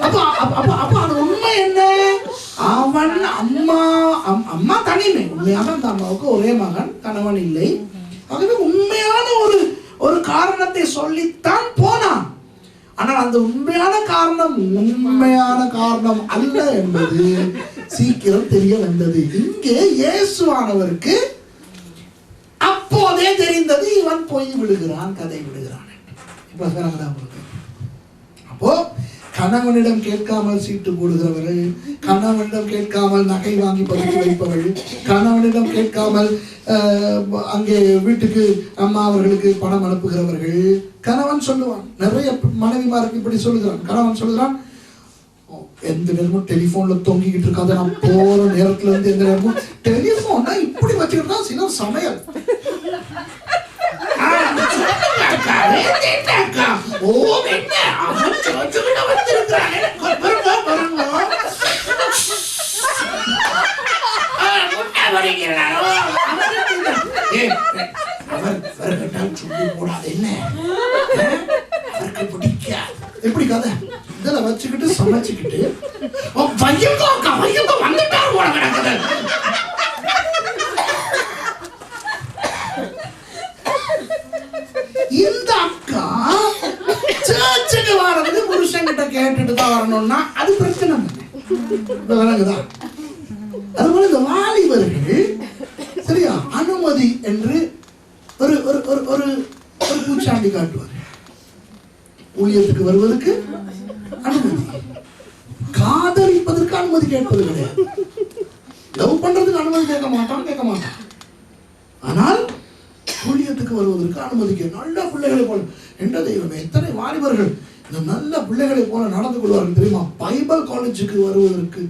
அப்ப அது உண்மை என்ன? அவன் அம்மா தனிமை, உண்மையாக அந்த அம்மாவுக்கு ஒரே மகன், கணவன் இல்லை. ஆகவே உண்மையான ஒரு காரணத்தை சொல்லித்தான் போனான். ஆனால் அந்த உண்மையான காரணம் அல்ல என்பது சீக்கிரம் தெரிய வந்தது. இங்கே இயேசுவானவருக்கு அப்போதே தெரிந்தது, இவன் போய் விடுகிறான், கதை விடுகிறான். அப்போ கணவனிடம் கேட்காமல் சீட்டு போடுகிறவர்கள், கணவனிடம் கேட்காமல் நகை வாங்கி பதுக்கி வைப்பவர்கள், கணவனிடம் கேட்காமல் அங்கே வீட்டுக்கு அம்மா அவர்களுக்கு பணம் அனுப்புகிறவர்கள். கணவன் சொல்லுவான், நிறைய மனைவிமாருக்கு இப்படி சொல்லுகிறான். கணவன் சொல்லுகிறான், எந்த நேரமும் டெலிபோன்ல தொங்கிக்கிட்டு இருக்காது, நான் போற நேரத்துல இருந்து எந்த நேரமும் டெலிபோன் இப்படி வச்சுக்கிட்டா சிலர் சமையல் எப்படி கதை இதெல்லாம் வச்சுக்கிட்டு சமைச்சுக்கிட்டு வந்துட்டார் போல கிடக்குது. இந்த அக்கா சர்ச்சுக்கு வரது புருஷன் கிட்ட கேட்டுட்டு தான் வரணும்னா அது பிரச்சனை விளங்குதா? அதுபோல இந்த வாலிபர்கள் சரியா அனுமதி என்று ஒரு ஒரு ஒரு ஒரு ஒரு பூச்சாண்டி காட்டுவார். ஊழியத்துக்கு வருவதற்கு அனுமதி, காதலிப்பதற்கு அனுமதி கேட்பது கிடையாது. லவ் பண்றதுக்கு அனுமதி கேட்க மாட்டான். ஆனால் ஊழியத்துக்கு வருவதற்கு அனுமதி கேட்க, நல்ல பிள்ளைகளை போல என்ற தெய்வமே, எத்தனை வாலிபர்கள் இந்த நல்ல பிள்ளைகளை போல நடந்து கொள்வார்கள் தெரியுமா? பைபிள் காலேஜுக்கு வருவதற்கு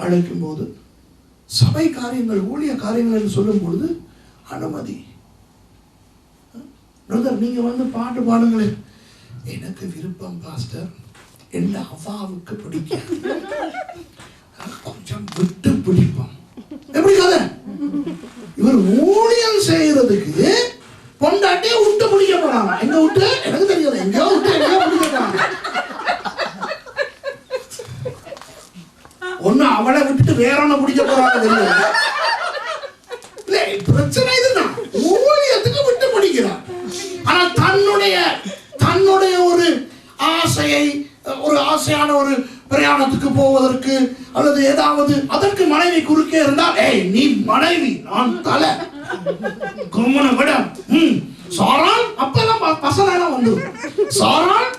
அழைக்கும் போது, சபை காரியங்கள் ஊழிய காரியங்கள் என்று சொல்லும் பொழுது அனுமதி. பிரதர் நீங்க வந்து பாட்டு பாடுங்களேன், எனக்கு விருப்பம் பாஸ்டர், என்ன அவாவுக்கு பிடிக்கும், கொஞ்சம் விட்டு பிடிப்போம். எப்படி கதை? இவர் ஊழியம் செய்யறதுக்கு பொண்டாட்டியே விட்டு பிடிக்க போறாங்க. எங்க விட்டு எனக்கு தெரியாது, எங்கேயோ விட்டு எங்கேயோ பிடிக்க போறாங்க. ஒண்ணு அவளை விட்டுட்டு வேற ஒண்ணு பிடிக்க போறாங்க தெரியாது. பிரச்சனை இதுதான், ஊழியத்துக்கு விட்டு பிடிக்கிறார். ஆனால் தன்னுடைய ஒரு ஆசையை, ஒரு ஆசையான பிரயாணத்துக்கு போவதற்கு அல்லது ஏதாவது அதற்கு மனைவி குறுக்கே இருந்தால், ஏய் நீ மனைவி, நான் தலை, கும்மன விட சாரான். அப்பெல்லாம் பசங்க வந்துடும், சாரான்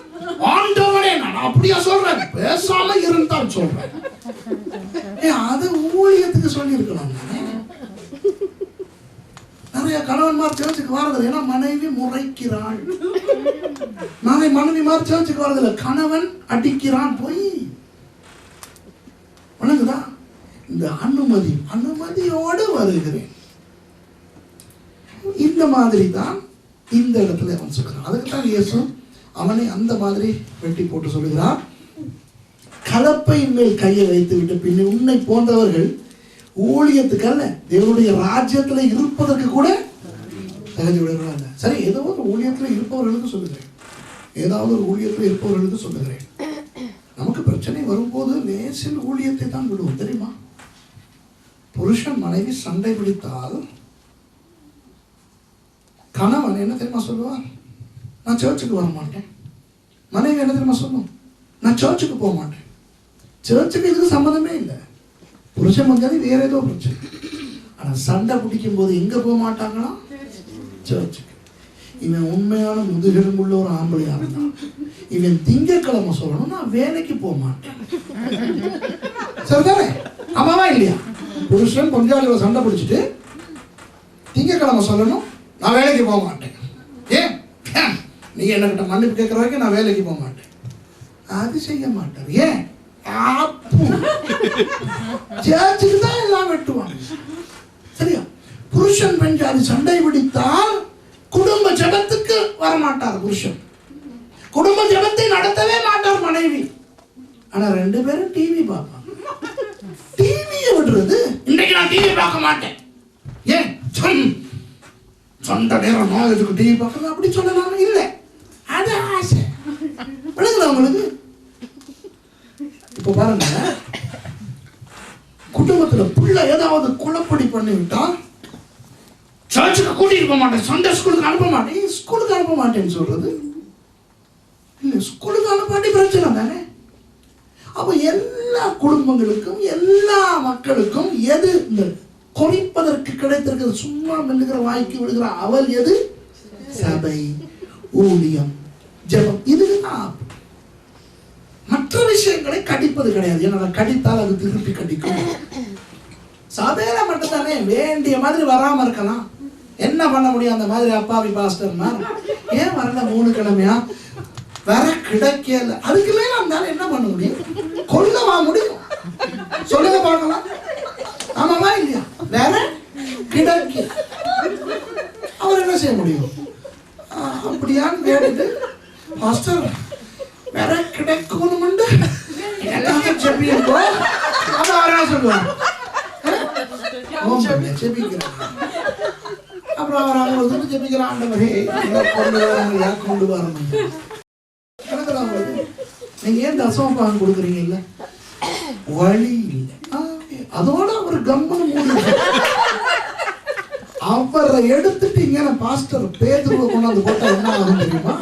ஆண்டவனே நான் அப்படியா சொல்றேன், பேசாம இருந்தால் சொல்றேன். அது ஊழியத்துக்கு சொல்லி இருக்கலாம். நிறைய கணவன்மார் சேர்ச்சுக்கு வரதில்லை, ஏன்னா மனைவி முறைக்கிறாள். மனைவிமார் சேர்ச்சுக்கு வரதில்லை, கணவன் அடிக்கிறான். போய் வணங்குதா? இந்த அனுமதியோடு வருகிறேன். இந்த மாதிரி தான் இந்த இடத்துல அவன் சொல்கிறான். அதுக்கு தான் இயேசு அவனை அந்த மாதிரி வெட்டி போட்டு சொல்லுகிறார், கலப்பையின் மேல் கையை வைத்து விட்டு பின் உன்னை போன்றவர்கள் ஊழியத்துக்கு அல்ல, தேவனுடைய ராஜ்யத்துல இருப்பதற்கு கூட தகுதி விடுகிறாங்க. சரி, ஏதோ ஒரு ஊழியத்துல இருப்பவர்களுக்கு சொல்லுகிறேன், ஏதாவது ஒரு ஊழியத்துல இருப்பவர்களுக்கு சொல்லுகிறேன். நமக்கு பிரச்சனை வரும்போது லேசில் ஊழியத்தை தான் விடுவோம், தெரியுமா? புருஷன் மனைவி சண்டை பிடித்தால் கணவன் என்ன தெரியுமா சொல்லுவார்? நான் சர்ச்சுக்கு வர மாட்டேன். மனைவி என்ன தெரியுமா சொல்லும்? நான் சர்ச்சுக்கு போக மாட்டேன். சர்ச்சுக்கு இதுக்கு சம்மந்தமே இல்லை. புருஷன் வந்தாலே வேற ஏதோ பிரச்சனை. ஆனா சண்டை பிடிக்கும் போது எங்க போக மாட்டாங்கன்னா சர்ச்சுக்கு. இவன் உண்மையான முதுகெலும்புள்ள ஒரு ஆம்பளையா இருந்தான், இவன் திங்கக்கிழமை சொல்லணும் நான் வேலைக்கு போக மாட்டேன். சரிதானே? ஆமாவா இல்லையா? புருஷன் கொஞ்சம் சண்டை பிடிச்சிட்டு திங்கக்கிழமை சொல்லணும் நான் வேலைக்கு போக மாட்டேன். ஏன்? நீங்க என்கிட்ட மன்னிப்பு கேட்கிற வரைக்கும் நான் வேலைக்கு போக மாட்டேன். அது செய்ய மாட்டார். ஏன்? சேர்ச்சுக்கு தான் எல்லாம் வெட்டுவாங்க. சரியா? புருஷன் பெஞ்சாதி சண்டை பிடித்தால் குடும்ப ஜபத்துக்கு வரமாட்டார் புருஷன், குடும்ப ஜபத்தை நடத்தவே மாட்டார் மனைவி. ஆனா ரெண்டு பேரும் டிவி பார்ப்பாங்க. டிவியை விடுறது, இன்னைக்கு நான் டிவி பார்க்க மாட்டேன். ஏன்? சொந்த நேரம் நான் எதுக்கு டிவி பார்க்கறது அப்படி சொல்லலாம் இல்லை, அது ஆசை. விளங்குதா உங்களுக்கு? இப்ப பாருங்க, குடும்பத்துல பிள்ளை ஏதாவது குழப்படி பண்ணிவிட்டா சர்ச்சுக்கு கூட்டிட்டு போக மாட்டேன், சண்டே ஸ்கூலுக்கு அனுப்ப மாட்டேன். ஸ்கூலுக்கு அனுப்ப மாட்டேன்னு சொல்றது இல்ல, ஸ்கூலுக்கு அனுப்பாட்டி பிரச்சனை தானே. அப்ப எல்லா குடும்பங்களுக்கும் எல்லா மக்களுக்கும் எது இந்த குறிப்பதற்கு கிடைத்திருக்கிறது? சும்மா மெல்லுகிற வாய்க்கு விடுகிற அவள் எது? சபை, ஊழியம், ஜெபம். இதுதான். மற்ற விஷயங்களை கடிப்பது கிடையாது. ஏன்னா கடித்தால் அது திருப்பி கடிக்கும். சபையில மட்டும்தானே வேண்டிய மாதிரி வராம இருக்கலாம். என்ன பண்ண முடியும்? அந்த மாதிரி அப்பாவி பாஸ்டர்மார் ஏன் வரல 3 கிழமையா வர கிடைக்கல. அதுக்கு மேல இருந்தாலும் என்ன பண்ண முடியும்? கொல்லவா முடியும்? சொல்லுங்க பார்க்கலாம். ஆமாவா இல்லையா? வேற கிடைக்க அவர் என்ன செய்ய முடியும்? அப்படியான்னு கேட்டுட்டு பாஸ்டர் வேற கிடைக்கணும் செப்பியோ அது அவரா சொல்லுவாங்க. அப்புறம் அவர் அவங்க ஜெபிக்கிறான், ஆண்டவரே கொண்டு வராங்க, கொண்டு வராங்க. நீங்க ஏன் தசமபாகம் கொடுக்குறீங்க? இல்ல வழி இல்லை. அதோட அவர் கம்மனு மூடி அவரை எடுத்துட்டீங்க. பாஸ்டர் பேதுருவை கொண்டாந்து போட்டா என்ன ஆகும் தெரியுமா?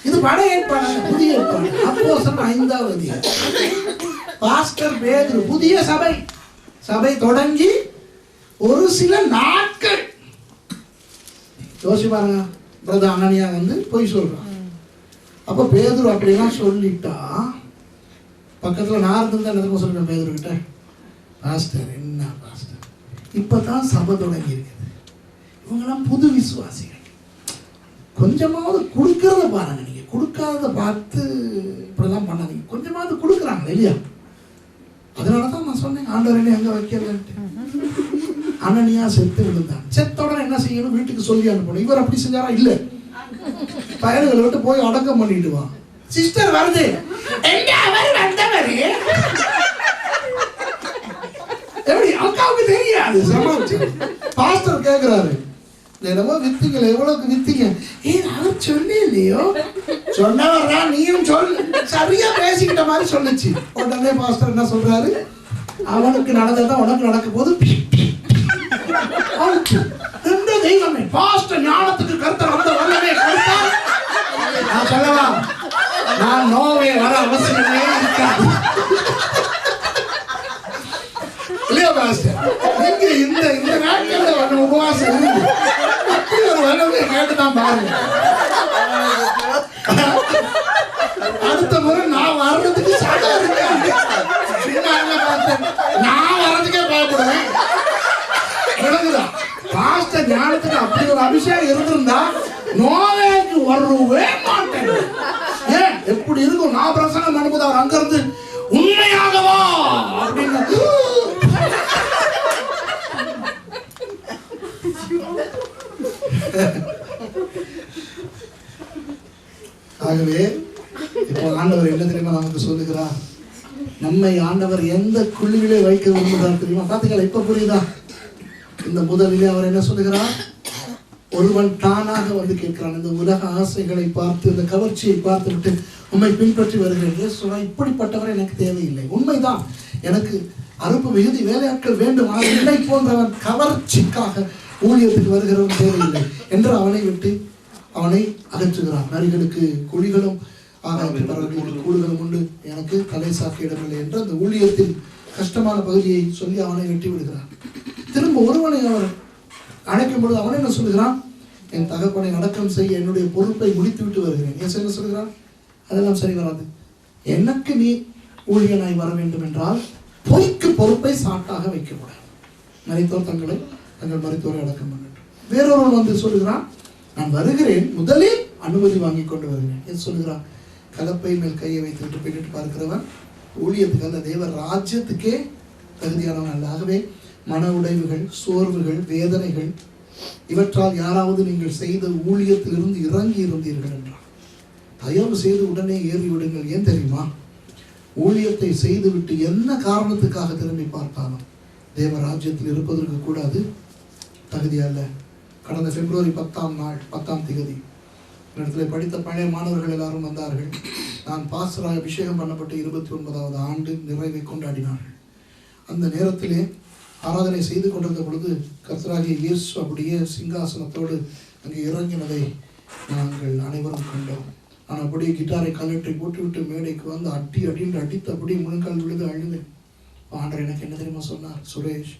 இது பழைய ஏற்பாடு, புதிய ஏற்பாடு. அப்போஸ்தலர் 5ஆவது அதிகாரம். பாஸ்டர் பேதுரு புதிய சபை தொடங்கி ஒரு சில நாட்கள் யோசி பாருங்க. பிரதர் அனனியா வந்து போய் சொல்றான். அப்ப பேதுரு அப்படிலாம் சொல்லிட்டா பக்கத்துல நான் இருந்தா என்ன சொல்றேன் பேதுரு கிட்ட, பாஸ்டர் என்ன பாஸ்டர் இப்பதான் சபை தொடங்கி இருக்குது, இவங்கெல்லாம் புது விசுவாசிகள், கொஞ்சமாவது கொடுக்கறத பாருங்க. நீங்க கொடுக்காதத பார்த்து இப்படிலாம் பண்ணாதீங்க. கொஞ்சமாவது கொடுக்குறாங்க இல்லையா? அதனாலதான் நான் சொன்னேன் ஆண்டவரே அங்க வைக்கலன்ட்டு. அனனியா செத்து விழுந்தான். செத்தோட என்ன செய்யணும்? வீட்டுக்கு சொல்லி அனுப்பணும். இவர் அப்படி செஞ்சாரா? இல்ல, பயல்களை விட்டு போய் அடக்கம் பண்ணிட்டு வா. சிஸ்டர் வருது, எப்படி அக்காவுக்கு தெரியாது. சமாளிச்சு பாஸ்டர் கேட்கிறாரு, என்னமோ வித்தீங்களே, எவ்வளவுக்கு வித்தீங்க? அவர் சொல்லி இல்லையோ, சொன்னவரா நீயும் சொல்லு, சரியா பேசிக்கிட்ட மாதிரி சொல்லுச்சு. உடனே பாஸ்டர் என்ன சொல்றாரு, அவனுக்கு நடந்ததான் உனக்கு நடக்க போது தெய்வமே பாஸ்ட ஞானத்துக்கு கர்த்தர் அந்த வல்லமே கொடுத்தார். நான் சொல்லவா, நான் நோவே வர அவசியமே இருக்காது இல்லையா பாஸ்டர்? நீங்க இந்த நாட்கள்ல உபவாசம் இருந்து அப்படி ஒரு வல்லமே கேட்டுதான் பாருங்க. அடுத்த முறை நான் வர்றதுக்கு சாதம் இருக்காது. நான் வர்றதுக்கே பயப்படுவேன். விளங்குதா? பாஸ்ட ஞானத்துக்கு அப்படி ஒரு அபிஷேகம் இருந்திருந்தா நோவேக்கு வரவே மாட்டேன். ஏன் எப்படி இருக்கும்? நான் பிரசங்கம் பண்ணும்போது அவர் அங்கிருந்து உண்மையாகவா அப்படின்னு ஆகவே இப்போ ஆண்டவர் என்ன தெரியுமா நமக்கு சொல்லுகிறார்? நம்மை ஆண்டவர் எந்த குழியிலே வைக்க விரும்புகிறார் தெரியுமா? பாத்தீங்களா? இப்ப புரியுதா? இந்த முதலிலே அவர் என்ன சொல்லுகிறார்? ஒருவன் தானாக வந்து கேட்கிறான். இந்த உலக ஆசைகளை பார்த்து, இந்த கவர்ச்சியை பார்த்து விட்டு உண்மை பின்பற்றி வருகிறேன். இப்படிப்பட்டவர் எனக்கு தேவையில்லை. உண்மைதான், எனக்கு அறுப்பு மிகுதி வேலையாட்கள் வேண்டும். ஆனால் என்னை போன்றவன் கவர்ச்சிக்காக ஊழியத்துக்கு வருகிறவன் தேவையில்லை என்று அவனை விட்டு அவனை அகற்றுகிறான். நரிகளுக்கு குழிகளும் ஆகாயத்து பறவைகளுக்கு கூடுகளும் உண்டு, எனக்கு தலை சாக்க இடமில்லை என்று அந்த ஊழியத்தின் கஷ்டமான பகுதியை சொல்லி அவனை வெட்டி விடுகிறான். திரும்ப ஒருவனை அவர் அழைக்கும் பொழுது அவன் என்ன சொல்லுகிறான்? என் தகப்பனை அடக்கம் செய்ய என்னுடைய பொறுப்பை முடித்து விட்டு வருகிறேன். ஏன் என்ன சொல்லுகிறான்? அதெல்லாம் சரி வராது. எனக்கு நீ ஊழியனாய் வர வேண்டும் என்றால் பொய்க்கு பொறுப்பை சாட்டாக வைக்கக்கூடாது. மரித்தோர் தங்கள் மரித்தோரை அடக்கம் பண்ணட்டும். வேறொருவன் வந்து சொல்லுகிறான், நான் வருகிறேன், முதலில் அனுமதி வாங்கி கொண்டு வருகிறேன். ஏன் சொல்லுகிறான்? கலப்பை மேல் கையை வைத்து விட்டு பின்னிட்டு பார்க்கிறவன் ஊழியத்துக்கு அல்ல, தேவ ராஜ்யத்துக்கே தகுதியானவன் அல்ல. ஆகவே மன உடைவுகள், சோர்வுகள், வேதனைகள் இவற்றால் யாராவது நீங்கள் செய்த ஊழியத்திலிருந்து இறங்கி இருந்தீர்கள் என்றால் தயவு செய்து உடனே ஏறி விடுங்கள். ஏன் தெரியுமா? ஊழியத்தை செய்துவிட்டு என்ன காரணத்துக்காக திரும்பி பார்த்தாலும் தேவ ராஜ்யத்தில் இருப்பதற்கு கூட அது தகுதி அல்ல. கடந்த பிப்ரவரி 10ஆம் தேதி இடத்துல படித்த பழைய மாணவர்கள் எல்லாரும் வந்தார்கள். நான் பாஸ்டராக அபிஷேகம் பண்ணப்பட்ட 29வது ஆண்டு நிறைவை கொண்டாடினார்கள். அந்த நேரத்திலே ஆராதனை செய்து கொண்டிருந்த பொழுது கர்த்தராகிய இயேசு அப்படியே சிங்காசனத்தோடு அங்கே இறங்கினதை நாங்கள் அனைவரும் கண்டோம். நான் அப்படியே கிட்டாரை கலற்றி போட்டுவிட்டு மேடைக்கு வந்து அடின்னு அடித்து அப்படியே முழங்கால் விழுது அழுதேன். ஆண்டவர் எனக்கு என்ன தெரியுமா சொன்னார்? சுரேஷ்,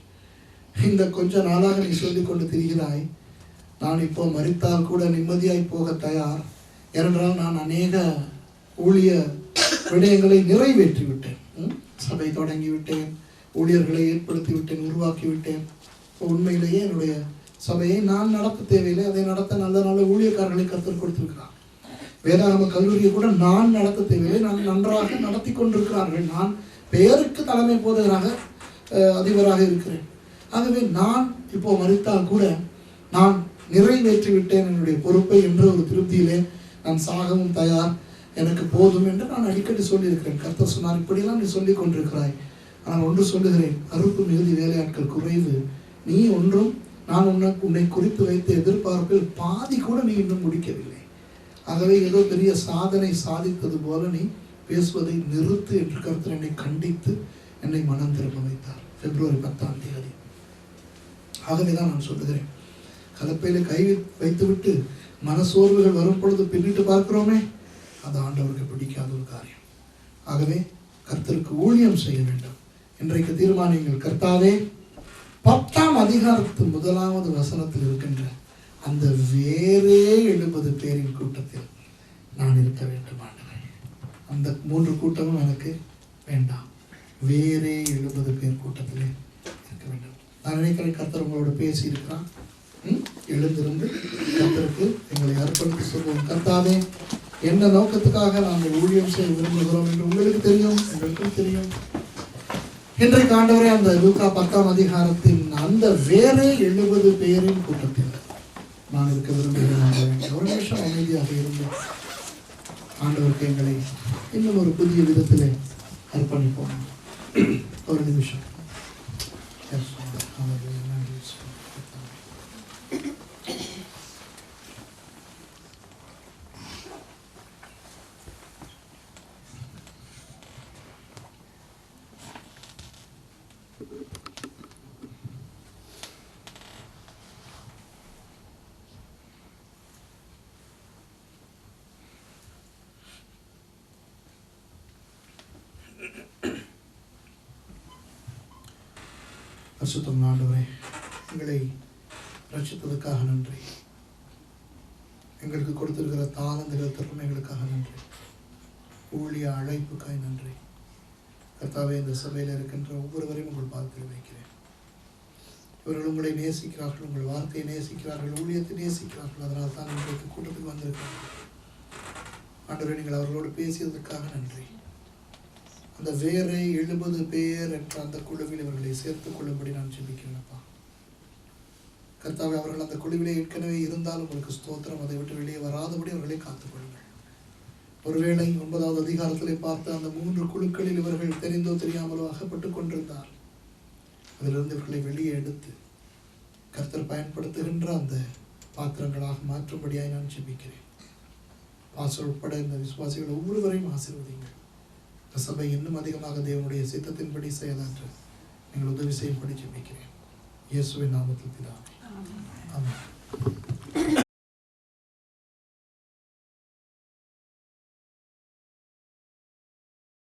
இந்த கொஞ்ச நாளாக நீ சொல்லிக் கொண்டு திரிகிறாய், நான் இப்போ மரித்தால் கூட நிம்மதியாய் போக தயார். ஏனென்றால் நான் அநேக ஊழிய விடயங்களை நிறைவேற்றி விட்டேன். சபை தொடங்கி விட்டேன், ஊழியர்களை ஏற்படுத்தி விட்டேன், உருவாக்கி விட்டேன். உண்மையிலேயே என்னுடைய சபையை நான் நடத்த தேவையில்லை, அதை நடத்த நல்ல நல்ல ஊழியக்காரர்களை கற்றுக் கொடுத்திருக்கிறார். வேதாகம கல்லூரியை கூட நான் நடத்த தேவையில்லை, நான் நன்றாக நடத்தி கொண்டிருக்கிறார்கள். நான் பெயருக்கு தலைமை போதகராக அதிபராக இருக்கிறேன். ஆகவே நான் இப்போ மரித்தால் கூட நான் நிறைவேற்றி விட்டேன் என்னுடைய பொறுப்பை என்ற ஒரு திருப்தியிலே நான் சாகவும் தயார், எனக்கு போதும் என்று நான் அடிக்கடி சொல்லியிருக்கிறேன். கர்த்தர் சொன்னார், இப்படியெல்லாம் நீ சொல்லிக் கொண்டிருக்கிறாய், ஆனால் ஒன்று சொல்லுகிறேன், அறுப்பு மிகுதி வேலையாட்கள் குறைவு. நீ ஒன்றும் நான் உன்னை குறித்து வைத்த எதிர்பார்ப்பில் பாதி கூட நீ இன்னும் முடிக்கவில்லை. ஆகவே ஏதோ பெரிய சாதனை சாதித்தது போல நீ பேசுவதை நிறுத்து என்று கர்த்தர் என்னை கண்டித்து என்னை மனம் திரும்ப வைத்தார். பிப்ரவரி 10ஆம் தேதி. ஆகவேதான் நான் சொல்லுகிறேன், கலப்பையில கை வைத்துவிட்டு மனசோர்வுகள் வரும் பொழுது பின்னிட்டு பார்க்கிறோமே, அது ஆண்டவருக்கு பிடிக்காத ஒரு காரியம். ஆகவே கர்த்தருக்கு ஊழியம் செய்ய வேண்டும். இன்றைக்கு தீர்மானியுங்கள், கர்த்தாவே 10ஆம் அதிகாரத்து 1வது வசனத்தில் இருக்கின்ற அந்த வேறே 70 பேரின் கூட்டத்தில் நான் இருக்க வேண்டும் ஆண்டவரே. அந்த 3 கூட்டமும் எனக்கு வேண்டாம், வேறே 70 பேர் கூட்டத்திலே இருக்க வேண்டும். நான் நினைக்கிறேன் கர்த்தர் உங்களோட பேசி இருக்கிறான். எழுந்திருந்து கர்த்தருக்கு எங்களை அர்ப்பணித்து சொல்வோம். கர்த்தாவே, என்ன நோக்கத்துக்காக நாங்கள் ஊழியம் செய்ய விரும்புகிறோம் என்று உங்களுக்கு தெரியும், எங்களுக்கும் தெரியும். இன்றைக்கு ஆண்டவரே, அந்த லூக்கா 10ஆம் அதிகாரத்தின் அந்த வேறே 70 பேரின் கூட்டத்தில் நான் இருக்க விரும்புகிறேன். ஒரு நிமிஷம் அமைதியாக இருந்து ஆண்டவருக்கு எங்களை இன்னும் ஒரு புதிய விதத்திலே அர்ப்பணிப்போம். ஒரு நிமிஷம். பரிசுத்தம் ஆண்டவரே, எங்களை ரட்சித்ததுக்காக நன்றி. எங்களுக்கு கொடுத்திருக்கிற தாளந்துகள் திறமைகளுக்காக நன்றி. ஊழிய அழைப்புக்காய் நன்றி. கர்த்தாவே, இந்த சபையில் இருக்கின்ற ஒவ்வொருவரையும் உங்கள் பாதத்தில் வைக்கிறேன். இவர்கள் உங்களை நேசிக்கிறார்கள், உங்கள் வார்த்தையை நேசிக்கிறார்கள், ஊழியத்தை நேசிக்கிறார்கள். அதனால் தான் உங்களுக்கு கூட்டத்துக்கு வந்திருக்கிறார்கள். ஆண்டவரே, நீங்கள் அவர்களோடு பேசியதற்காக நன்றி. அந்த வேரை 70 பேர் என்ற அந்த குழுவில் இவர்களை சேர்த்துக் கொள்ளும்படி நான் ஜெபிக்கிறேன்ப்பா. கர்த்தாவே, அவர்கள் அந்த குழுவிலே ஏற்கனவே இருந்தால் உங்களுக்கு ஸ்தோத்திரம். அதை விட்டு வெளியே வராதபடி அவர்களை காத்துக்கொள்ளுங்கள். ஒருவேளை 9வது அதிகாரத்திலே பார்த்த அந்த 3 குழுக்களில் இவர்கள் தெரிந்தோ தெரியாமலோ அகப்பட்டுக் கொண்டிருந்தார். அதிலிருந்து இவர்களை வெளியே எடுத்து கர்த்தர் பயன்படுத்துகின்ற அந்த பாத்திரங்களாக மாற்றும்படியாய் நான் ஜெபிக்கிறேன். பாஸ்டர் உட்பட இந்த விசுவாசிகள் ஒவ்வொருவரையும் ஆசீர்வதிங்கள். சபை இன்னும் அதிகமாக தேவனுடைய சித்தத்தின்படி செயலாற்ற நீங்கள் உதவி செய்யும்படி ஜெபிக்கிறேன். இயேசுவின் நாமத்தில் பிதாவே, ஆமென்.